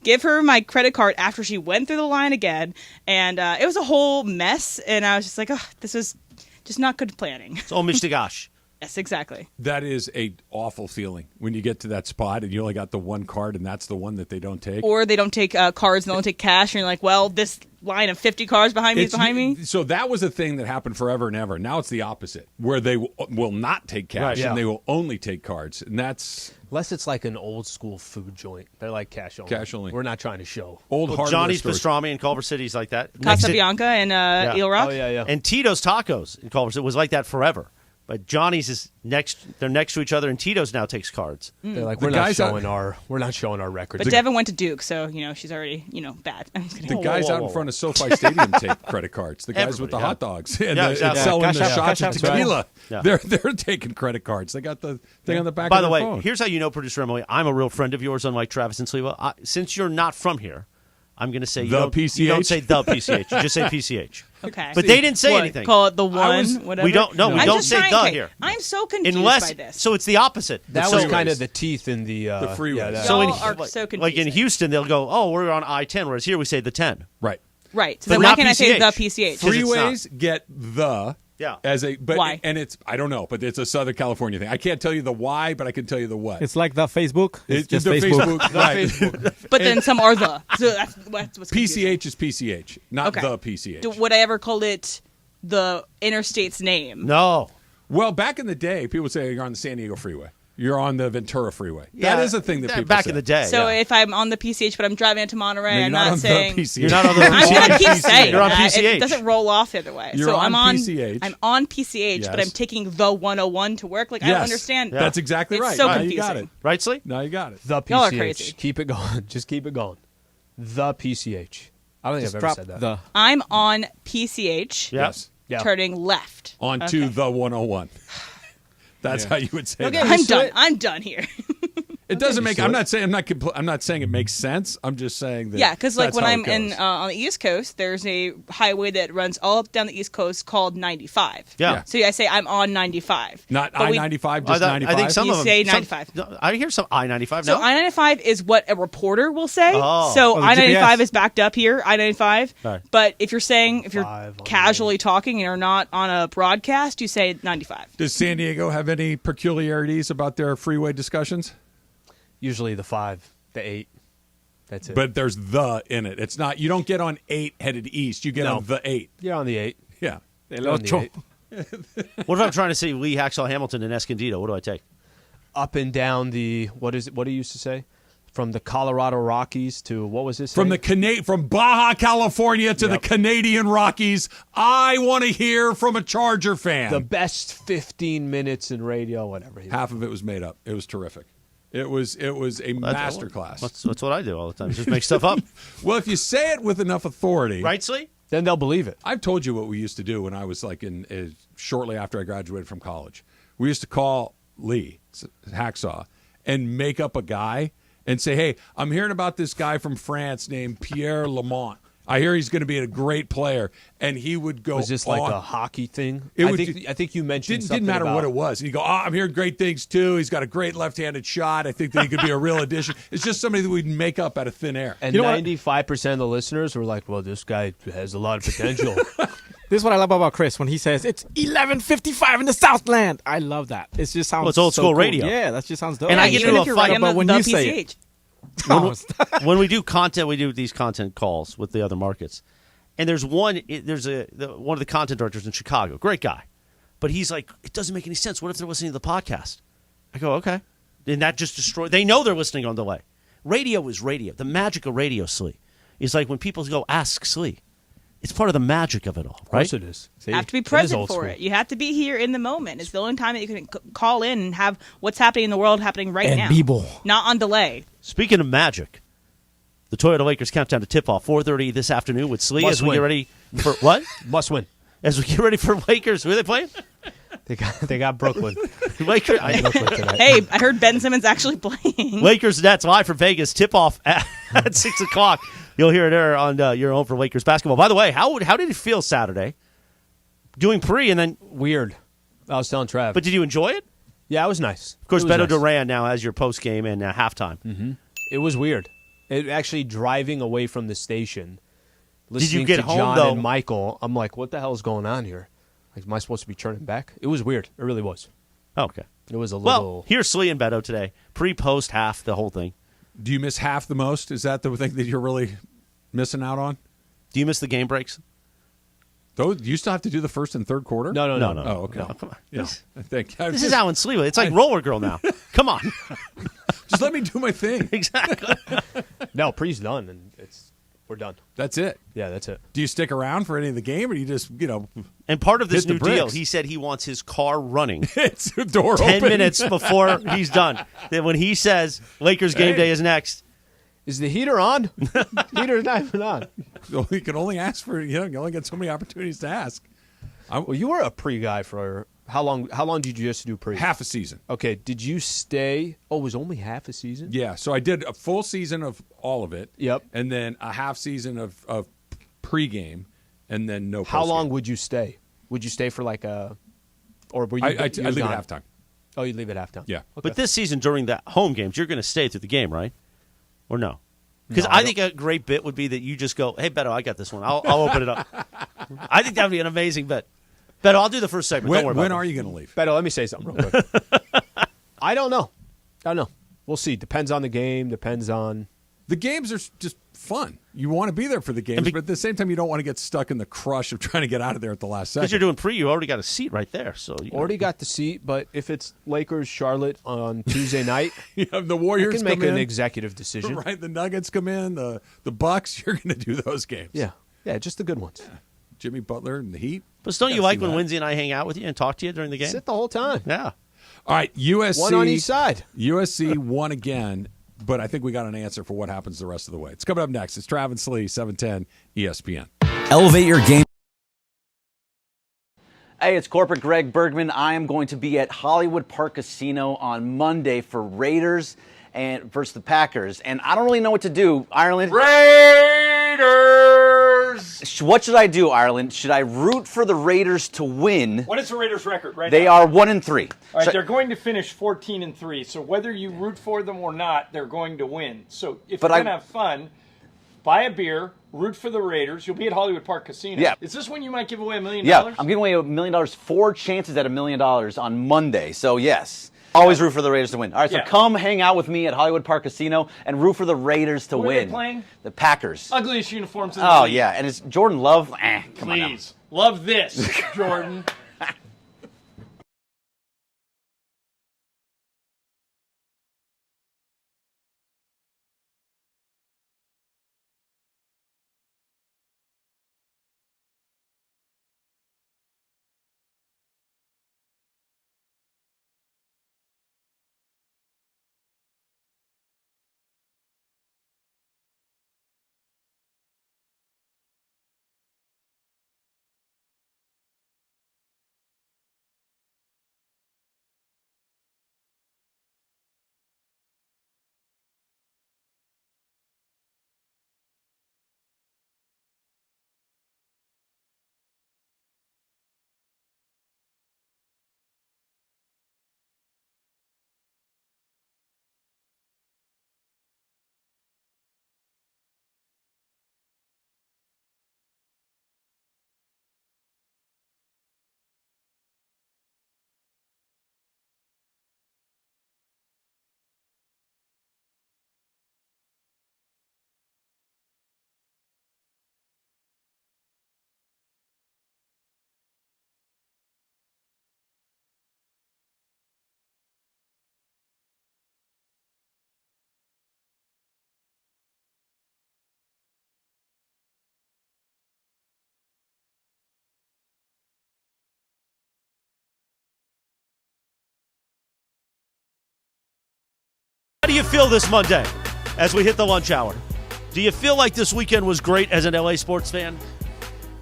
give her my credit card after she went through the line again, and it was a whole mess. And I was just like, "Oh, this was just not good planning." It's homage to gosh. Yes, exactly. That is a awful feeling when you get to that spot and you only got the one card and that's the one that they don't take. Or they don't take cards and they don't take cash, and you're like, well, this line of 50 cars behind me is behind me. So that was a thing that happened forever and ever. Now it's the opposite, where they will not take cash and they will only take cards. And that's... Unless it's like an old school food joint. They're like cash only. Cash only. We're not trying to show. Johnny's Pastrami in Culver City's like that. Casa Bianca and Eel Rock. Oh, yeah. And Tito's Tacos in Culver City was like that forever. But Johnny's is next. They're next to each other, and Tito's now takes cards. They're like, we're not showing our records. But Devin went to Duke, so she's already bad. The guys out in front of SoFi Stadium take credit cards. The guys with the hot dogs and selling the shots of tequila, they're taking credit cards. They got the thing on the back. By of the way, phone. here's how you know, producer Emily, I'm a real friend of yours, unlike Travis and Sliwa. Since you're not from here, I'm going to say PCH. You don't say the PCH. You just say PCH. Okay. But they didn't say anything. Call it the one, whatever. We don't. No, we don't say the here. I'm so confused by this. So it's the opposite. That was kind of the teeth in the freeway. Y'all are so confusing. Like in Houston, they'll go, "Oh, we're on I-10," whereas here we say the 10. Right. Right. So then why can't I say the PCH? Freeways get the. Yeah. Why? And it's I don't know, but it's a Southern California thing. I can't tell you the why, but I can tell you the what. It's like the Facebook. It's just the Facebook. Right. But then some are the. So that's what's confusing. PCH is PCH, not the PCH. Would I ever call it the interstate's name? No. Well, back in the day, people would say you're on the San Diego Freeway. You're on the Ventura Freeway. Yeah, that is a thing that people back say. in the day. So if I'm on the PCH, but I'm driving into Monterey, No, I'm not saying. you're not on the PCH. I'm going to keep saying You're on that. PCH. It doesn't roll off the other way. You're so on I'm PCH. I'm on PCH, but I'm taking the 101 to work. Like I don't understand. Yeah. That's exactly it's right. So now confusing. you got it. Right, Slee? Now you got it. The PCH. Y'all are crazy. Keep it going. Just keep it going. The PCH. I don't think I've ever said that. I'm on PCH. Yes. Turning left. Onto the 101. That's how you would say that. I'm done. I'm done here. It doesn't make. I'm not saying it makes sense. I'm just saying that. Yeah, because like when I'm in on the East Coast, there's a highway that runs all up down the East Coast called 95. Yeah. So I say I'm on 95. Not I-95, just 95. I think some you of them say 95. I hear some I-95. So no? I-95 is what a reporter will say. Oh. So the I-95 GPS. is backed up here. I-95. Right. But if you're casually talking and you're not on a broadcast, you say 95. Does San Diego have any peculiarities about their freeway discussions? Usually the 5, the 8. That's it. But there's the in it. It's not. You don't get on 8 headed east. You get on the 8. You're on the 8. Yeah. You're on the 8. What if I'm trying to see Lee Hacksaw Hamilton and Escondido? What do I take? Up and down the what do you used to say? From the Colorado Rockies to what was this? From Baja California to the Canadian Rockies. I want to hear from a Charger fan. The best 15 minutes in radio, whatever. Half of it was made up. It was terrific. It was a masterclass. That's what I do all the time. Just make stuff up. Well, if you say it with enough authority, right, Slee? Then they'll believe it. I've told you what we used to do when I was like shortly after I graduated from college. We used to call Lee Hacksaw and make up a guy and say, hey, I'm hearing about this guy from France named Pierre Lamont. I hear he's going to be a great player. And he would go Was this like a hockey thing? I think you mentioned didn't matter what it was. And you go, I'm hearing great things, too. He's got a great left-handed shot. I think that he could be a real addition. It's just somebody that we'd make up out of thin air. And 95% of the listeners were like, well, this guy has a lot of potential. This is what I love about Chris when he says it's 11:55 in the Southland. I love that. It just sounds. Well, it's old so school cool. radio. Yeah, that just sounds dope. And I get into a fight about when you say it. When we do content, we do these content calls with the other markets, and there's one of the content directors in Chicago, great guy, but he's like, it doesn't make any sense. What if they're listening to the podcast? I go, okay, and that just destroy. They know they're listening on delay. Radio is radio. The magic of radio, Slee, is like when people go, ask Slee. It's part of the magic of it all, right? Of course it is. See, you have to be present for it. You have to be here in the moment. It's the only time that you can call in and have what's happening in the world happening right now. Not on delay. Speaking of magic, the Toyota Lakers countdown to tip-off, 4:30 this afternoon with Slee as we get ready for what? Must win. As we get ready for Lakers. Who are they playing? They got Brooklyn. Lakers. Hey, I heard Ben Simmons actually playing. Lakers Nets live from Vegas. Tip-off at 6 o'clock. You'll hear it there on your home for Lakers basketball. By the way, how did it feel Saturday? Doing pre and then weird. I was telling Trav. But did you enjoy it? Yeah, it was nice. Of course, Beto Duran now has your post game and halftime. Mm-hmm. It was weird. It actually driving away from the station. Did you get to home John though? And Michael, I'm like, what the hell is going on here? Like, am I supposed to be turning back? It was weird. It really was. Okay. It was a little. Well, here's Slee and Beto today. Pre, post, half, the whole thing. Do you miss half the most? Is that the thing that you're really missing out on? Do you miss the game breaks? Those you still have to do the first and third quarter? No. Oh, okay. No, come on. Yeah. This is Alan Sliwa. It's like Roller Girl now. Come on. Just let me do my thing. Exactly. No, pre's done, and we're done. That's it. Yeah, that's it. Do you stick around for any of the game, or do you just And part of this hit the new deal, bricks? he said he wants his car running. It's the door 10 open. minutes before he's done. Then when he says Lakers game day is next. Is the heater on? Heater's not even on. Well, you can only ask for, you only get so many opportunities to ask. Well, you were a pre guy for how long? How long did you just do pre? Half a season. Okay. Did you stay? Oh, it was only half a season? Yeah. So I did a full season of all of it. Yep. And then a half season of pregame, and then no. How postgame. long would you stay? Would you stay for like a? Or were you? I leave at halftime. Oh, you leave at halftime. Yeah. Okay. But this season during the home games, you're going to stay through the game, right? Or no? Because No, I think a great bit would be that you just go, hey, Beto, I got this one. I'll open it up. I think that would be an amazing bet. Beto, I'll do the first segment. Don't worry about it. When are you going to leave? Beto, let me say something real quick. I don't know. We'll see. Depends on the game. Depends on. The games are just fun. You want to be there for the games, but at the same time, you don't want to get stuck in the crush of trying to get out of there at the last second. Because you're doing pre, you already got a seat right there. So Already got the seat, but if it's Lakers Charlotte on Tuesday night, you have the Warriors I can make come an in. executive decision. Right, the Nuggets come in, the Bucks. You're going to do those games. Yeah, just the good ones. Yeah. Jimmy Butler and the Heat. But don't you like when Lindsay and I hang out with you and talk to you during the game? Sit the whole time. Yeah. All right, USC. One on each side. USC won again, but I think we got an answer for what happens the rest of the way. It's coming up next. It's Travis Slee, 710 ESPN. Elevate your game. Hey, it's corporate Greg Bergman. I am going to be at Hollywood Park Casino on Monday for Raiders and versus the Packers. And I don't really know what to do, Ireland. Raiders! What should I do, Ireland? Should I root for the Raiders to win? What is the Raiders' record right They now? are 1-3. All right, they're going to finish 14-3. So whether you root for them or not, they're going to win. So if you're going to have fun, buy a beer, root for the Raiders. You'll be at Hollywood Park Casino. Yeah. Is this when you might give away $1 million? Yeah, I'm giving away $1 million, 4 chances at $1 million on Monday. So yes. Always root for the Raiders to win. All right, so Yeah. come hang out with me at Hollywood Park Casino and root for the Raiders to Who are win. they playing? The Packers. Ugliest uniforms in the Oh, league. yeah, and it's Jordan Love. Come on now. Please. Love this, Jordan. How do you feel this Monday as we hit the lunch hour? Do you feel like this weekend was great as an LA sports fan?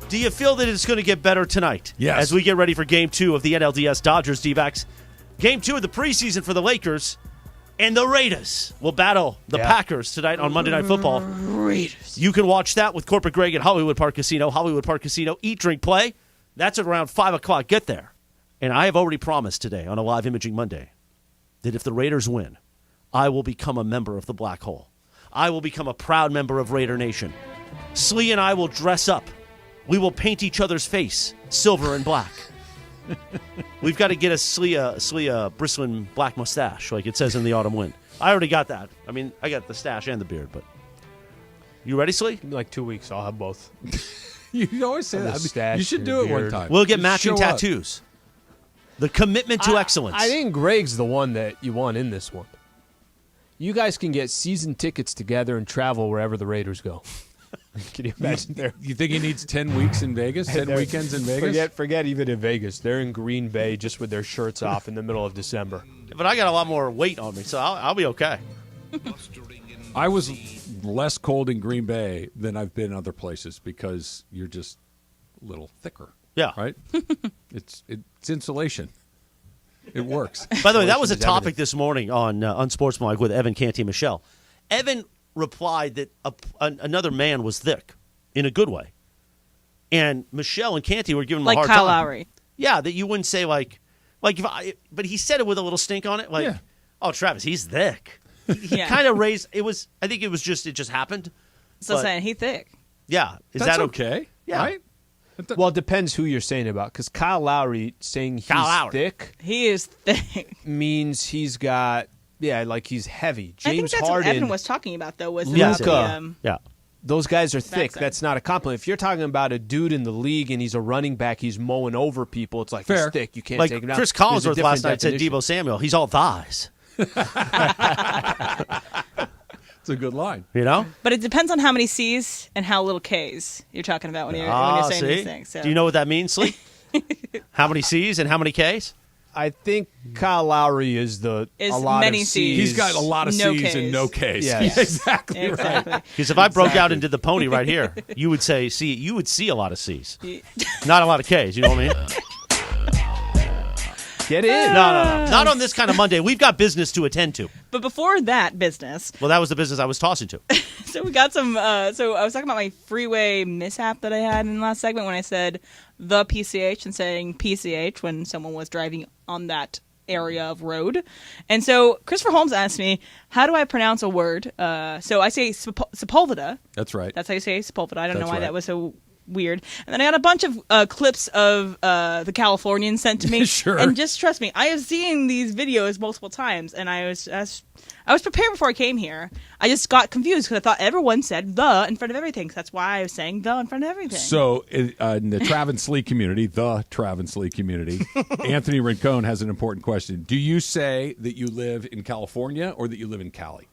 Do you feel that it's going to get better tonight? Yes. As we get ready for Game 2 of the NLDS Dodgers D-backs. Game 2 of the preseason for the Lakers. And the Raiders will battle the Packers tonight on Monday Night Football. Raiders. You can watch that with Corporate Greg at Hollywood Park Casino. Hollywood Park Casino, eat, drink, play. That's at around 5 o'clock. Get there. And I have already promised today on a Live Imaging Monday that if the Raiders win, I will become a member of the Black Hole. I will become a proud member of Raider Nation. Slee and I will dress up. We will paint each other's face silver and black. We've got to get a Slee bristling black mustache, like it says in the Autumn Wind. I already got that. I mean, I got the stash and the beard, but you ready, Slee? Give me like 2 weeks. I'll have both. You always say that. You should do it one time. We'll get Just matching show up. tattoos. The commitment to excellence. I think Greg's the one that you want in this one. You guys can get season tickets together and travel wherever the Raiders go. Can you imagine there? You think he needs 10 weeks in Vegas? 10 weekends in Vegas? Forget even in Vegas. They're in Green Bay just with their shirts off in the middle of December. But I got a lot more weight on me, so I'll be okay. I was less cold in Green Bay than I've been other places because you're just a little thicker. Yeah. Right? It's insulation. It works. By the way, that was a topic this morning on Unsportsmanlike with Evan Canty and Michelle. Evan replied that another man was thick in a good way. And Michelle and Canty were giving him a hard time. Like Kyle Lowry. Yeah, that you wouldn't say but he said it with a little stink on it. Like, oh, Travis, he's thick. He kind of raised, it just happened. So saying he thick. Yeah. Is That's that okay? Yeah. Right? Well, it depends who you're saying about. Because Kyle Lowry saying he's thick. He is thick. Means he's got, like he's heavy. I think James that's Harden. what Evan was talking about, though. Was Luka. Yeah. Those guys are thick. Backside. That's not a compliment. If you're talking about a dude in the league and he's a running back, he's mowing over people, it's like Fair. he's thick. You can't Like take him down. Chris There's a Collinsworth different last night said definition. Deebo Samuel. He's all thighs. It's a good line. You know? But it depends on how many C's and how little K's you're talking about when you're saying these things. So. Do you know what that means, Slee? How many C's and how many K's? I think Kyle Lowry is a lot many of C's. He's got a lot of No C's and Ks. no K's. Yes. Exactly right. Because if I broke out and did the pony right here, you would say, see, you would see a lot of C's. Not a lot of K's, you know what I mean? Get in. No. Not on this kind of Monday. We've got business to attend to. But before that business, Well, that was the business I was tossing to. so we got some. So I was talking about my freeway mishap that I had in the last segment when I said the PCH and saying PCH when someone was driving on that area of road. And so Christopher Holmes asked me, how do I pronounce a word? So I say Sepulveda. That's right. That's how you say Sepulveda. I don't know why that was so weird. And then I got a bunch of clips of the Californians sent to me. Sure. And just trust me, I have seen these videos multiple times, and I was prepared before I came here. I just got confused because I thought everyone said the in front of everything. So that's why I was saying the in front of everything. So in the Travis Lee community, Anthony Rincon has an important question. Do you say that you live in California or that you live in Cali?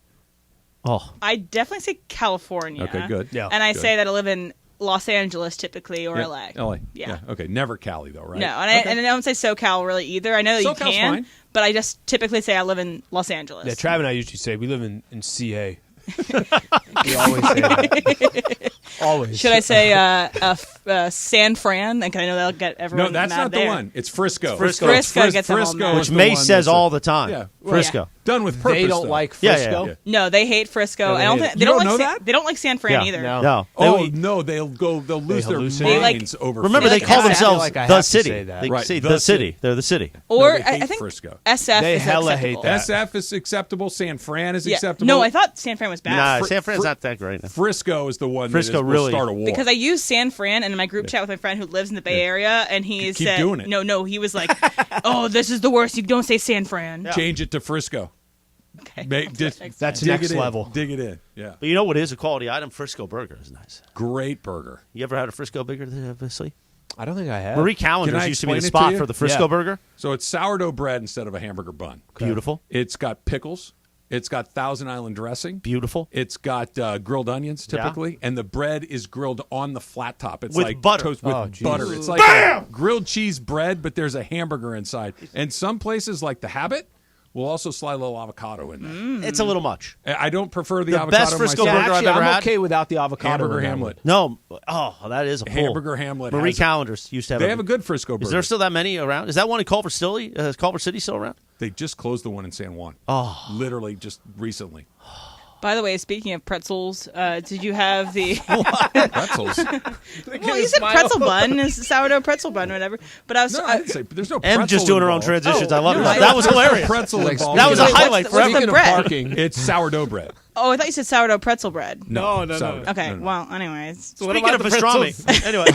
Oh, I definitely say California. Okay, good. Yeah, and I say that I live in Los Angeles typically or Yeah, LA. LA. Yeah. Okay, never Cali though, right? No, and I don't say SoCal really either. I know that you SoCal's can, fine. but I just typically say I live in Los Angeles. Yeah, Trav and I usually say we live in CA. We always say that. Always. Should I say San Fran? Like, I know that'll get everyone No, that's mad not there. the one. It's Frisco. Frisco gets them all mad. Which May says all the time. Yeah, Frisco. Done with purpose. They don't though. like Frisco. Yeah. No, they hate Frisco. Yeah, I don't hate think it. they You don't don't like know that? They don't like San Fran either. No. Oh no, they'll lose their hallucinate. minds over. Remember, they Frisco. call I feel themselves like I the have to city. say that. They Right, say the the city. city. They're the city. Or No, they hate I think Frisco. SF They is hella acceptable. hate that. SF is acceptable. San Fran is Yeah. acceptable. No, I thought San Fran was bad. Nah, San Fran's not that great. Frisco is the one Frisco that will really- start a war. Because I used San Fran in my group chat with my friend who lives in the Bay Area, and he Keep said, doing it. No, he was like, "Oh, this is the worst. You don't say San Fran." Change it to Frisco. Okay, That's dig next it in. level. Dig it in. Yeah. But you know what is a quality item? Frisco burger is nice. Great burger. You ever had a Frisco burger, obviously? I don't think I have. Marie Can Callender's I used to be the explain it to spot you? for the Frisco Yeah. burger. So it's sourdough bread instead of a hamburger bun. Beautiful. It's got pickles. It's got Thousand Island dressing. Beautiful. It's got grilled onions Yeah. typically, and the bread is grilled on the flat top. It's With like butter. toast with Oh, geez. butter. It's like a grilled cheese bread, but there's a hamburger inside. And some places like the Habit will also slide a little avocado in there. It's a little much. I don't prefer the The avocado best Frisco myself. burger I've Actually, ever I'm had. okay without the avocado. Hamburger in that Hamlet. No. Oh, that is a pull. Hamburger Hamlet Marie has it. Callender's used to have They have a good Frisco burger. Is there still that many around? Is that one in Culver City? Is Culver City still around? They just closed the one in San Juan. Oh. Literally just recently. By the way, speaking of pretzels, did you have the Pretzels. Well, you said pretzel bun, is sourdough pretzel bun, whatever. But I was No, I didn't say. There's no M pretzel just doing her own involved. transitions. I love no, it. I- That was There's no hilarious. pretzel involved. That was a Wait, highlight what's for the everyone. Speaking of bread? parking, It's sourdough bread. Oh, I thought you said sourdough pretzel bread. No, no. sourdough. Okay, No, no. well, anyways. So what Speaking about of the pastrami. pretzels? Anyway.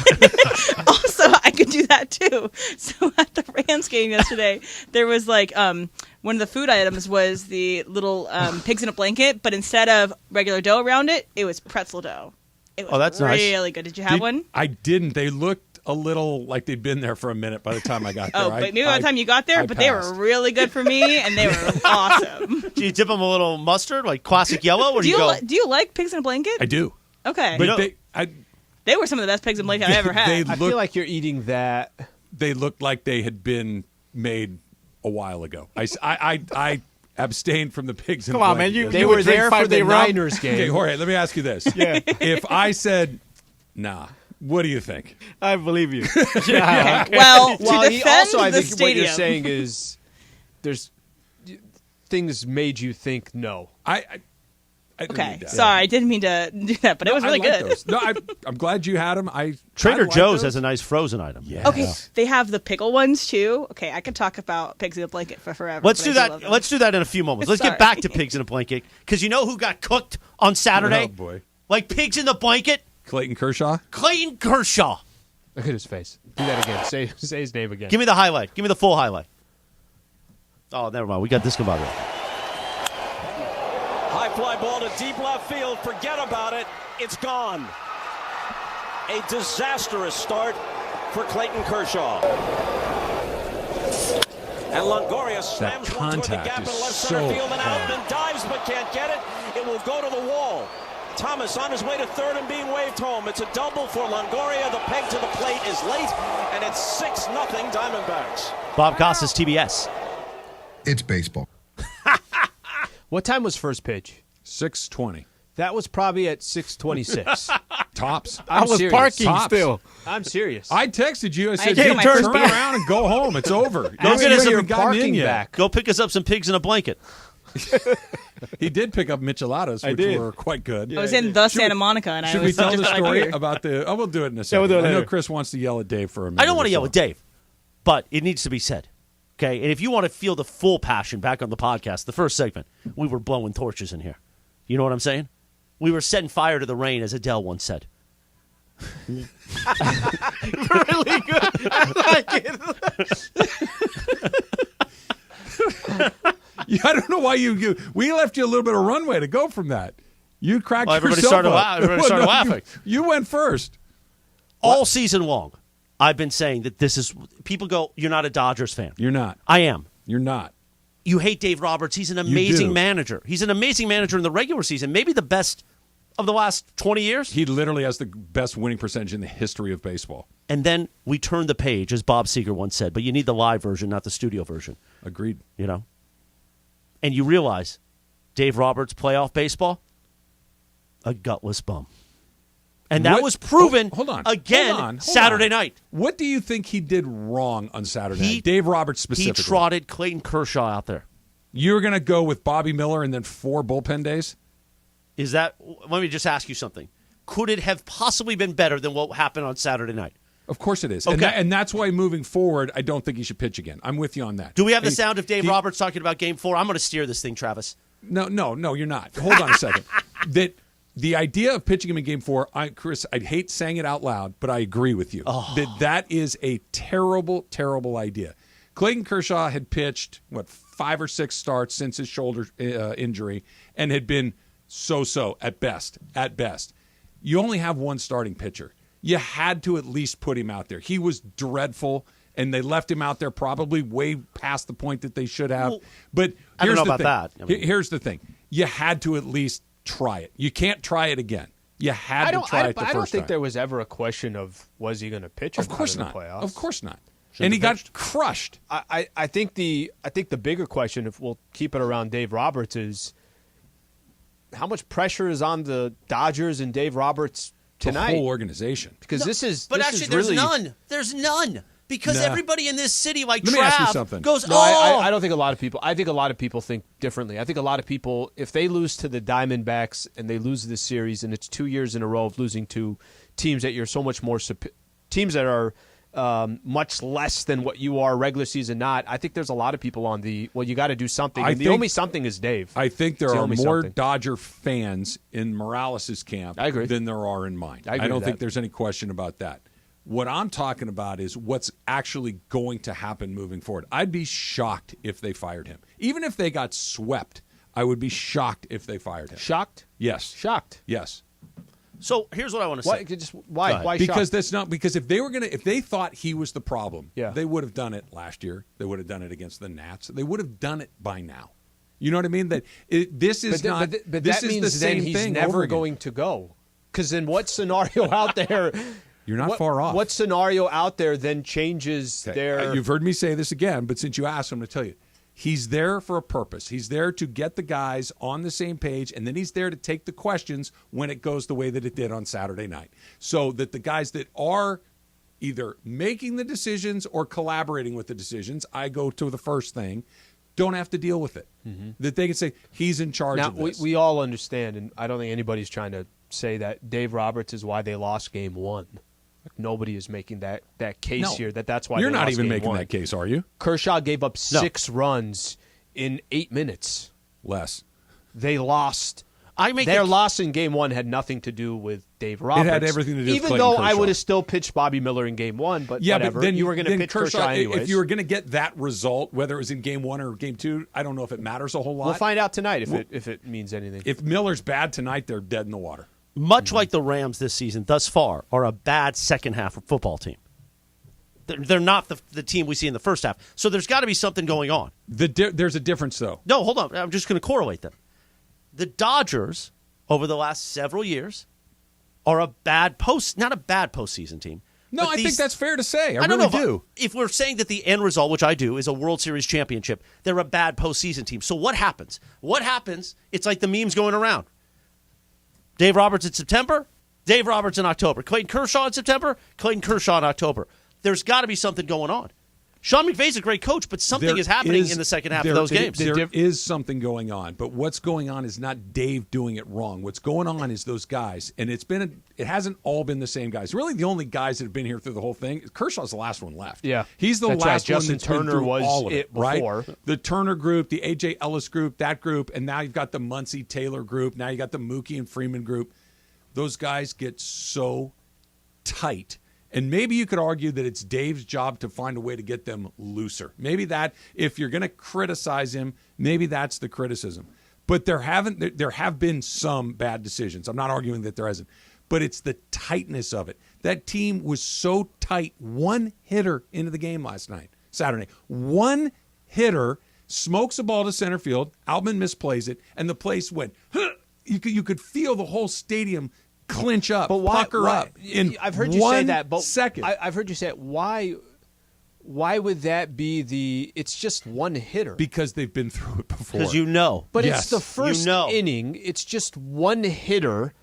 Also, I could do that too. So at the Rams game yesterday, there was like one of the food items was the little pigs in a blanket, but instead of regular dough around it, it was pretzel dough. It was that's nice. really good. Did you have one? I didn't. They looked a little like they'd been there for a minute by the time I got there. Oh, but maybe by the time you got there, but they were really good for me, and they were awesome. Do you dip them a little mustard, like classic yellow, or do you go? Do you like pigs in a blanket? I do. Okay. But They were some of the best pigs in a blanket I ever had. I feel like you're eating that. They looked like they had been made a while ago. I abstained from the pigs in Come a on, man. blanket. They were there for the Niners Okay, game. Jorge, let me ask you this. Yeah. If I said, nah, what do you think? I believe you. Okay. Well, to defend also, I the think what you're stadium. saying is there's things made you think no. I didn't Okay, need that. sorry, I didn't mean to do that, but it was I really like good. those. No, I'm glad you had them. Trader I like Joe's those. has a nice frozen item. Yeah. Okay, they have the pickle ones too. Okay, I could talk about pigs in a blanket for forever. Let's but do I that. love them. Let's do that in a few moments. Let's Sorry. get back to pigs in a blanket because you know who got cooked on Saturday? Oh boy, Like pigs in the blanket. Clayton Kershaw. Clayton Kershaw. Look at his face. Do that again. Say his name again. Give me the highlight. Give me the full highlight. Oh, never mind. We got this combined. High fly ball to deep left field. Forget about it. It's gone. A disastrous start for Clayton Kershaw. And Longoria slams one toward the contact gap in is left center so field, and hard. Outman dives but can't get it. It will go to the wall. Thomas on his way to third and being waved home. It's a double for Longoria. The peg to the plate is late, and it's 6-0 Diamondbacks. Bob Costas, TBS. It's baseball. What time was first pitch? 6:20. That was probably at 6:26. Tops. I'm I was serious. parking Tops. still. I'm serious. I texted you. I said, get "Dude, my turn first beer." around and go home. It's over. Go get us your some parking yet. back. Go pick us up some pigs in a blanket. He did pick up micheladas, which did. were quite good. I was in the Santa Monica, and I Should we was tell just the like story here. about the? Oh, we'll do it in a second. we'll do it I know later. Chris wants to yell at Dave for a minute. I don't want or to yell so. at Dave, but it needs to be said. Okay, and if you want to feel the full passion back on the podcast, the first segment, we were blowing torches in here. You know what I'm saying? We were setting fire to the rain, as Adele once said. Really good. I like it. I don't know why we left you a little bit of runway to go from that. You cracked everybody yourself up. Everybody started laughing. You went first. All season long, I've been saying that this is – people go, you're not a Dodgers fan. You're not. I am. You're not. You hate Dave Roberts. He's an amazing manager. He's an amazing manager in the regular season, maybe the best of the last 20 years. He literally has the best winning percentage in the history of baseball. And then we turn the page, as Bob Seger once said, but you need the live version, not the studio version. Agreed. You know? And you realize Dave Roberts' playoff baseball, a gutless bum. And that was proven again Saturday night. What do you think he did wrong on Saturday night? Dave Roberts specifically. He trotted Clayton Kershaw out there. You're going to go with Bobby Miller and then 4 bullpen days? Let me just ask you something. Could it have possibly been better than what happened on Saturday night? Of course it is. Okay. And that's why moving forward, I don't think he should pitch again. I'm with you on that. Do we have the sound of Dave Roberts talking about Game 4? I'm going to steer this thing, Travis. No, you're not. Hold on a second. The idea of pitching him in Game 4, Chris, I hate saying it out loud, but I agree with you. That is a terrible, terrible idea. Clayton Kershaw had pitched, 5 or 6 starts since his shoulder injury and had been so-so at best. You only have one starting pitcher. You had to at least put him out there. He was dreadful, and they left him out there probably way past the point that they should have. Well, but I don't know here's the about thing. that. Here's the thing. You had to at least try it. You can't try it again. You had to try it the first time. I don't think there was ever a question of was he going to pitch or of course not not. in the playoffs. Of course not. And he got crushed. I think the bigger question, if we'll keep it around Dave Roberts, is how much pressure is on the Dodgers and Dave Roberts tonight? The whole organization. Because there's really none. There's none. Because everybody in this city, like Let me ask you something. goes, I don't think a lot of people. I think a lot of people think differently. I think a lot of people, if they lose to the Diamondbacks and they lose this series, and it's 2 years in a row of losing to teams that you're so much more teams that are much less than what you are regular season. I think there's a lot of people on the you got to do something. And the only something is Dave. I think there are more Dodger fans in Morales' camp than there are in mine. I don't think there's any question about that. What I'm talking about is what's actually going to happen moving forward. I'd be shocked if they fired him. Even if they got swept, I would be shocked if they fired him. Shocked? Yes. Shocked? Yes. So here's what I want to say. Why? Because that's not because if they thought he was the problem, they would have done it last year. They would have done it against the Nats. They would have done it by now. You know what I mean? This is not. But this that is means the same then he's thing never going to go. Because in what scenario out there? You're not far off. What scenario out there then changes their... You've heard me say this again, but since you asked, I'm going to tell you. He's there for a purpose. He's there to get the guys on the same page, and then he's there to take the questions when it goes the way that it did on Saturday night. So that the guys that are either making the decisions or collaborating with the decisions, I go to the first thing, don't have to deal with it. Mm-hmm. That they can say, he's in charge of this. We all understand, and I don't think anybody's trying to say that Dave Roberts is why they lost Game 1. Nobody is making that case here. That's why you're they not lost even Game making 1. that case, are you? Kershaw gave up 6 runs in 8 minutes. Less. They lost. Their loss in Game 1 had nothing to do with Dave Roberts. It had everything to do with Even Clayton though Kershaw. I would have still pitched Bobby Miller in Game 1, but whatever. But then you were going to pitch Kershaw anyways. If you were going to get that result, whether it was in Game 1 or Game 2, I don't know if it matters a whole lot. We'll find out tonight if it means anything. If Miller's bad tonight, they're dead in the water. Much like the Rams this season thus far are a bad second half football team. They're not the team we see in the first half. So there's got to be something going on. There's a difference, though. No, hold on. I'm just going to correlate them. The Dodgers, over the last several years, are not a bad postseason team. No, I think that's fair to say. I don't really know do. If we're saying that the end result, which I do, is a World Series championship, they're a bad postseason team. So what happens? It's like the memes going around. Dave Roberts in September, Dave Roberts in October. Clayton Kershaw in September, Clayton Kershaw in October. There's got to be something going on. Sean McVay's a great coach, but something is happening in the second half of those games. There is something going on, but what's going on is not Dave doing it wrong. What's going on is those guys, and it hasn't all been the same guys. Really, the only guys that have been here through the whole thing, Kershaw's the last one left. Yeah, he's the last one Justin that's Turner been through was all of it, before. Right? The Turner group, the A.J. Ellis group, that group, and now you've got the Muncy Taylor group. Now you got the Mookie and Freeman group. Those guys get so tight. And maybe you could argue that it's Dave's job to find a way to get them looser. Maybe that, if you're going to criticize him, maybe that's the criticism. But there have been some bad decisions. I'm not arguing that there hasn't. But it's the tightness of it. That team was so tight. One hitter into the game Saturday. One hitter smokes a ball to center field. Altman misplays it, and the place went, huh! You could feel the whole stadium clinch up, pucker up. I've heard you say that, but second. I've heard you say it. Why would that be it's just one hitter? Because they've been through it before. Because you know. But it's the first inning. It's just one hitter.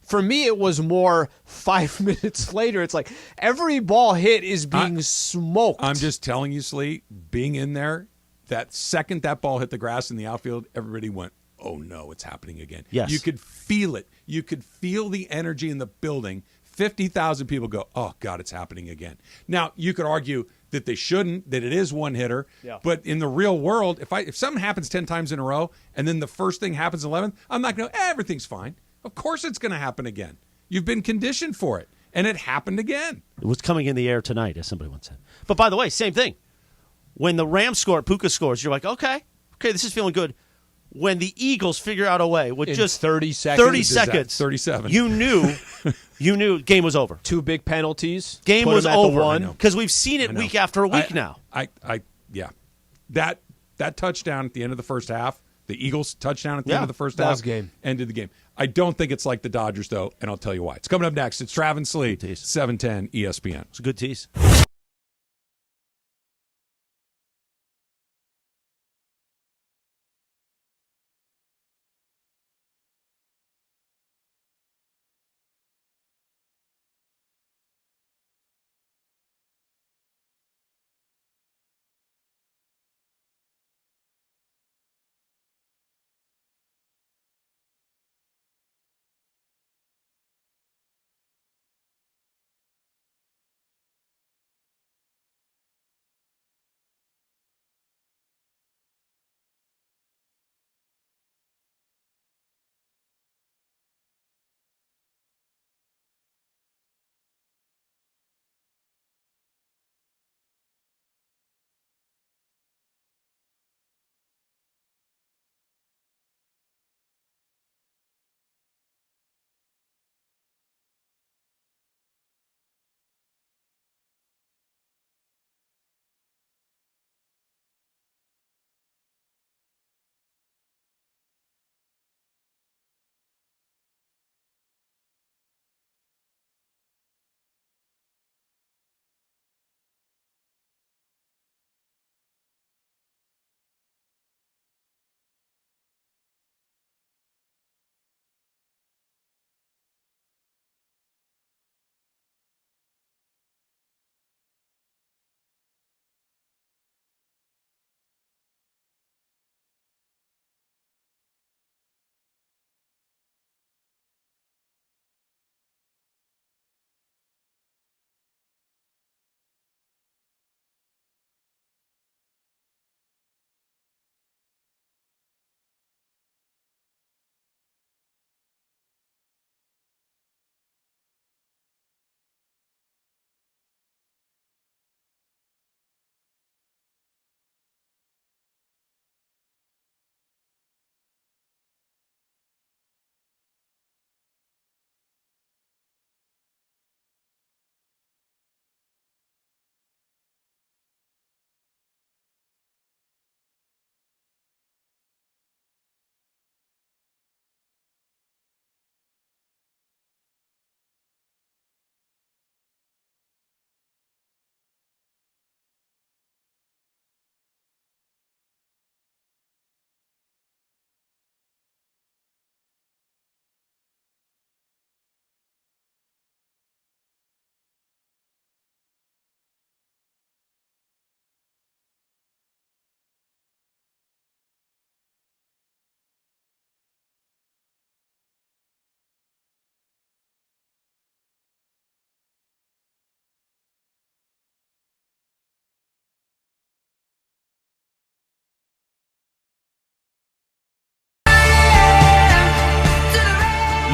For me, it was more 5 minutes later. It's like every ball hit is being smoked. I'm just telling you, Slee, being in there, that second that ball hit the grass in the outfield, everybody went, oh no, it's happening again. Yes. You could feel it. You could feel the energy in the building. 50,000 people go, oh God, it's happening again. Now, you could argue that they shouldn't, that it is one hitter. Yeah. But in the real world, if something happens 10 times in a row and then the first thing happens 11th, I'm not going to, everything's fine. Of course it's going to happen again. You've been conditioned for it. And it happened again. It was coming in the air tonight, as somebody once said. But by the way, same thing. When the Rams score, Puka scores, you're like, okay, this is feeling good. When the Eagles figure out a way with In just 30 seconds. 37. You knew game was over. 2 big penalties. Game Put was them at the over. one. Because we've seen it week after week now. Yeah. That touchdown at the end of the first half, the Eagles touchdown at the end of the first half, game. Ended the game. I don't think it's like the Dodgers, though, and I'll tell you why. It's coming up next. It's Travis Lee, 710 ESPN. It's a good tease.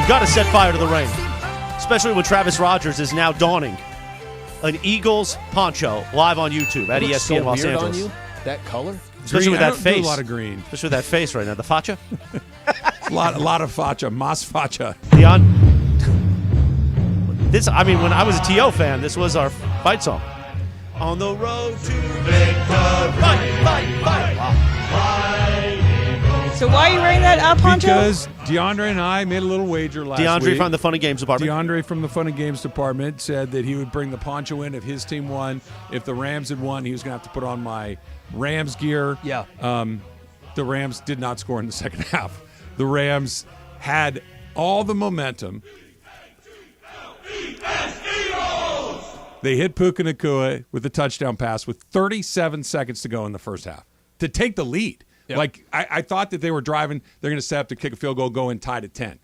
Got to set fire to the rain. especially when Travis Rogers is now donning an Eagles poncho live on YouTube at ESPN so Los weird Angeles. on you, that color? Especially Green, with I that don't do face. a lot of green. Especially with that face right now. The facha? a lot of facha. Mas facha. When I was a T.O. fan, this was our fight song. On the road to victory. Fight. So why are you wearing that poncho? Because DeAndre and I made a little wager last week. DeAndre from the Fun and Games department. DeAndre from the Fun and Games department said that he would bring the poncho in if his team won. If the Rams had won, he was going to have to put on my Rams gear. Yeah. The Rams did not score in the second half. The Rams had all the momentum. They hit Puka Nacua with a touchdown pass with 37 seconds to go in the first half to take the lead. Yep. Like, I thought that they were driving. They're going to set up to kick a field goal, go in tied at 10.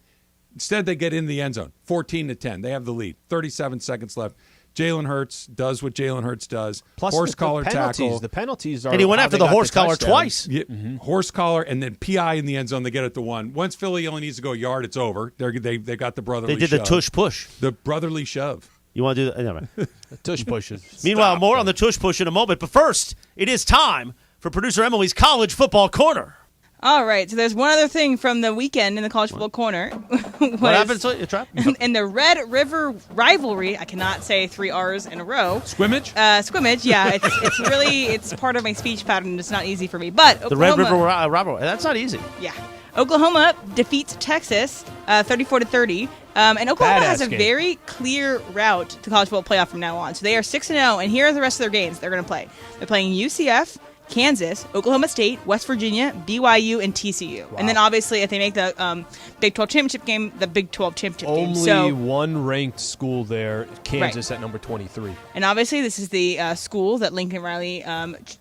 Instead, they get in the end zone, 14-10. They have the lead. 37 seconds left. Jalen Hurts does what Jalen Hurts does. Plus horse collar penalties. tackle. The penalties are. And he went after the horse collar twice. Yeah, horse collar and then PI in the end zone. They get it to 1. Once Philly only needs to go a yard, it's over. They got the brotherly shove. They did the tush push. The brotherly shove. You want to do that? Never mind. The tush pushes. Meanwhile, more on the tush push in a moment. But first, it is time for producer Emily's College Football Corner. All right, so there's one other thing from the weekend in the College Football Corner. What happened to you, Trap? In the Red River rivalry, I cannot say 3 R's in a row. Squimmage? Squimmage, yeah. It's part of my speech pattern. It's not easy for me. But the Red River rivalry, that's not easy. Yeah. Oklahoma defeats Texas 34-30. And Oklahoma has a very clear route to college football playoff from now on. So they are 6-0, and here are the rest of their games they're going to play. They're playing UCF, Kansas, Oklahoma State, West Virginia, BYU, and TCU. Wow. And then obviously if they make the Big 12 championship game, the Big 12 championship game. Only one ranked school there, Kansas at number 23. And obviously this is the school that Lincoln Riley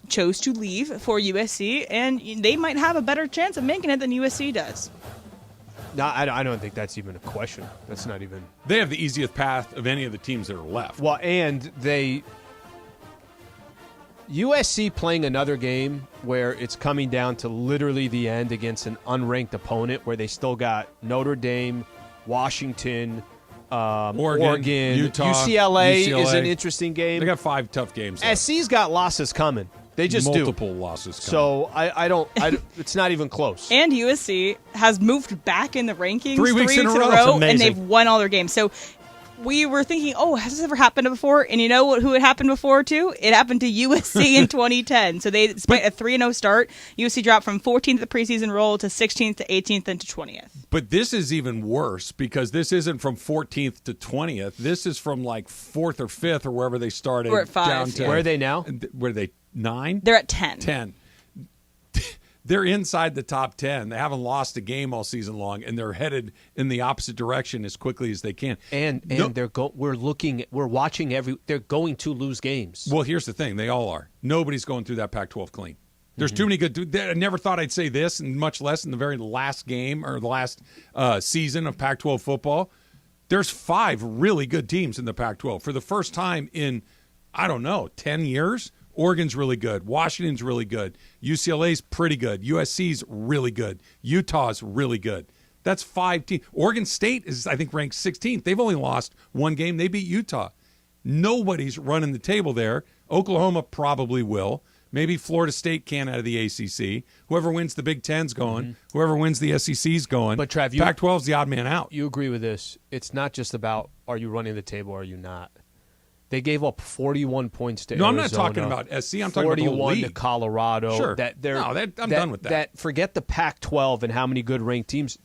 chose to leave for USC, and they might have a better chance of making it than USC does. No, I don't think that's even a question. That's not even. They have the easiest path of any of the teams that are left. Well, and USC playing another game where it's coming down to literally the end against an unranked opponent where they still got Notre Dame, Washington, Oregon, Utah, UCLA is an interesting game. They got 5 tough games left. SC's got losses coming. They just multiple losses coming. So I don't it's not even close. And USC has moved back in the rankings 3 weeks in a row, and they've won all their games. So we were thinking, has this ever happened before? And you know who it happened before, too? It happened to USC in 2010. So they spent a 3-0 start. USC dropped from 14th the preseason roll to 16th to 18th and to 20th. But this is even worse because this isn't from 14th to 20th. This is from like 4th or 5th or wherever they started. We're at 5. Down to, Where are they now? Where are they, 9? They're at 10. 10. They're inside the top 10. They haven't lost a game all season long, and they're headed in the opposite direction as quickly as they can. And they're we're watching they're going to lose games. Well, here's the thing: they all are. Nobody's going through that Pac-12 clean. There's too many good. I never thought I'd say this, and much less in the very last game or the last season of Pac-12 football. There's 5 really good teams in the Pac-12 for the first time in 10 years. Oregon's really good. Washington's really good. UCLA's pretty good. USC's really good. Utah's really good. That's 5 teams. Oregon State is, I think, ranked 16th. They've only lost 1 game. They beat Utah. Nobody's running the table there. Oklahoma probably will. Maybe Florida State can out of the ACC. Whoever wins the Big Ten's going. Mm-hmm. Whoever wins the SEC's going. But Trav, Pac-12's the odd man out. You agree with this. It's not just about are you running the table or are you not. They gave up 41 points to Arizona. I'm not talking about SC. I'm talking about the whole 41 league. to Colorado. Sure. I'm done with that. Forget the Pac-12 and how many good ranked teams.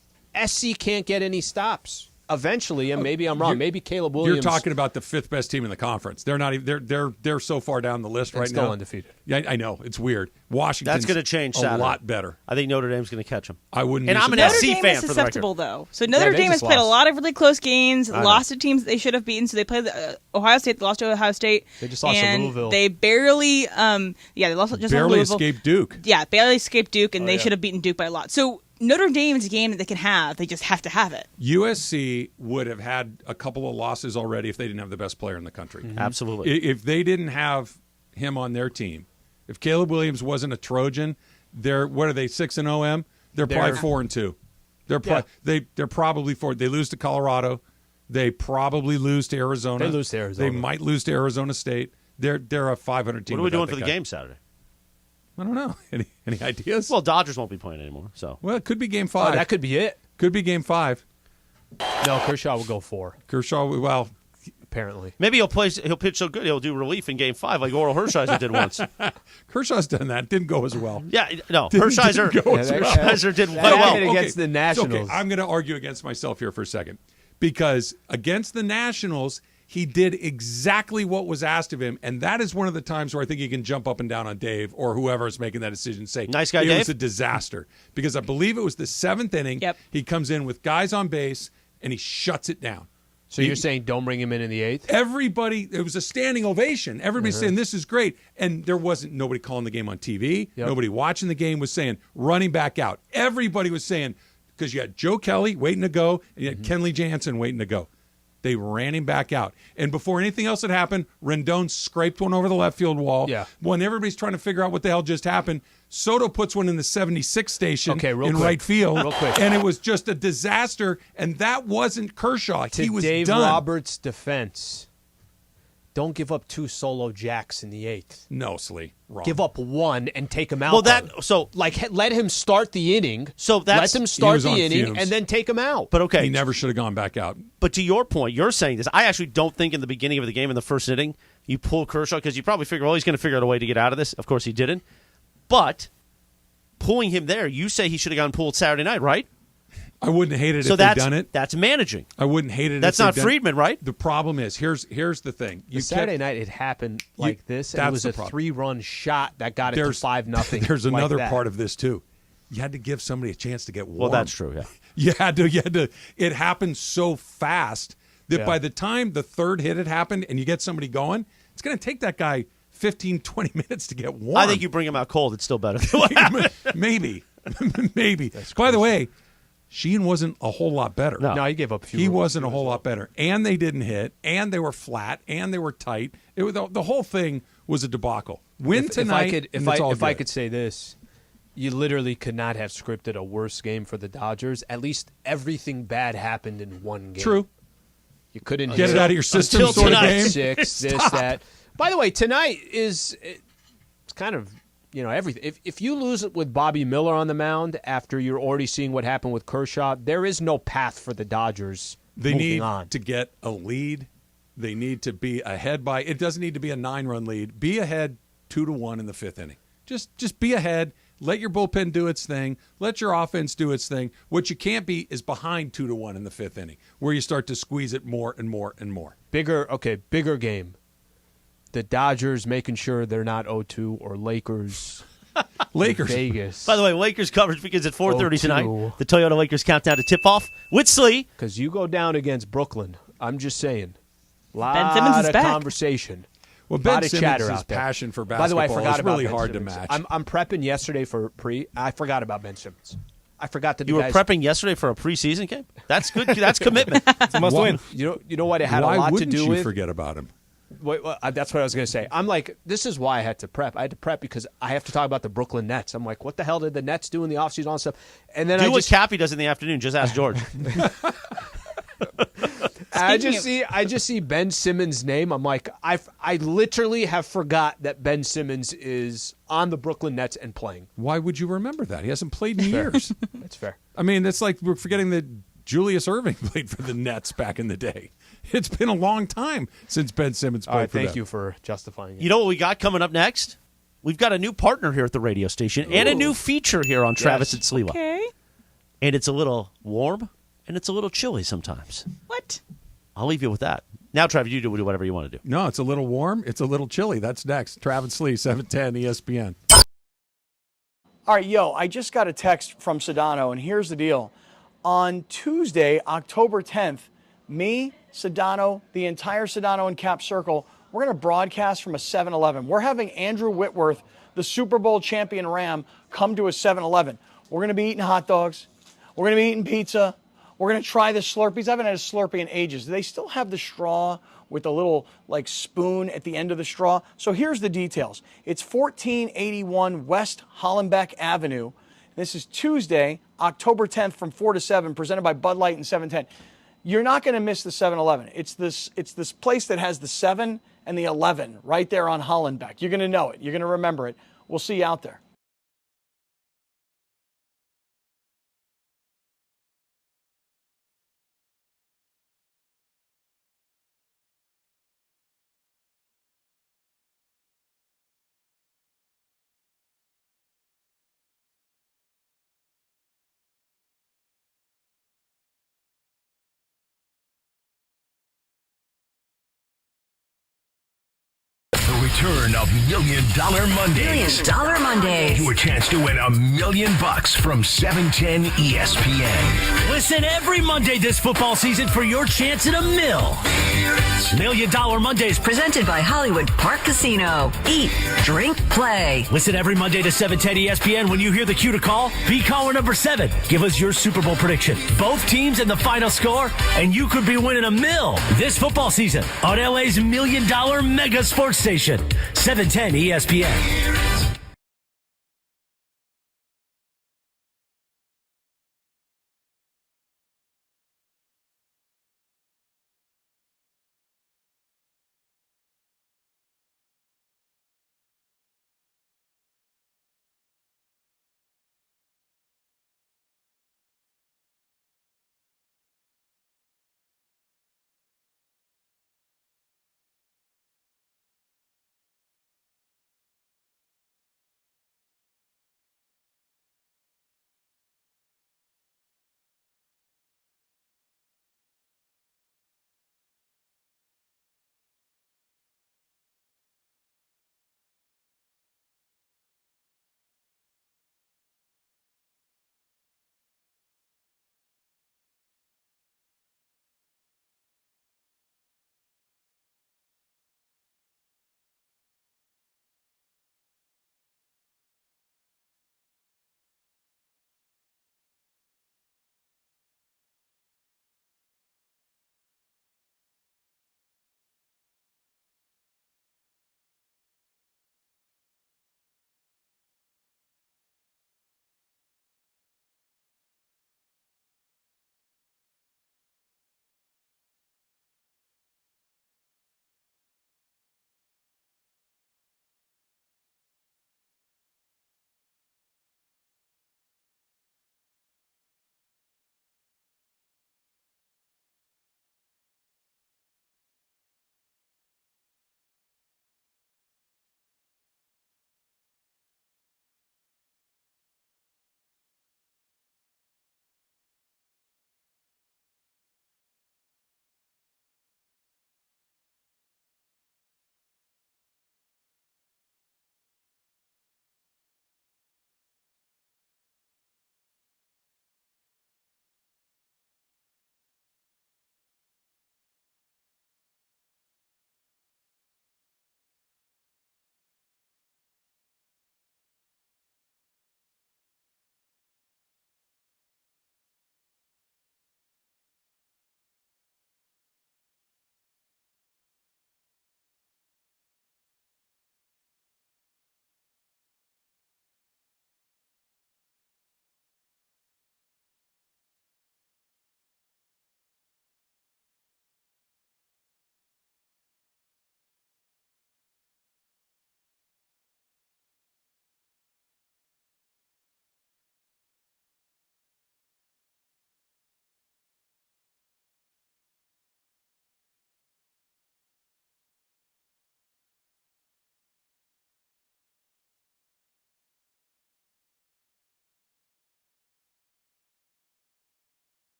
SC can't get any stops. Eventually, and maybe I'm wrong. Maybe Caleb Williams. You're talking about the 5th best team in the conference. They're not even. They're so far down the list right still now. Undefeated. Yeah, I know it's weird. Washington's that's going to change Saturday. A lot better. I think Notre Dame's going to catch them. I wouldn't. And I'm an Notre SC Dame fan is for the susceptible, record. though. So Notre Dame has played a lot of really close games, lost to teams that they should have beaten. So they played Ohio State. They lost to Ohio State. They just lost to Louisville. They barely, they lost just barely Louisville. escaped Duke. Yeah, barely escaped Duke, and they should have beaten Duke by a lot. So Notre Dame is a game that they can have. They just have to have it. USC would have had a couple of losses already if they didn't have the best player in the country. Mm-hmm. Absolutely. If they didn't have him on their team, if Caleb Williams wasn't a Trojan, they're 6-0 M? They're probably 4-2. They're probably 4. They lose to Colorado. They probably lose to Arizona. They lose to Arizona. They might lose to Arizona State. They're a 500 team. What are we doing for the game Saturday? I don't know. Any ideas? Well, Dodgers won't be playing anymore. So it could be Game 5. Oh, that could be it. Could be Game 5. No, Kershaw will go 4. Kershaw, well, apparently. Maybe he'll pitch so good he'll do relief in Game 5 like Oral Hershiser did once. Kershaw's done that. Didn't go as well. Yeah, no. Hershiser did quite well. Against the Nationals. Okay, I'm going to argue against myself here for a second. Because against the Nationals, he did exactly what was asked of him, and that is one of the times where I think he can jump up and down on Dave or whoever is making that decision and say, nice guy, it Dave. was a disaster. Because I believe it was the 7th inning. Yep. He comes in with guys on base, and he shuts it down. So you're saying don't bring him in the 8th? Everybody, it was a standing ovation. Everybody's saying this is great. And there wasn't nobody calling the game on TV. Yep. Nobody watching the game was saying, running back out. Everybody was saying, because you had Joe Kelly waiting to go, and you had Kenley Jansen waiting to go. They ran him back out. And before anything else had happened, Rendon scraped one over the left field wall. Yeah. When everybody's trying to figure out what the hell just happened, Soto puts one in the 76 station in quick. right field. Real quick. And it was just a disaster. And that wasn't Kershaw. To He was Dave done. Roberts' defense, don't give up 2 solo jacks in the 8th. No, Slee. Wrong. Give up 1 and take him out. Well, let him start the inning. Let him start the inning and then take him out. But okay, He never should have gone back out. But to your point, you're saying this. I actually don't think in the beginning of the game in the first inning you pull Kershaw because you probably figure, well, he's going to figure out a way to get out of this. Of course, he didn't. But pulling him there, you say he should have gone pulled Saturday night, right? I wouldn't hate it if they'd done it. That's managing. I wouldn't hate it. That's if not they'd Friedman, right? The problem is here's the thing. Saturday night it happened like this, and it was a 3-run shot that got it to 5-0. There's another part of this too. You had to give somebody a chance to get warm. Well, that's true. Yeah, you had to. It happened so fast that by the time the third hit had happened and you get somebody going, it's going to take that guy 15, 20 minutes to get warm. I think you bring him out cold. It's still better. Maybe. By the way, Sheehan wasn't a whole lot better. No, he gave up a few. He wasn't a whole lot better. And they didn't hit, and they were flat, and they were tight. It was, the whole thing was a debacle. Win tonight, if I could say this, you literally could not have scripted a worse game for the Dodgers. At least everything bad happened in one game. True. You couldn't get it out of your system. Until sort of tonight. game. 6, this, that. By the way, tonight it's kind of everything. If you lose it with Bobby Miller on the mound after you're already seeing what happened with Kershaw, there is no path for the Dodgers. They need on. to get a lead. They need to be ahead by. It doesn't need to be a 9-run lead. Be ahead 2-1 in the 5th inning. Just be ahead. Let your bullpen do its thing. Let your offense do its thing. What you can't be is behind 2-1 in the 5th inning, where you start to squeeze it more and more and more. Bigger game. The Dodgers making sure they're not 0-2 or Lakers. Vegas. By the way, Lakers coverage begins at 4:30 tonight. The Toyota Lakers countdown to tip-off with Slee. Because you go down against Brooklyn. I'm just saying. Ben Simmons is back. Conversation. Well, Ben Simmons' passion for basketball By the way, I forgot is about really Ben hard Simmons. to match. I'm prepping yesterday for I forgot about Ben Simmons. I forgot that you were prepping yesterday for a preseason game. That's good. That's commitment. It's a must win. You know what? It had Why a lot to wouldn't do you with. Forget about him. Wait, that's what I was going to say. I'm like, this is why I had to prep. I had to prep because I have to talk about the Brooklyn Nets. I'm like, what the hell did the Nets do in the offseason, all that stuff? And then what Cappy does in the afternoon. Just ask George. I just see Ben Simmons' name. I'm like, I literally have forgot that Ben Simmons is on the Brooklyn Nets and playing. Why would you remember that? He hasn't played in years. That's fair. I mean, it's like we're forgetting that Julius Erving played for the Nets back in the day. It's been a long time since Ben Simmons played for them. Thank you for justifying it. You know what we got coming up next? We've got a new partner here at the radio station and a new feature here on Travis and Sliwa. Okay. And it's a little warm and it's a little chilly sometimes. What? I'll leave you with that. Now, Travis, you do whatever you want to do. No, it's a little warm. It's a little chilly. That's next. Travis Slee, 710 ESPN. All right, I just got a text from Sedano, and here's the deal. On Tuesday, October 10th, me, Sedano, the entire Sedano and Cap Circle, we're going to broadcast from a 7-Eleven. We're having Andrew Whitworth, the Super Bowl champion Ram, come to a 7-Eleven. We're going to be eating hot dogs. We're going to be eating pizza. We're going to try the Slurpees. I haven't had a Slurpee in ages. Do they still have the straw with a little spoon at the end of the straw? So here's the details. It's 1481 West Hollenbeck Avenue. This is Tuesday, October 10th from 4 to 7, presented by Bud Light and 710. you're not going to miss the 7-Eleven. It's this place that has the 7 and the 11 right there on Hollenbeck. You're going to know it. You're going to remember it. We'll see you out there. Return of $1 Million Mondays. $1 Million Mondays. Your chance to win $1 million from 710 ESPN. Listen every Monday this football season for your chance at $1 million. $1 Million Mondays. Presented by Hollywood Park Casino. Eat, drink, play. Listen every Monday to 710 ESPN. When you hear the cue to call, be caller number 7. Give us your Super Bowl prediction. Both teams and the final score, and you could be winning $1 million this football season on LA's $1 Million Mega Sports Station. 710 ESPN.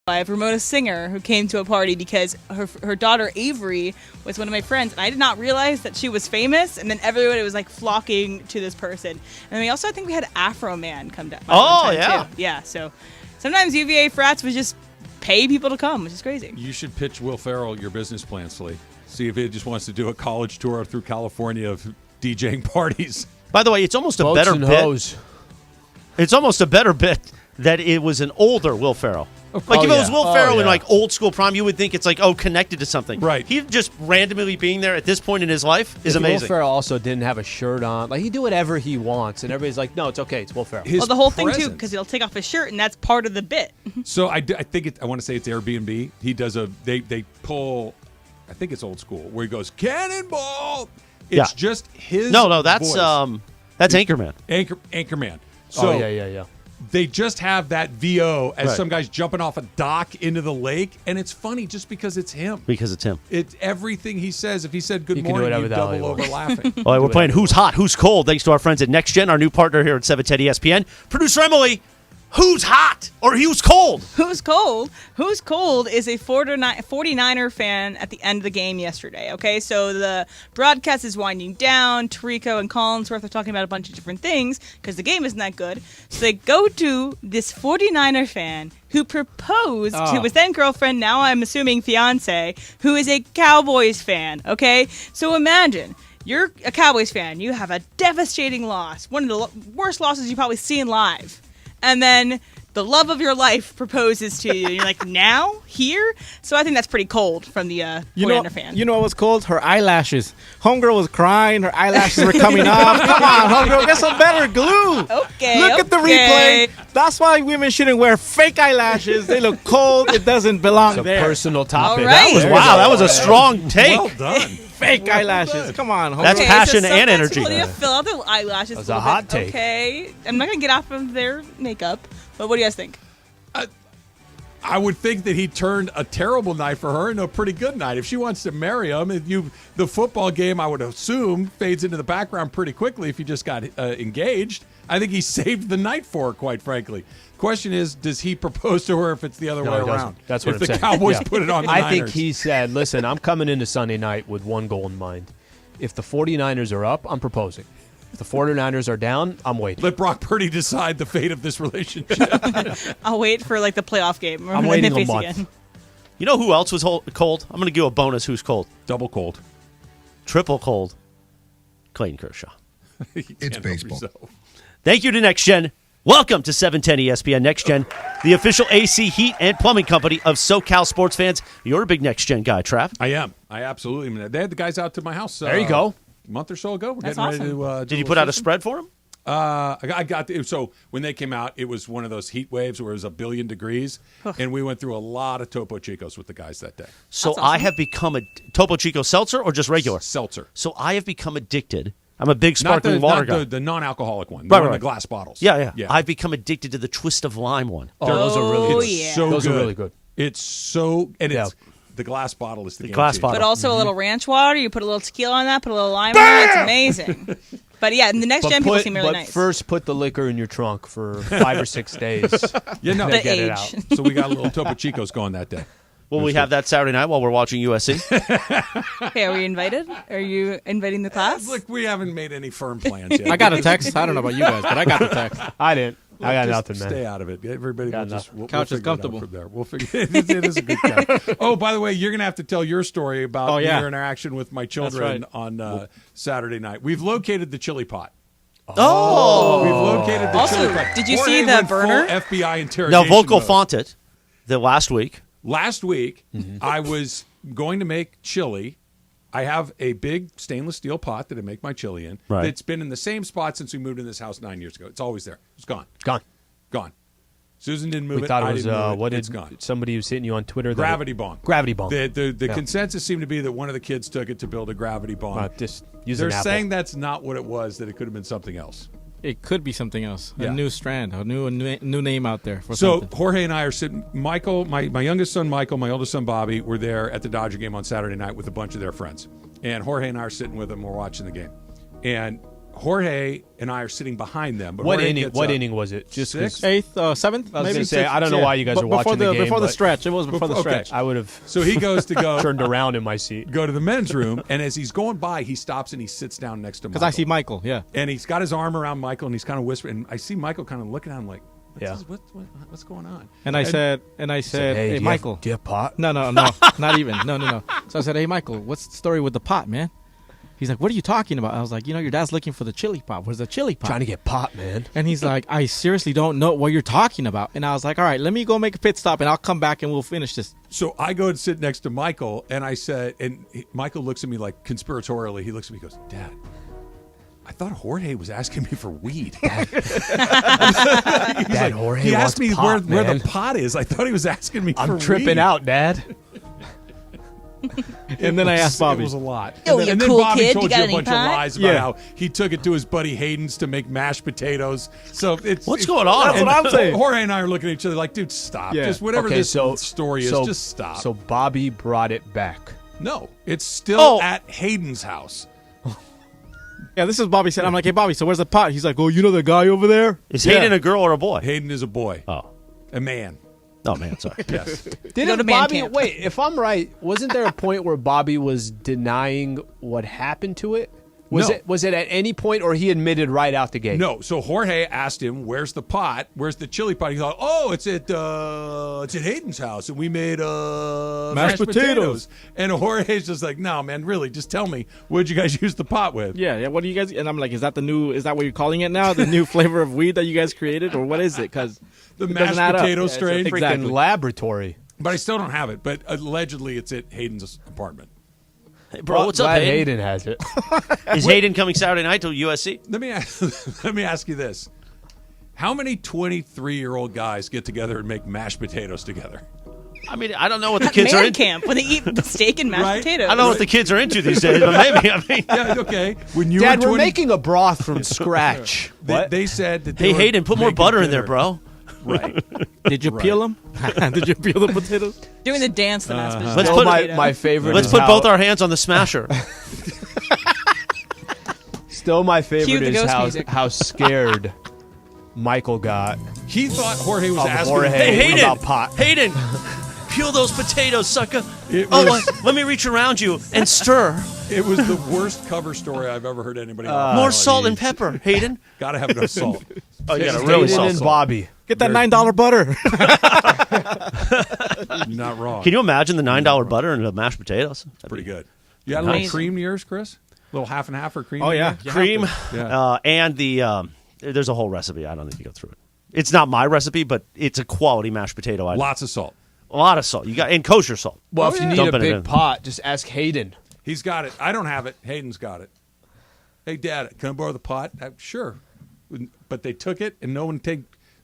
I have Ramona Singer, who came to a party because her daughter Avery was one of my friends, and I did not realize that she was famous. And then everybody was like flocking to this person. And we also, I think we had Afro Man come down. Oh yeah, too. Yeah. So sometimes UVA frats would just pay people to come, which is crazy. You should pitch Will Ferrell your business plan, Slee. See if he just wants to do a college tour through California of DJing parties. By the way, it's almost a Boats better and bit. hose. It's almost a better bit that it was an older Will Ferrell. Like if it was Will Ferrell in like old school prime, you would think it's like connected to something. Right. He just randomly being there at this point in his life is amazing. Will Ferrell also didn't have a shirt on. Like he do whatever he wants, and everybody's like, "No, it's okay. It's Will Ferrell." Well, the whole thing too, because he'll take off his shirt, and that's part of the bit. So I think I want to say it's Airbnb. He does they pull, I think it's old school, where he goes cannonball. It's just his. No, that's voice. that's Anchorman. Anchorman. So yeah. They just have that VO as Right. some guy's jumping off a dock into the lake, and it's funny just because it's him. Because it's him. It's everything he says. If he said good He can do morning, whatever you the hell double he over wants. laughing. All right, we're playing Who's Hot, Who's Cold, thanks to our friends at Next Gen, our new partner here at 710 ESPN. Producer Emily, who's hot or who's cold? Who's cold? Who's cold is a 49er fan at the end of the game yesterday, okay? So the broadcast is winding down. Tirico and Collinsworth are talking about a bunch of different things because the game isn't that good. So they go to this 49er fan who proposed to his then girlfriend, now I'm assuming fiance, who is a Cowboys fan, okay? So imagine. You're a Cowboys fan. You have a devastating loss. One of the worst losses you've probably seen live. And then the love of your life proposes to you. You're like, now? Here? So I think that's pretty cold from the 49er fan. You know what was cold? Her eyelashes. Homegirl was crying. Her eyelashes were coming off. Come on, homegirl. Get some better glue. Okay. Look at the replay. That's why women shouldn't wear fake eyelashes. They look cold. It doesn't belong It's a there. personal topic. All right. That was a strong take. Well done. Fake eyelashes. Come on, homegirl. That's passion so and sometimes energy. people need to fill out their eyelashes. That's a a little hot bit. take. Okay. I'm not going to get off of their makeup. But what do you guys think? I would think that he turned a terrible night for her into a pretty good night. If she wants to marry him, the football game, I would assume, fades into the background pretty quickly if you just got engaged. I think he saved the night for her, quite frankly. Question is, does he propose to her if it's the other way he around? doesn't. That's what if I'm the saying. Cowboys put it on the I Niners. think he said, listen, I'm coming into Sunday night with one goal in mind. If the 49ers are up, I'm proposing. If the 49ers are down, I'm waiting. Let Brock Purdy decide the fate of this relationship. I'll wait for like the playoff game. I'm waiting a month. Again. You know who else was cold? I'm going to give a bonus who's cold. Double cold. Triple cold. Clayton Kershaw. It's baseball. Thank you to Next Gen. Welcome to 710 ESPN Next Gen, the official AC, heat, and plumbing company of SoCal sports fans. You're a big Next Gen guy, Trav. I am. I absolutely am. They had the guys out to my house. There you go. A month or so ago. We're That's getting ready awesome. to Did you put out a spread for him? I got so when they came out, it was one of those heat waves where it was 1 billion degrees, and we went through a lot of Topo Chicos with the guys that day. So That's awesome. I have become a Topo Chico seltzer or just regular? Seltzer. So I have become addicted. I'm a big sparkling water guy. The non-alcoholic one. Right, In right. the glass bottles. Yeah. I've become addicted to the twist of lime one. Those are really Oh, good. yeah. So Those good. are really good. It's so and Yeah. it's the glass bottle is the game glass changer. bottle. But also a little ranch water. You put a little tequila on that, put a little lime on it. It's amazing. But yeah, in the next gen people seem really nice. First, put the liquor in your trunk for 5 or 6 days. Yeah, no. The get it age. out. So we got a little Topo Chicos going that day. Will we have that Saturday night while we're watching USC? Okay, are we invited? Are you inviting the class? Look, we haven't made any firm plans yet. I got a text. I don't know about you guys, but I got the text. I didn't. I got Just nothing, man. Stay out of it. Everybody will just we'll Couch is figure it out comfortable. from there. We'll figure it is a good couch. Oh, by the way, you're gonna have to tell your story about your interaction with my children on Saturday night. We've located the chili pot. Oh, We've located the Also, chili pot. did you Jorge see the went full burner? FBI interrogation. now vocal mode. fonted the last week. Last week, Mm-hmm. I was going to make chili. I have a big stainless steel pot that I make my chili in. Right. It's been in the same spot since we moved in this house 9 years ago. It's always there. It's gone. Gone. Susan didn't move We it. thought I it was, didn't move it. what It's did gone. somebody was hitting you on Twitter? Gravity bomb. Gravity bomb. The Yeah. consensus seemed to be that one of the kids took it to build a gravity bomb. Just use They're an apple. saying that's not what it was, that it could have been something else. It could be something else. Yeah. A new strand, a new name out there for So something. Jorge and I are sitting. Michael, my youngest son Michael, my oldest son Bobby were there at the Dodger game on Saturday night with a bunch of their friends. And Jorge and I are sitting with them. We're watching the game. And Jorge and I are sitting behind them. But What Jorge inning? gets What up. inning was it? Just Sixth? 8th, 7th, I was maybe. gonna say, I don't know why you guys are watching the game. Before the but stretch. It was before the stretch. I would have. So he goes to go turned around in my seat. Go to the men's room, and as he's going by, he stops and he sits down next to Michael. Because I see Michael, yeah. And he's got his arm around Michael, and he's kind of whispering. And I see Michael kind of looking at him like, Yeah. What's going on? And I said, hey, Michael. Do you have pot? No, not even. No. So I said, hey, Michael, what's the story with the pot, man? He's like, what are you talking about? I was like, your dad's looking for the chili pot. Where's the chili pot? Trying to get pot, man. And he's like, I seriously don't know what you're talking about. And I was like, all right, let me go make a pit stop, and I'll come back, and we'll finish this. So I go and sit next to Michael, and I said, Michael looks at me like conspiratorially. He looks at me and goes, Dad, I thought Jorge was asking me for weed. Dad, Jorge he asked me pot, where man. the pot is. I thought he was asking me for weed. I'm tripping out, Dad. And then I asked Bobby. It was a lot. Oh, and you then cool Bobby kid. told You got a any bunch of pot? lies about how he took it to his buddy Hayden's to make mashed potatoes. So What's going on? That's what I'm saying. Jorge and I are looking at each other like, dude, stop. Yeah. Just whatever Okay, this so- story is, so- just stop. So Bobby brought it back. No, it's still at Hayden's house. Yeah, this is Bobby said. I'm like, hey, Bobby, so where's the pot? He's like, oh, you know the guy over there? Is Hayden a girl or a boy? Hayden is a boy. Oh. A man. Oh, man, sorry. Yes. Go to Didn't man Bobby? camp. Wait, if I'm right, wasn't there a point where Bobby was denying what happened to it? Was No. it? Was it at any point, or he admitted right out the gate? No, so Jorge asked him, "Where's the pot? Where's the chili pot?" He thought, "Oh, it's at Hayden's house, and we made mashed potatoes." And Jorge's just like, "No, man, really, just tell me, what'd you guys use the pot with?" Yeah. What do you guys? And I'm like, is that what you're calling it now? The new flavor of weed that you guys created, or what is it? Because The mashed potato strain. Freaking laboratory. But I still don't have it. But allegedly, it's at Hayden's apartment. Hey, bro, what's up, Glad Hayden? Hayden has it. Is Hayden coming Saturday night to USC? Let me ask you this: how many 23-year-old guys get together and make mashed potatoes together? I mean, I don't know what the kids are Man into. camp when they eat the steak and mashed Right? potatoes. I don't know what the kids are into these days, but maybe. I mean, Yeah, okay. When you Dad, were we're 20, making a broth from scratch. they said that. They hey, were Hayden, put more making butter in there, dinner. bro. Right. did you peel them? Did you peel the potatoes? Doing the dance, the mashed potatoes. Let's Still put my favorite. Let's is put how- both our hands on the smasher. Still, my Cue favorite the is ghost music. how scared Michael got He thought Jorge was of asking Jorge Hey, Hayden. about pot. Hayden, peel those potatoes, sucker. It Oh, was- let me reach around you and stir. It was the worst cover story I've ever heard anybody. More salt and pepper, Hayden. Gotta have enough salt. Oh, you gotta Hayden really and salt. Bobby. Get that $9 butter. Not wrong. Can you imagine the $9 butter and the mashed potatoes? That'd Pretty be good. You got a little Amazing. cream to yours, Chris? A little half and half for cream? Oh, in yeah. there? You have cream, to. Yeah. and the there's a whole recipe. I don't need to go through it. It's not my recipe, but it's a quality mashed potato. Lots of salt. A lot of salt. You got and kosher salt. Well, if you need Dumping a it big in. pot, just ask Hayden. He's got it. I don't have it. Hayden's got it. Hey, Dad, can I borrow the pot? Sure. But they took it, and no one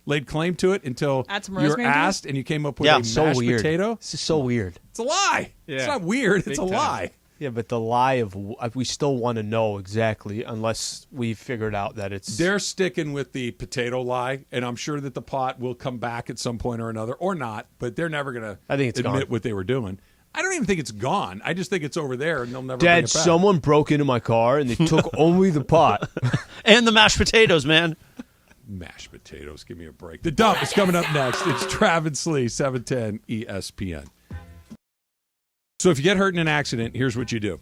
laid claim to it until Add some you were rosemary to it? asked, and you came up with Yeah, a So mashed weird. potato. This is so weird. It's a lie. Yeah. It's not weird. It's a Big time. lie. Yeah, but the lie of we still want to know exactly, unless we figured out that it's. They're sticking with the potato lie, and I'm sure that the pot will come back at some point or another, or not, but they're never going I think to it's admit gone. what they were doing. I don't even think it's gone. I just think it's over there, and they'll never bring Dad, it back. someone broke into my car and they took only the pot. And the mashed potatoes, man. Mashed potatoes. Give me a break. The Dump is coming up next. It's Travis Lee, 710 ESPN. So if you get hurt in an accident, here's what you do.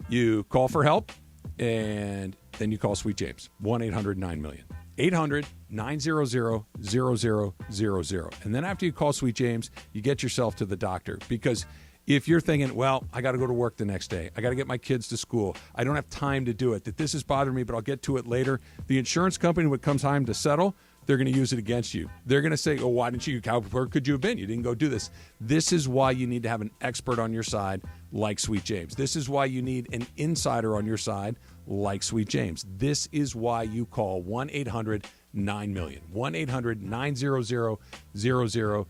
You call for help, and then you call Sweet James, 1-800-9-MILLION. 800-900-0000. And then after you call Sweet James, you get yourself to the doctor. Because if you're thinking, well, I got to go to work the next day, I got to get my kids to school, I don't have time to do it, that this is bothering me, but I'll get to it later, the insurance company, when it comes time to settle, they're going to use it against you. They're going to say, oh, why didn't you, where could you have been? You didn't go do this. This is why you need to have an expert on your side like Sweet James. This is why you need an insider on your side like Sweet James. This is why you call 1-800-9-MILLION. 1-800-900-0000.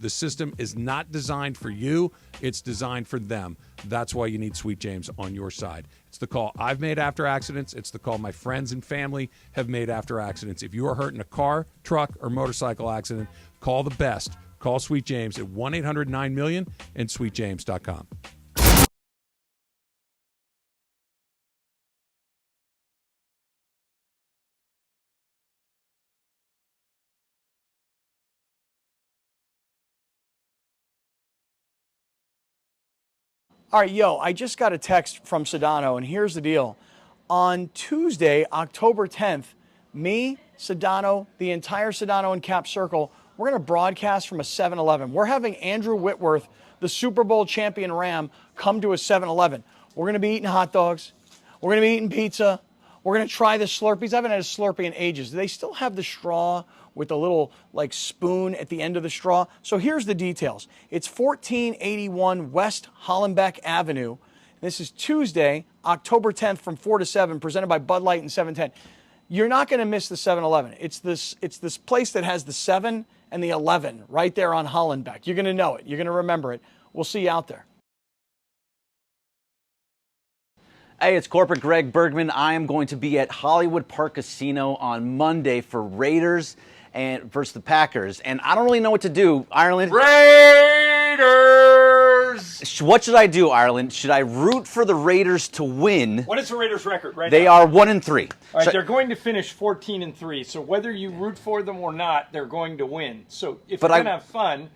The system is not designed for you. It's designed for them. That's why you need Sweet James on your side. It's the call I've made after accidents. It's the call my friends and family have made after accidents. If you are hurt in a car, truck, or motorcycle accident, call the best. Call Sweet James at 1-800-9-MILLION and sweetjames.com. All right, I just got a text from Sedano, and here's the deal. On Tuesday, October 10th, me, Sedano, the entire Sedano and Cap Circle, we're going to broadcast from a 7-Eleven. We're having Andrew Whitworth, the Super Bowl champion Ram, come to a 7-Eleven. We're going to be eating hot dogs. We're going to be eating pizza. We're going to try the Slurpees. I haven't had a Slurpee in ages. Do they still have the straw with the little spoon at the end of the straw? So here's the details. It's 1481 West Hollenbeck Avenue. This is Tuesday, October 10th from 4 to 7, presented by Bud Light and 710. You're not going to miss the 7-Eleven. It's this place that has the 7 and the 11 right there on Hollenbeck. You're going to know it. You're going to remember it. We'll see you out there. Hey, it's Corporate Greg Bergman. I am going to be at Hollywood Park Casino on Monday for Raiders and versus the Packers. And I don't really know what to do, Ireland. Raiders! What should I do, Ireland? Should I root for the Raiders to win? What is the Raiders' record right They now? are 1-3. All right, they're going to finish 14-3. So whether you root for them or not, they're going to win. So if you're going to have fun,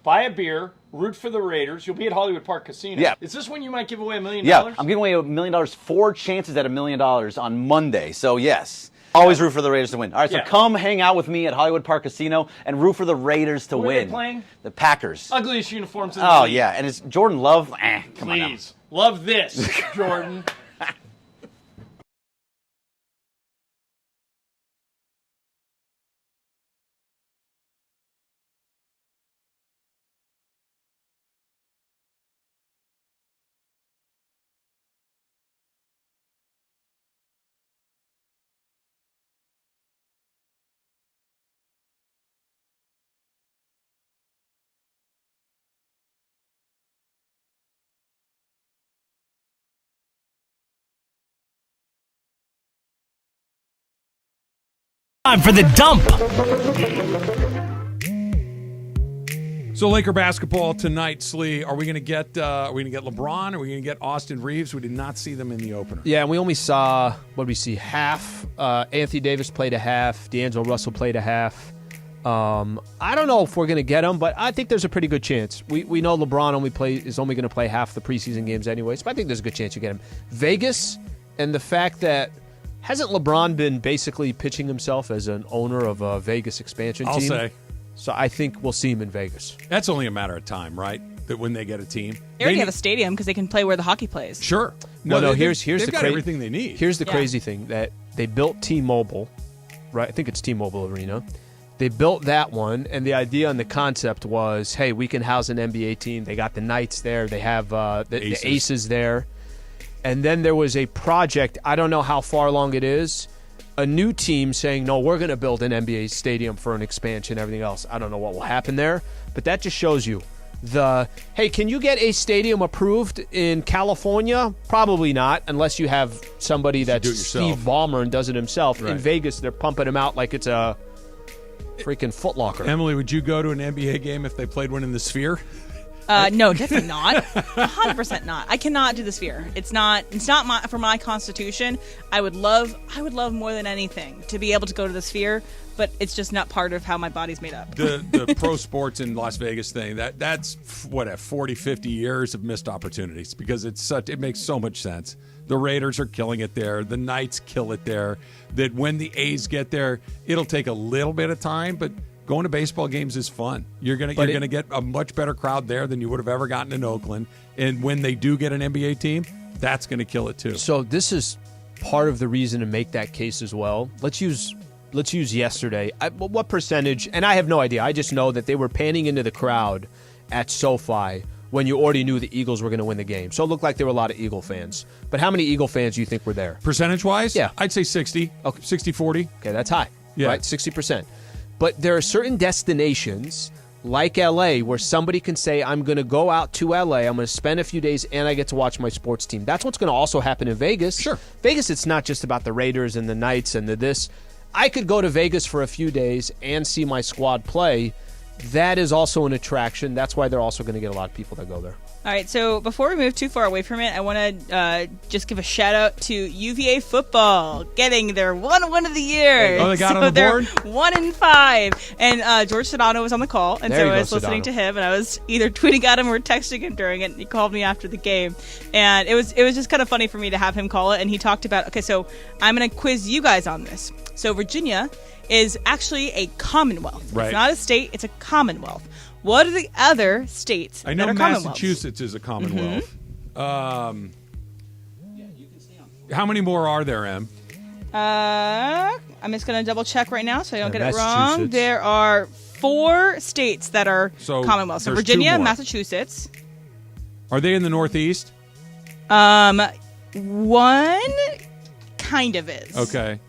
buy a beer, root for the Raiders. You'll be at Hollywood Park Casino. Yeah. Is this when you might give away $1 million? Yeah, I'm giving away $1 million, 4 chances at $1 million on Monday. So, yes, always root for the Raiders to win. All right, so come hang out with me at Hollywood Park Casino and root for the Raiders to Who win. are they playing? The Packers. Ugliest uniforms in the league. Yeah, and it's Jordan Love. Come on now. Please. Love this, Jordan. Time for the dump. So Laker basketball tonight, Slee. Are we going to get LeBron? Are we going to get Austin Reeves? We did not see them in the opener. Yeah, and we only saw, what did we see, half. Anthony Davis played a half. D'Angelo Russell played a half. I don't know if we're going to get him, but I think there's a pretty good chance. We know LeBron is only going to play half the preseason games anyways, but I think there's a good chance you get him. Vegas, and the fact that hasn't LeBron been basically pitching himself as an owner of a Vegas expansion team? I'll say. So I think we'll see him in Vegas. That's only a matter of time, right? That when they get a team. They already have a stadium because they can play where the hockey plays. Sure. Here's they've the got everything they need. Here's the crazy thing, that they built T-Mobile, right? I think it's T-Mobile Arena. They built that one, and the idea and the concept was, hey, we can house an NBA team. They got the Knights there. They have the Aces there. And then there was a project, I don't know how far along it is, a new team saying, no, we're going to build an NBA stadium for an expansion, everything else. I don't know what will happen there, but that just shows you hey, can you get a stadium approved in California? Probably not, unless you have somebody that's Steve Ballmer and does it himself. Right. In Vegas, they're pumping him out like it's a freaking Foot Locker. Emily, would you go to an NBA game if they played one in the Sphere? No, definitely not. 100% not. I cannot do the Sphere. It's not for my constitution. I would love more than anything to be able to go to the Sphere, but it's just not part of how my body's made up. The pro sports in Las Vegas thing, that's 40, 50 years of missed opportunities, because it makes so much sense. The Raiders are killing it there. The Knights kill it there. That when the A's get there, it'll take a little bit of time, but going to baseball games is fun. You're gonna get a much better crowd there than you would have ever gotten in Oakland. And when they do get an NBA team, that's going to kill it too. So this is part of the reason to make that case as well. Let's use yesterday. What percentage? And I have no idea. I just know that they were panning into the crowd at SoFi when you already knew the Eagles were going to win the game. So it looked like there were a lot of Eagle fans. But how many Eagle fans do you think were there? Percentage-wise? Yeah. I'd say 60. Okay. 60-40. Okay, that's high. Yeah. Right? 60%. But there are certain destinations like L.A. where somebody can say, I'm going to go out to L.A., I'm going to spend a few days, and I get to watch my sports team. That's what's going to also happen in Vegas. Sure. Vegas, it's not just about the Raiders and the Knights and the this. I could go to Vegas for a few days and see my squad play. that is also an attraction. That's why they're also going to get a lot of people that go there. All right, so before we move too far away from it, I want to just give a shout out to UVA football getting their one win of the year. Oh, they got on the board? 1-5, and George Sedano was on the call, and There so you I was go, listening Sedano. to him, and I was either tweeting at him or texting him during it. And he called me after the game, and it was just kind of funny for me to have him call it. And he talked about, okay, so I'm going to quiz you guys on this. So Virginia is actually a commonwealth. Right. It's not a state; it's a commonwealth. What are the other states I know that are commonwealths? Massachusetts is a commonwealth. How many more are there, Em? I'm just going to double check right now so I don't Yeah, get it wrong. Massachusetts. There are 4 states that are So commonwealths. So there's Virginia, 2 more. Massachusetts. Are they in the Northeast? One kind of is. Okay.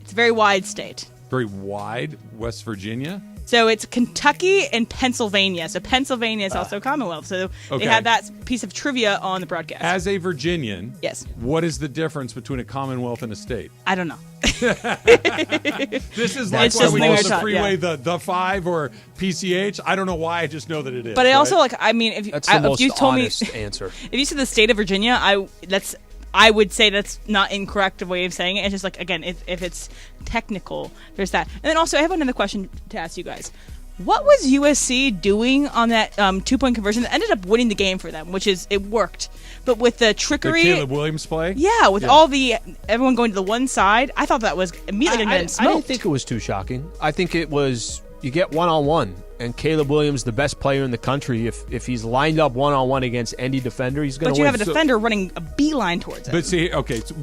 It's a very wide state. Very wide. West Virginia? So it's Kentucky and Pennsylvania. So Pennsylvania is also Commonwealth. So Okay. they had that piece of trivia on the broadcast. As a Virginian, Yes. what is the difference between a commonwealth and a state? I don't know. This is like It's why just we the way call it's the taught, freeway yeah. the 5 or PCH. I don't know why. I just know that it is. But I also right? like. I mean, if, That's the if most you told honest me, answer. if you said the state of Virginia, I would say that's not incorrect way of saying it. It's just like, again, if it's technical, there's that. And then also, I have another question to ask you guys. What was USC doing on that 2-point conversion that ended up winning the game for them? Which is, it worked, but with the trickery, The Caleb Williams play? yeah, with all the everyone going to the one side, I thought that was immediately going to get I didn't smoked. think it was too shocking. I think it was, you get one-on-one, and Caleb Williams, the best player in the country, if he's lined up one-on-one against any defender, he's going But to you win. have a defender running a beeline towards it. But see, okay, so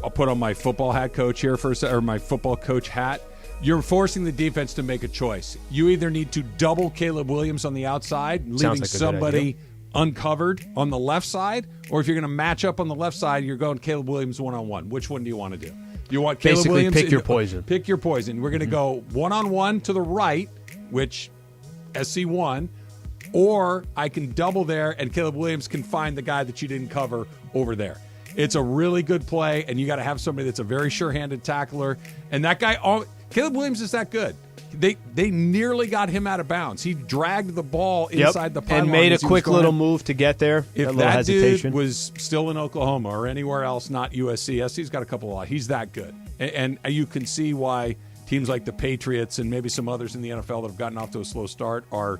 I'll put on my football hat coach here for a or my football coach hat. You're forcing the defense to make a choice. You either need to double Caleb Williams on the outside, leaving like a good somebody idea. uncovered on the left side, or if you're going to match up on the left side, you're going Caleb Williams one-on-one. Which one do you want to do? You want Caleb Basically, Williams? pick your poison. Pick your poison. We're going to go one-on-one to the right, which SC won, or I can double there, and Caleb Williams can find the guy that you didn't cover over there. It's a really good play, and you got to have somebody that's a very sure-handed tackler. And that guy, Caleb Williams is that good. They nearly got him out of bounds. He dragged the ball inside the pylon and made a as he was quick going little in. move to get there. If little that hesitation. dude was still in Oklahoma or anywhere else, not USC, SC's got a couple of. He's that good, and you can see why teams like the Patriots and maybe some others in the NFL that have gotten off to a slow start are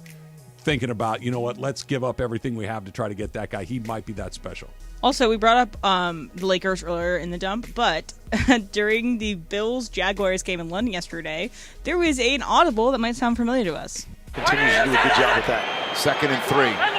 thinking about, you know what, let's give up everything we have to try to get that guy. He might be that special. Also, we brought up the Lakers earlier in the dump, but during the Bills-Jaguars game in London yesterday, there was an audible that might sound familiar to us. Continues to do a good job with that. 2nd and 3.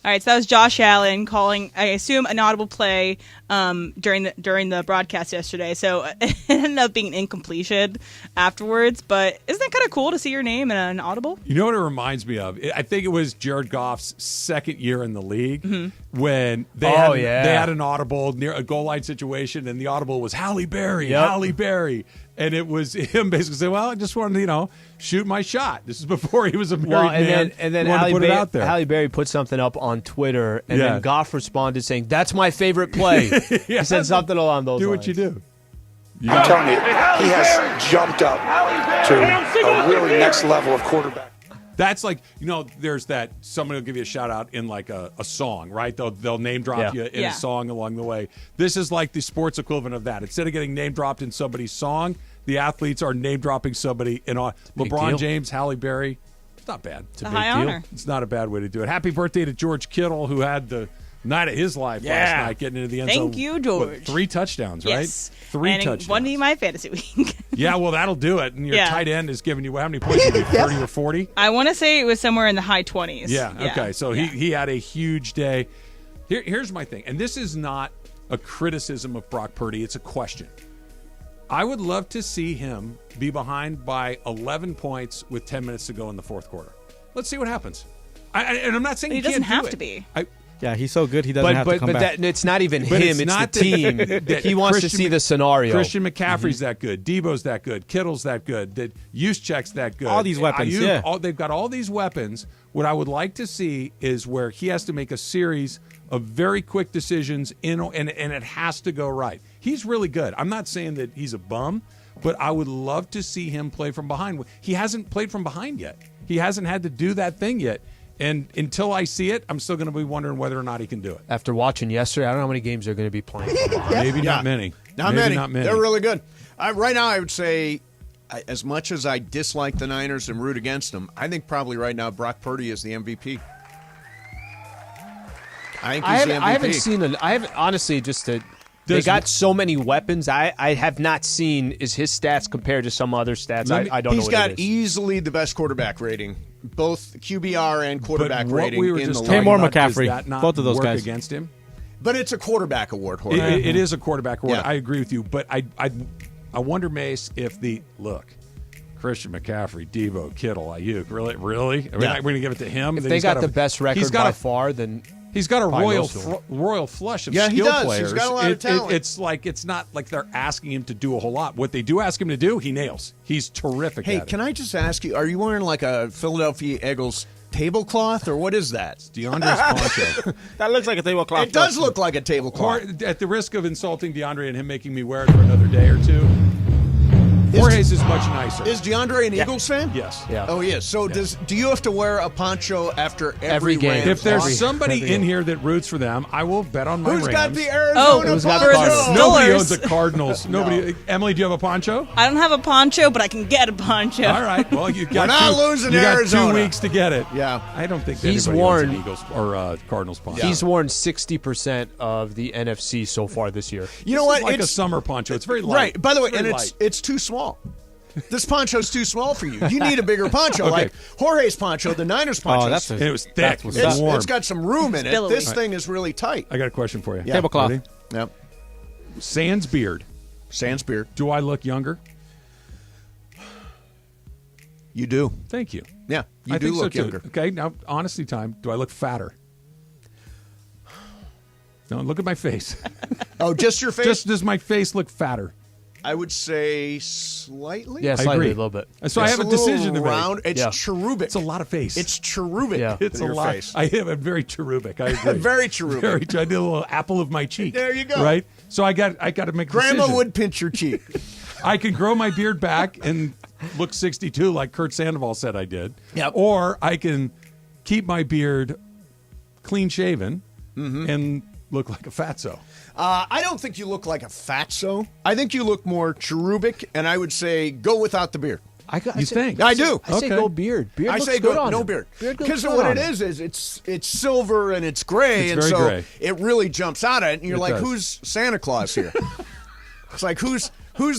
All right, so that was Josh Allen calling, I assume, an audible play during the broadcast yesterday. So it ended up being an incompletion afterwards. But isn't that kind of cool to see your name in an audible? You know what it reminds me of? I think it was Jared Goff's second year in the league when they had an audible near a goal line situation, and the audible was Halle Berry, Halle Berry. And it was him basically saying, well, I just wanted to, shoot my shot. This is before he was a married man. And then wanted to put it out there. Halle Berry put something up on Twitter, and then Goff responded saying, "That's my favorite play." He said something along those lines. Do what you do. I'm telling you, he has jumped up to a really next level of quarterback. That's like, there's that, somebody will give you a shout out in like a song, right? They'll name drop you in a song along the way. This is like the sports equivalent of that. Instead of getting name dropped in somebody's song, the athletes are name dropping somebody in LeBron James, Halle Berry. It's not bad. It's a high honor. It's not a bad way to do it. Happy birthday to George Kittle, who had the night of his life last night, getting into the end zone. Thank you, George. 3 touchdowns, right? Yes. 3 touchdowns. One in my fantasy week. Yeah, well, that'll do it. And your tight end is giving you, how many points? 30 or 40? I want to say it was somewhere in the high 20s. Yeah, okay. So he had a huge day. Here's my thing, and this is not a criticism of Brock Purdy. It's a question. I would love to see him be behind by 11 points with 10 minutes to go in the fourth quarter. Let's see what happens. And I'm not saying he can't doesn't have do to it. be. Yeah, he's so good he doesn't have to come back. But it's not even But him; it's the team. He wants to see the scenario. Christian McCaffrey's that good. Debo's that good. Kittle's that good. That Juszczyk's that good. All these weapons, they've got all these weapons. What I would like to see is where he has to make a series of very quick decisions, and it has to go right. He's really good. I'm not saying that he's a bum, but I would love to see him play from behind. He hasn't played from behind yet. He hasn't had to do that thing yet. And until I see it, I'm still going to be wondering whether or not he can do it. After watching yesterday, I don't know how many games they're going to be playing. Maybe not many. Not Maybe many. Not many. They're really good. Right now, I would say, as much as I dislike the Niners and root against them, I think probably right now Brock Purdy is the MVP. I think he's the MVP. I haven't seen I haven't honestly just to. They got so many weapons. I have not seen is his stats compared to some other stats. I don't know. He's got easily the best quarterback rating, both QBR and quarterback rating in the league. Pay more McCaffrey. Both of those guys against him. But it's a quarterback award. Jorge. It is a quarterback award. Yeah. I agree with you. But I wonder, Mace, if Christian McCaffrey, Deebo, Kittle, Ayuk, really? I mean, we're going to give it to him. If they got the best record by far, then. He's got a royal flush of skill players. He's got a lot of talent. It's not like they're asking him to do a whole lot. What they do ask him to do, he nails. He's terrific at it. Hey, can I just ask you, are you wearing like a Philadelphia Eagles tablecloth, or what is that? It's DeAndre's poncho. That looks like a tablecloth. It does look like a tablecloth. At the risk of insulting DeAndre and him making me wear it for another day or two, Jorge's is much nicer. Is DeAndre an Eagles fan? Yes. Yeah. Oh, he is. So do you have to wear a poncho after every game? Rams If there's somebody in here that roots for them, I will bet on my Who's Rams. got the Arizona poncho? Nobody owns the Cardinals. Nobody. Emily, do you have a poncho? I don't have a poncho, but I can get a poncho. All right. Well, you got We're not losing you Arizona. got 2 weeks to get it. Yeah. I don't think He's anybody worn owns an Eagles or Cardinals poncho. He's worn 60% of the NFC so far this year. You know what? It's like a summer poncho. It's very light. Right. By the way, Very and light. it's too small. This poncho's too small for you. You need a bigger poncho, Okay. like Jorge's poncho, the Niners poncho. And it was thick. It was warm. It's got some room in it. billowy. This thing is really tight. I got a question for you. Yeah. Tablecloth. Ready? Yep. Sans beard. Sans beard. Do I look younger? You do. Thank you. Yeah, you I do think look so too. younger. Okay, now honesty time. Do I look fatter? No, look at my face. Oh, just your face? Does my face look fatter? I would say slightly. Yeah, I slightly, agree. a little bit. So I have a decision to make. round. It's cherubic. It's a lot of face. It's cherubic. Yeah. It's a your lot. face. I am very cherubic. I agree. Very cherubic. I did a little apple of my cheek. There you go. Right. So I got to make a Grandma decision. would pinch your cheek. I can grow my beard back and look 62 like Kurt Sandoval said I did. Yep. Or I can keep my beard clean shaven and look like a fatso. I don't think you look like a fatso. I think you look more cherubic, and I would say go without the beard. You think? I do. I say go beard. Beard I looks say good go on no him. beard. Beard looks Because good what on it him. is it's silver and it's gray, It's and very so gray. it really jumps out at it. And you're It like, does. who's Santa Claus here? It's like who's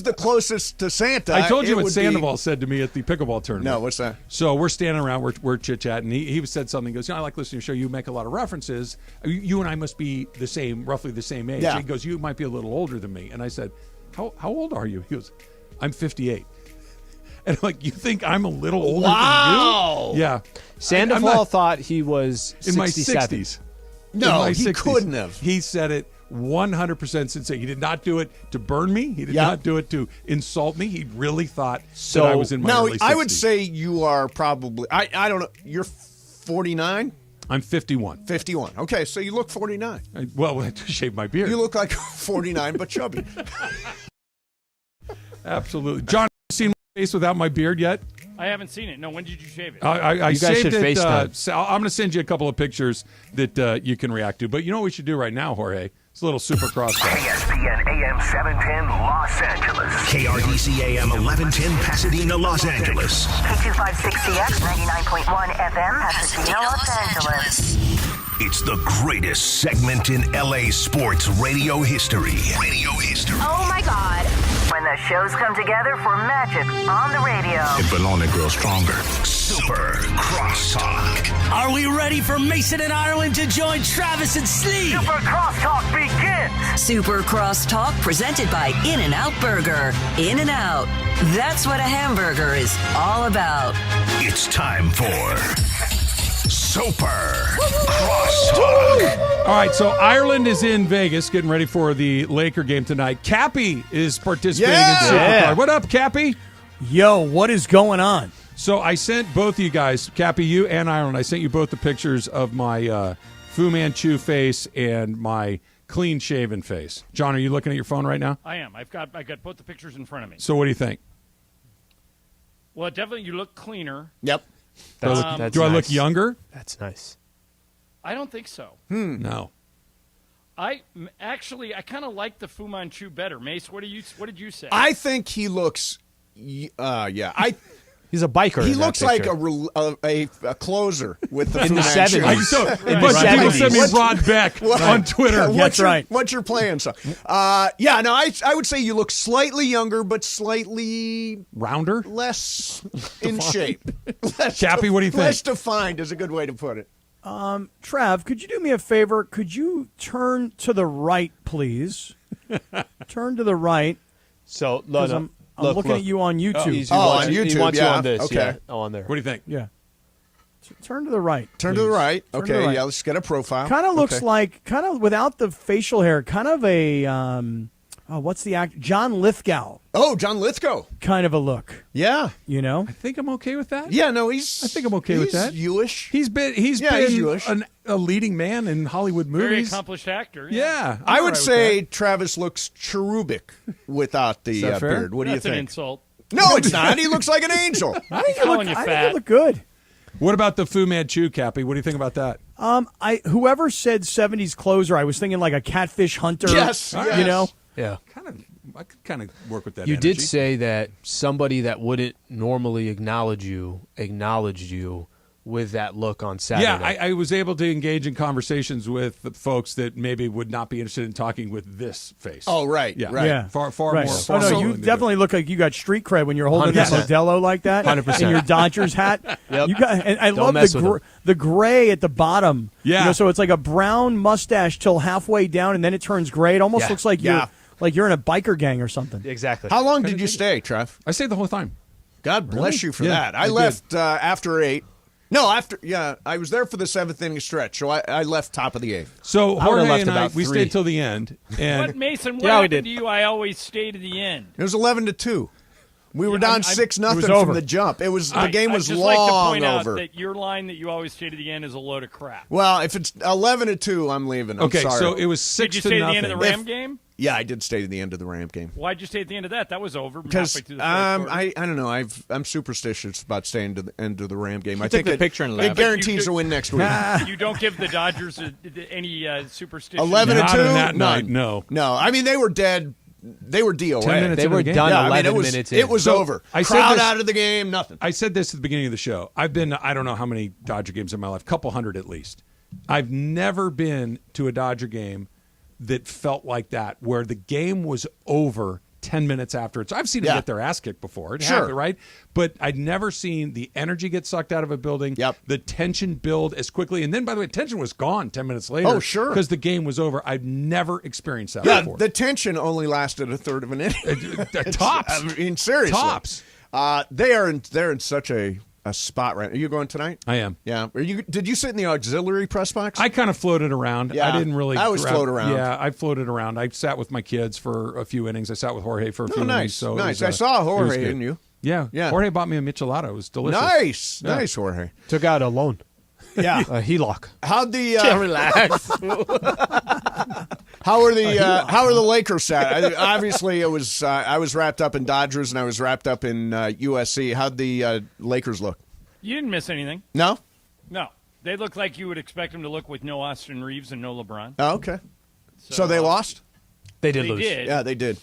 the closest to Santa? I told you It what would Sandoval said to me at the pickleball tournament. No, what's that? So we're standing around, we're chit-chatting. He said something, he goes, I like listening to your show. You make a lot of references. You and I must be roughly the same age. Yeah. He goes, you might be a little older than me. And I said, how old are you? He goes, I'm 58. And I'm like, you think I'm a little older Wow. than you? Yeah. Sandoval thought he was in my 67. 60s. No, In my he 60s. couldn't have. He said it 100% sincere. He did not do it to burn me. He did Yeah. not do it to insult me. He really thought that I was in my now early 60s. I would say you are probably I don't know. You're 49. I'm 51. 51. Okay, so you look 49. Well, I had to shave my beard. You look like 49 but chubby. Absolutely. John, have you seen my face without my beard yet? I haven't seen it. No, when did you shave it? I You guys saved should it. FaceTime. So I'm going to send you a couple of pictures that you can react to. But you know what we should do right now, Jorge? It's a little super crosstalk. ESPN AM 710 Los Angeles. KRDC AM 1110 Pasadena, Los Angeles. K256CX 99.1 FM, Pasadena, Los Angeles. It's the greatest segment in LA sports radio history. Oh my God. When the shows come together for magic on the radio. It will only grow stronger. Super Crosstalk. Are we ready for Mason and Ireland to join Travis and Slee? Super Crosstalk begins. Super Crosstalk presented by In-N-Out Burger. In-N-Out. That's what a hamburger is all about. It's time for Super Crosstalk. All right, so Ireland is in Vegas getting ready for the Laker game tonight. Cappy is participating in Supercard. What up, Cappy? Yo, what is going on? So I sent both of you guys, Cappy, you and Ireland, I sent you both the pictures of my Fu Manchu face and my clean-shaven face. John, are you looking at your phone right now? I am. I got both the pictures in front of me. So what do you think? Well, definitely you look cleaner. Yep. Do I look younger? That's nice. I don't think so. No. I kind of like the Fu Manchu better. Mace, what did you say? I think he looks. He's a biker. He looks like a closer with the in the 70s. People send me Rod Beck on Twitter. What's your plan? So, I would say you look slightly younger, but slightly rounder, less in shape. Chappie, what do you think? Less defined is a good way to put it. Trav, could you do me a favor? Could you turn to the right, please? Turn to the right. So, I'm looking at you on YouTube. On YouTube, he wants you on this. Okay. Yeah. Oh, on there. What do you think? Yeah. Turn to the right. Turn to the right. Turn Okay, to the right. yeah, let's get a profile. Kind of looks Okay. like, without the facial hair, kind of a, what's the act? John Lithgow. Oh, John Lithgow. Kind of a look. Yeah. You know? I think I'm okay with that. Yeah, no, I think I'm okay with that. He's Jewish. He's been Jewish. a leading man in Hollywood Very movies. accomplished actor. Yeah. I would say Travis looks cherubic without the that fair? beard. What do you That's an think? insult. No, it's not. He looks like an angel. I think calling you fat. you look good. What about the Fu Manchu, Cappy? What do you think about that? Whoever said 70s closer, I was thinking like a catfish hunter. Yes. You know? Yeah. I could kind of work with that. You energy. did say that somebody that wouldn't normally acknowledged you with that look on Saturday. Yeah, I was able to engage in conversations with the folks that maybe would not be interested in talking with this face. Oh, right. Yeah. Right. Yeah. Far Right. more. Oh, Far no, more you willing to definitely look like you got street cred when you're holding that 100%. Modelo like that. 100%. And your Dodgers hat. Yep. You got, and I Don't love mess with the gray at the bottom. Yeah. You know, so it's like a brown mustache till halfway down, and then it turns gray. It almost Yeah. looks like you're in a biker gang or something. Exactly. How long did you stay, Trev? I stayed the whole time. God bless you for Yeah, that. I I left after 8. No, I was there for the 7th inning stretch, so I left top of the 8th. So I would've Jorge left and I, about we 3. stayed till the end. And What, Mason, what Yeah, we happened did. to you? I always stay to the end. It was 11-2. We were down 6-0 was from over. the jump. The game was I'd just long like to point over. out that your line that you always stay to the end is a load of crap. Well, if it's 11-2, I'm leaving. I'm okay, sorry. so it was 6 Did you to stay to the nothing. end of the Ram game? Yeah, I did stay to the end of the Ram game. Why'd you stay at the end of that? That was over Because halfway through the fourth quarter. I don't know. I'm superstitious about staying to the end of the Ram game. I took think the it, picture and it left. guarantees a win next week. You don't give the Dodgers any superstition. 11-2. Not on that night, None. no. I mean, they were dead. They were DOA. 10 minutes They into were the game. done Yeah, I mean, 11 it was, minutes in. It was So, over. I said Crowd this- out of the game, nothing. I said this at the beginning of the show. I've been, I don't know how many Dodger games in my life, couple hundred at least. I've never been to a Dodger game that felt like that, where the game was over 10 minutes after it's. I've seen them get their ass kicked before. It happened, right? But I'd never seen the energy get sucked out of a building, the tension build as quickly. And then, by the way, tension was gone 10 minutes later. Oh, sure. Because the game was over. I've never experienced that Yeah, before. the tension only lasted a third of an inning. Tops. I mean, seriously. Tops. They're in such a spot right now. Are you going tonight? I am. Yeah. Did you sit in the auxiliary press box? I kind of floated around. Yeah, I didn't really. I always float around. Yeah, I floated around. I sat with my kids for a few innings. I sat with Jorge for a few nice, innings. So nice. It I was, saw it was Jorge, good. didn't you? Yeah. Yeah. Jorge bought me a michelada. It was delicious. Nice, Yeah. nice, Jorge. Took out a loan. Yeah. A HELOC. How'd the relax. how are the Lakers sat? Obviously, it was I was wrapped up in Dodgers and I was wrapped up in USC. How'd the Lakers look? You didn't miss anything. No. No. They look like you would expect them to look with no Austin Reeves and no LeBron. Oh, okay. So they lost? They did They lose. did. Yeah, they did.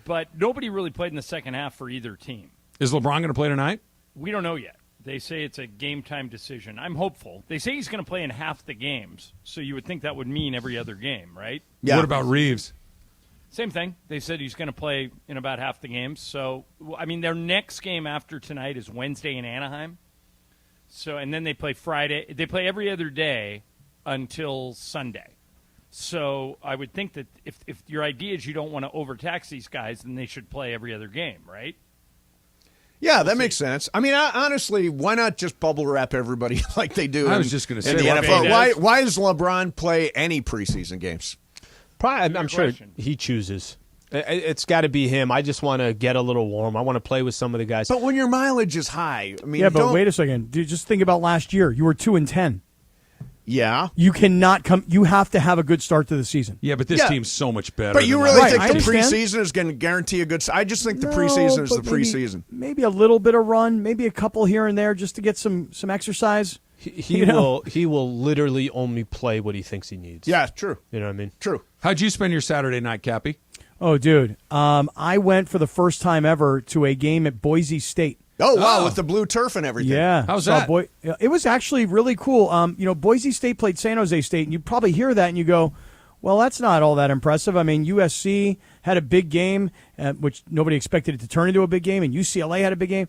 But nobody really played in the second half for either team. Is LeBron going to play tonight? We don't know yet. They say it's a game-time decision. I'm hopeful. They say he's going to play in half the games, so you would think that would mean every other game, right? Yeah. What about Reeves? Same thing. They said he's going to play in about half the games. So, I mean, their next game after tonight is Wednesday in Anaheim. So, and then they play Friday. They play every other day until Sunday. So I would think that if your idea is you don't want to overtax these guys, then they should play every other game, right? Yeah, that makes sense. I mean, honestly, why not just bubble wrap everybody like they do? I was just going to in say, the what NFL. Why does LeBron play any preseason games? Probably, I'm sure he chooses. It's got to be him. I just want to get a little warm. I want to play with some of the guys. But when your mileage is high, I mean, Yeah, but wait a second. Dude, just think about last year. You were 2-10. Yeah. You cannot come. You have to have a good start to the season. Yeah, but this team's so much better. But you than really last think year. the preseason is going to guarantee a good? I just think the preseason is the preseason. Maybe a little bit of run, maybe a couple here and there, just to get some exercise. He will literally only play what he thinks he needs. Yeah, true. You know what I mean? True. How'd you spend your Saturday night, Cappy? Oh, dude, I went for the first time ever to a game at Boise State. Oh, wow, with the blue turf and everything. Yeah. How's that? It was actually really cool. Boise State played San Jose State, and you probably hear that and you go, well, that's not all that impressive. I mean, USC had a big game, which nobody expected it to turn into a big game, and UCLA had a big game.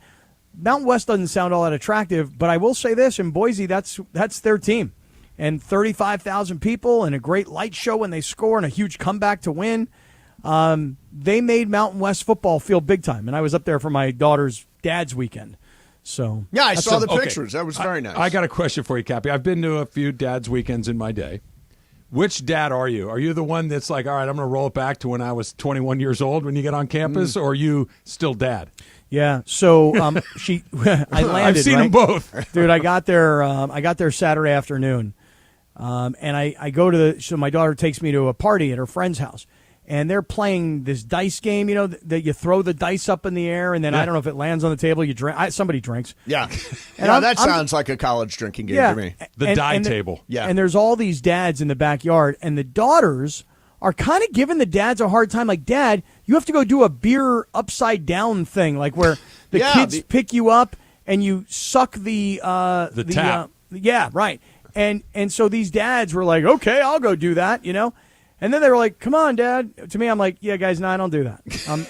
Mountain West doesn't sound all that attractive, but I will say this, in Boise, that's their team. And 35,000 people and a great light show when they score and a huge comeback to win. They made Mountain West football feel big time, and I was up there for my daughter's dad's weekend. So yeah, I saw the pictures. That was very nice. I got a question for you, Cappy. I've been to a few dad's weekends in my day. Which dad are you? Are you the one that's like, all right, I'm going to roll it back to when I was 21 years old when you get on campus, or are you still dad? Yeah. So I landed. I've seen them both, dude. I got there Saturday afternoon, and I go to so my daughter takes me to a party at her friend's house. And they're playing this dice game, that you throw the dice up in the air, and then I don't know if it lands on the table, you drink. Somebody drinks. Yeah, and that sounds like a college drinking game to me. The die table. Yeah, and there's all these dads in the backyard, and the daughters are kind of giving the dads a hard time. Like, Dad, you have to go do a beer upside down thing, like where the kids pick you up and you suck the tap. Yeah, right. And so these dads were like, okay, I'll go do that, And then they were like, "Come on, Dad." To me, I'm like, "Yeah, guys, no, I don't do that.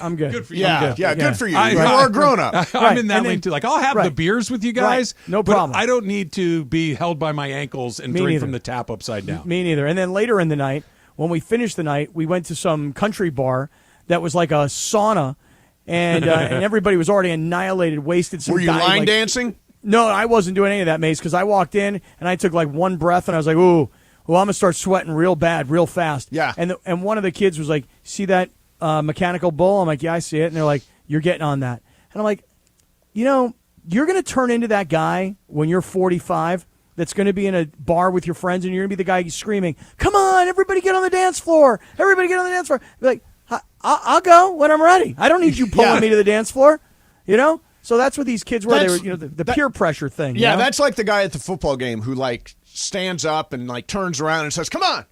I'm good." Good for you. Yeah, good for you. You are a grown up. I'm in that lane too. Like, I'll have the beers with you guys. Right. No but problem. I don't need to be held by my ankles and drink from the tap upside down. Me neither. And then later in the night, when we finished the night, we went to some country bar that was like a sauna, and everybody was already annihilated, wasted. Some Were you line dancing? No, I wasn't doing any of that, Mace, because I walked in and I took like one breath and I was like, ooh. Well, I'm going to start sweating real bad, real fast. Yeah. And one of the kids was like, see that mechanical bull? I'm like, yeah, I see it. And they're like, you're getting on that. And I'm like, you're going to turn into that guy when you're 45 that's going to be in a bar with your friends and you're going to be the guy screaming, come on, everybody get on the dance floor. Everybody get on the dance floor. They're like, I'll go when I'm ready. I don't need you pulling me to the dance floor, So that's what these kids were. They were, the peer pressure thing. Yeah, that's like the guy at the football game who stands up and turns around and says, "Come on,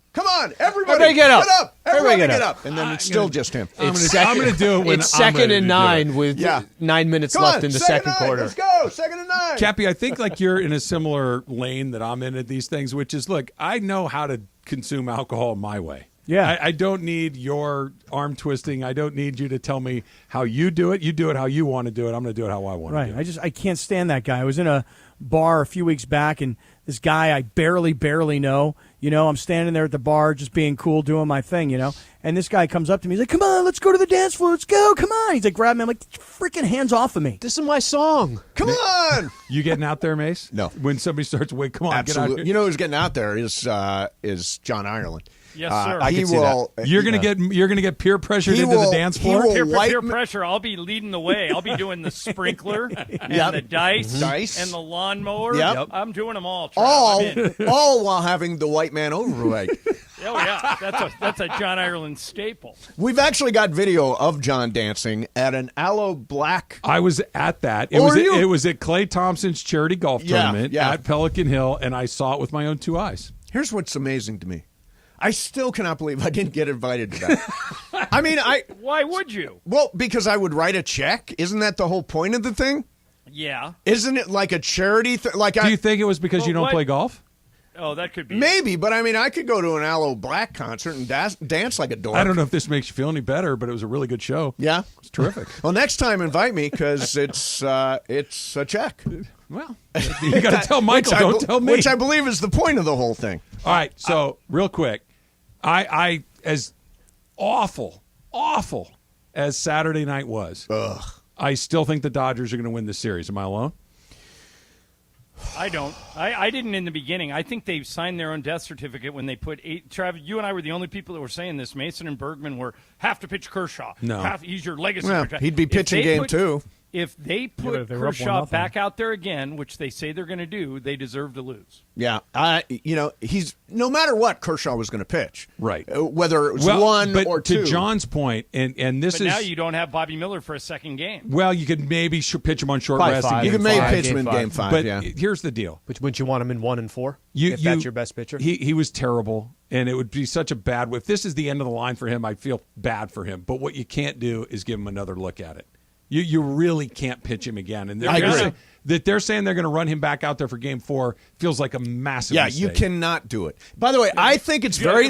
everybody get up, everybody get up," and then it's still just him. I'm going to do it when it's I'm second ready and to 9 with 9 minutes left in the second quarter. Let's go, 2nd and 9. Cappy, I think you're in a similar lane that I'm in at these things, which is, look, I know how to consume alcohol my way. Yeah, I don't need your arm twisting. I don't need you to tell me how you do it. You do it how you want to do it. I'm going to do it how I want to do it. I can't stand that guy. I was in a bar a few weeks back, and this guy I barely know. I'm standing there at the bar just being cool, doing my thing, And this guy comes up to me. He's like, come on, let's go to the dance floor. Let's go. Come on. He's like, grab me. I'm like, freaking hands off of me. This is my song. Come on. You getting out there, Mace? No. When somebody starts, wait, come on, absolutely. Get out here. Who's getting out there is John Ireland. Yes, sir. I can see that. You're gonna get peer pressured into the dance floor. Peer pressure. I'll be leading the way. I'll be doing the sprinkler and the dice and the lawnmower. Yep. I'm doing them all. All while having the white man overweight. Oh yeah, that's a John Ireland staple. We've actually got video of John dancing at an Aloe Black. I was at that. It was at Clay Thompson's charity golf tournament at Pelican Hill, and I saw it with my own 2 eyes. Here's what's amazing to me. I still cannot believe I didn't get invited to that. I mean, Why would you? Well, because I would write a check. Isn't that the whole point of the thing? Yeah. Isn't it like a charity thing? Do you think it was because you don't play golf? Oh, that could be. Maybe, but I mean, I could go to an Aloe Black concert and dance like a dork. I don't know if this makes you feel any better, but it was a really good show. Yeah? It's terrific. Well, next time invite me because it's a check. Well, you got to tell Michael, don't tell me. Which I believe is the point of the whole thing. All right, so real quick. I as awful as Saturday night was, I still think the Dodgers are going to win this series. Am I alone? I don't. I didn't in the beginning. I think they signed their own death certificate when they put 8. Travis, you and I were the only people that were saying this. Mason and Bergman have to pitch Kershaw. No. He's your legacy. Well, he'd be pitching game 2. if they put Kershaw back out there again, which they say they're going to do, they deserve to lose. Yeah, he's no matter what Kershaw was going to pitch, right? Whether it was one or two. To John's point, and this but now you don't have Bobby Miller for a second game. Well, you could maybe pitch him on short rest. You could maybe pitch him in game 5. But yeah. here's the deal: which wouldn't you want him in 1 and 4? If that's your best pitcher, he was terrible, and it would be such a bad. If this is the end of the line for him, I feel bad for him. But what you can't do is give him another look at it. You really can't pitch him again. And they're saying they're going to run him back out there for game 4 feels like a massive mistake. You cannot do it. By the way, I think it's very...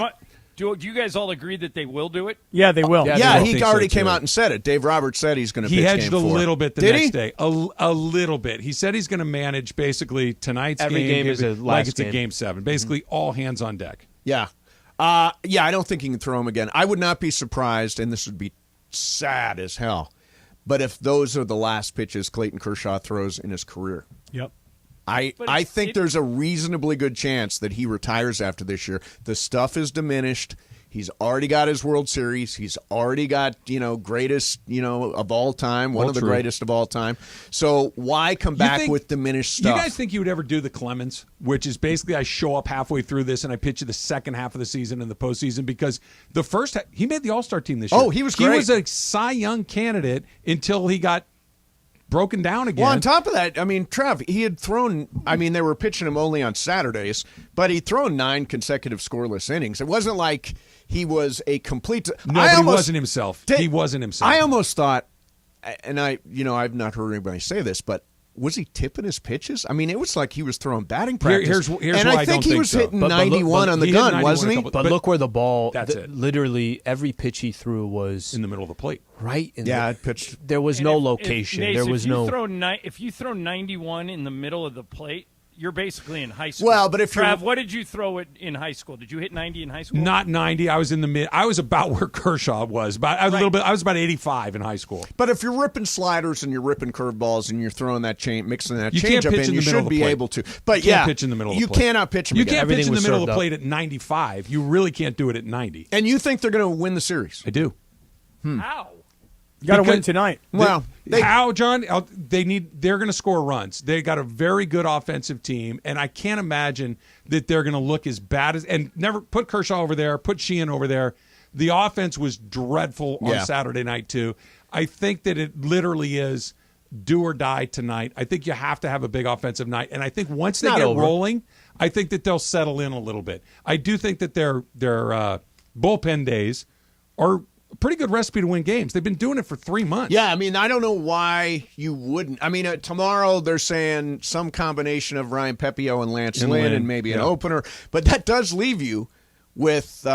Do you guys all agree that they will do it? Yeah, they will. Yeah, he already came out and said it. Dave Roberts said he's going to pitch game 4. He hedged a little bit the next day. A little bit. He said he's going to manage basically tonight's Every game is a like it's a game 7. Basically all hands on deck. Yeah. I don't think he can throw him again. I would not be surprised, and this would be sad as hell, but if those are the last pitches Clayton Kershaw throws in his career. Yep. I think there's a reasonably good chance that he retires after this year. The stuff is diminished. He's already got his World Series. He's already got, greatest, of all time, one of the greatest of all time. So why come back with diminished stuff? You guys think you would ever do the Clemens, which is basically I show up halfway through this and I pitch you the second half of the season and the postseason because the first he made the All-Star team this year. Oh, he was great. He was a Cy Young candidate until he got broken down again. Well, on top of that, Trev, he had thrown, they were pitching him only on Saturdays, but he'd thrown 9 consecutive scoreless innings. It wasn't like he was a complete... No, he wasn't himself. He wasn't himself. I almost thought, and I've not heard anybody say this, but was he tipping his pitches? It was like he was throwing batting practice. Here's and why I think he was so. hitting 91 on the gun, wasn't he? But look where the ball, that's it. Literally every pitch he threw was... in the middle of the plate. Right? It pitched. There was no location. If you throw 91 in the middle of the plate, you're basically in high school. Well, but if Trav, what did you throw it in high school? Did you hit 90 in high school? Not 90. I was in the mid. I was about where Kershaw was, but I was about 85 in high school. But if you're ripping sliders and you're ripping curveballs and you're throwing that mixing that you change up in, you should be able to. But you can't pitch in the middle of the plate. You cannot pitch him. You can't pitch in the middle of the plate at 95. You really can't do it at 90. And you think they're going to win the series? I do. How? You got to win tonight. Well, how, John? They're going to score runs. They got a very good offensive team, and I can't imagine that they're going to look as bad as. And never put Kershaw over there, put Sheehan over there. The offense was dreadful on Saturday night too. I think that it literally is do or die tonight. I think you have to have a big offensive night, and I think once they get rolling, I think that they'll settle in a little bit. I do think that their bullpen days are a pretty good recipe to win games. They've been doing it for 3 months. Yeah, I don't know why you wouldn't. Tomorrow they're saying some combination of Ryan Pepio and Lance Lynn and maybe an opener. But that does leave you with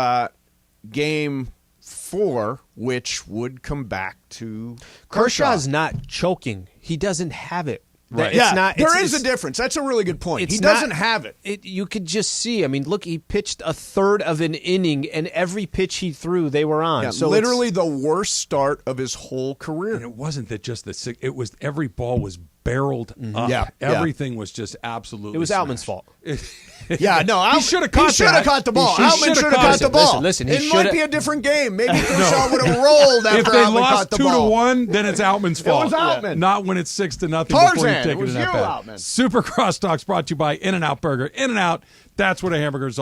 game 4, which would come back to Kershaw. Kershaw's not choking. He doesn't have it. Right. There is a difference. That's a really good point. He doesn't have it. You could just see. Look, he pitched a third of an inning, and every pitch he threw, they were on. Yeah, so literally the worst start of his whole career. And it wasn't that just it was every ball was barreled up. Yeah, everything was just absolutely. It was smashed. Altman's fault. He should have caught the ball. Altman should have caught the ball. Listen, it might be a different game. Maybe Kershaw would have rolled after if they Altman lost caught the ball. 2-1, then it's Altman's fault. It was Altman. Not when it's 6-0. Tarzan, it was you, Altman. Super Crosstalks brought to you by In-N-Out Burger. In-N-Out, that's what a hamburger is all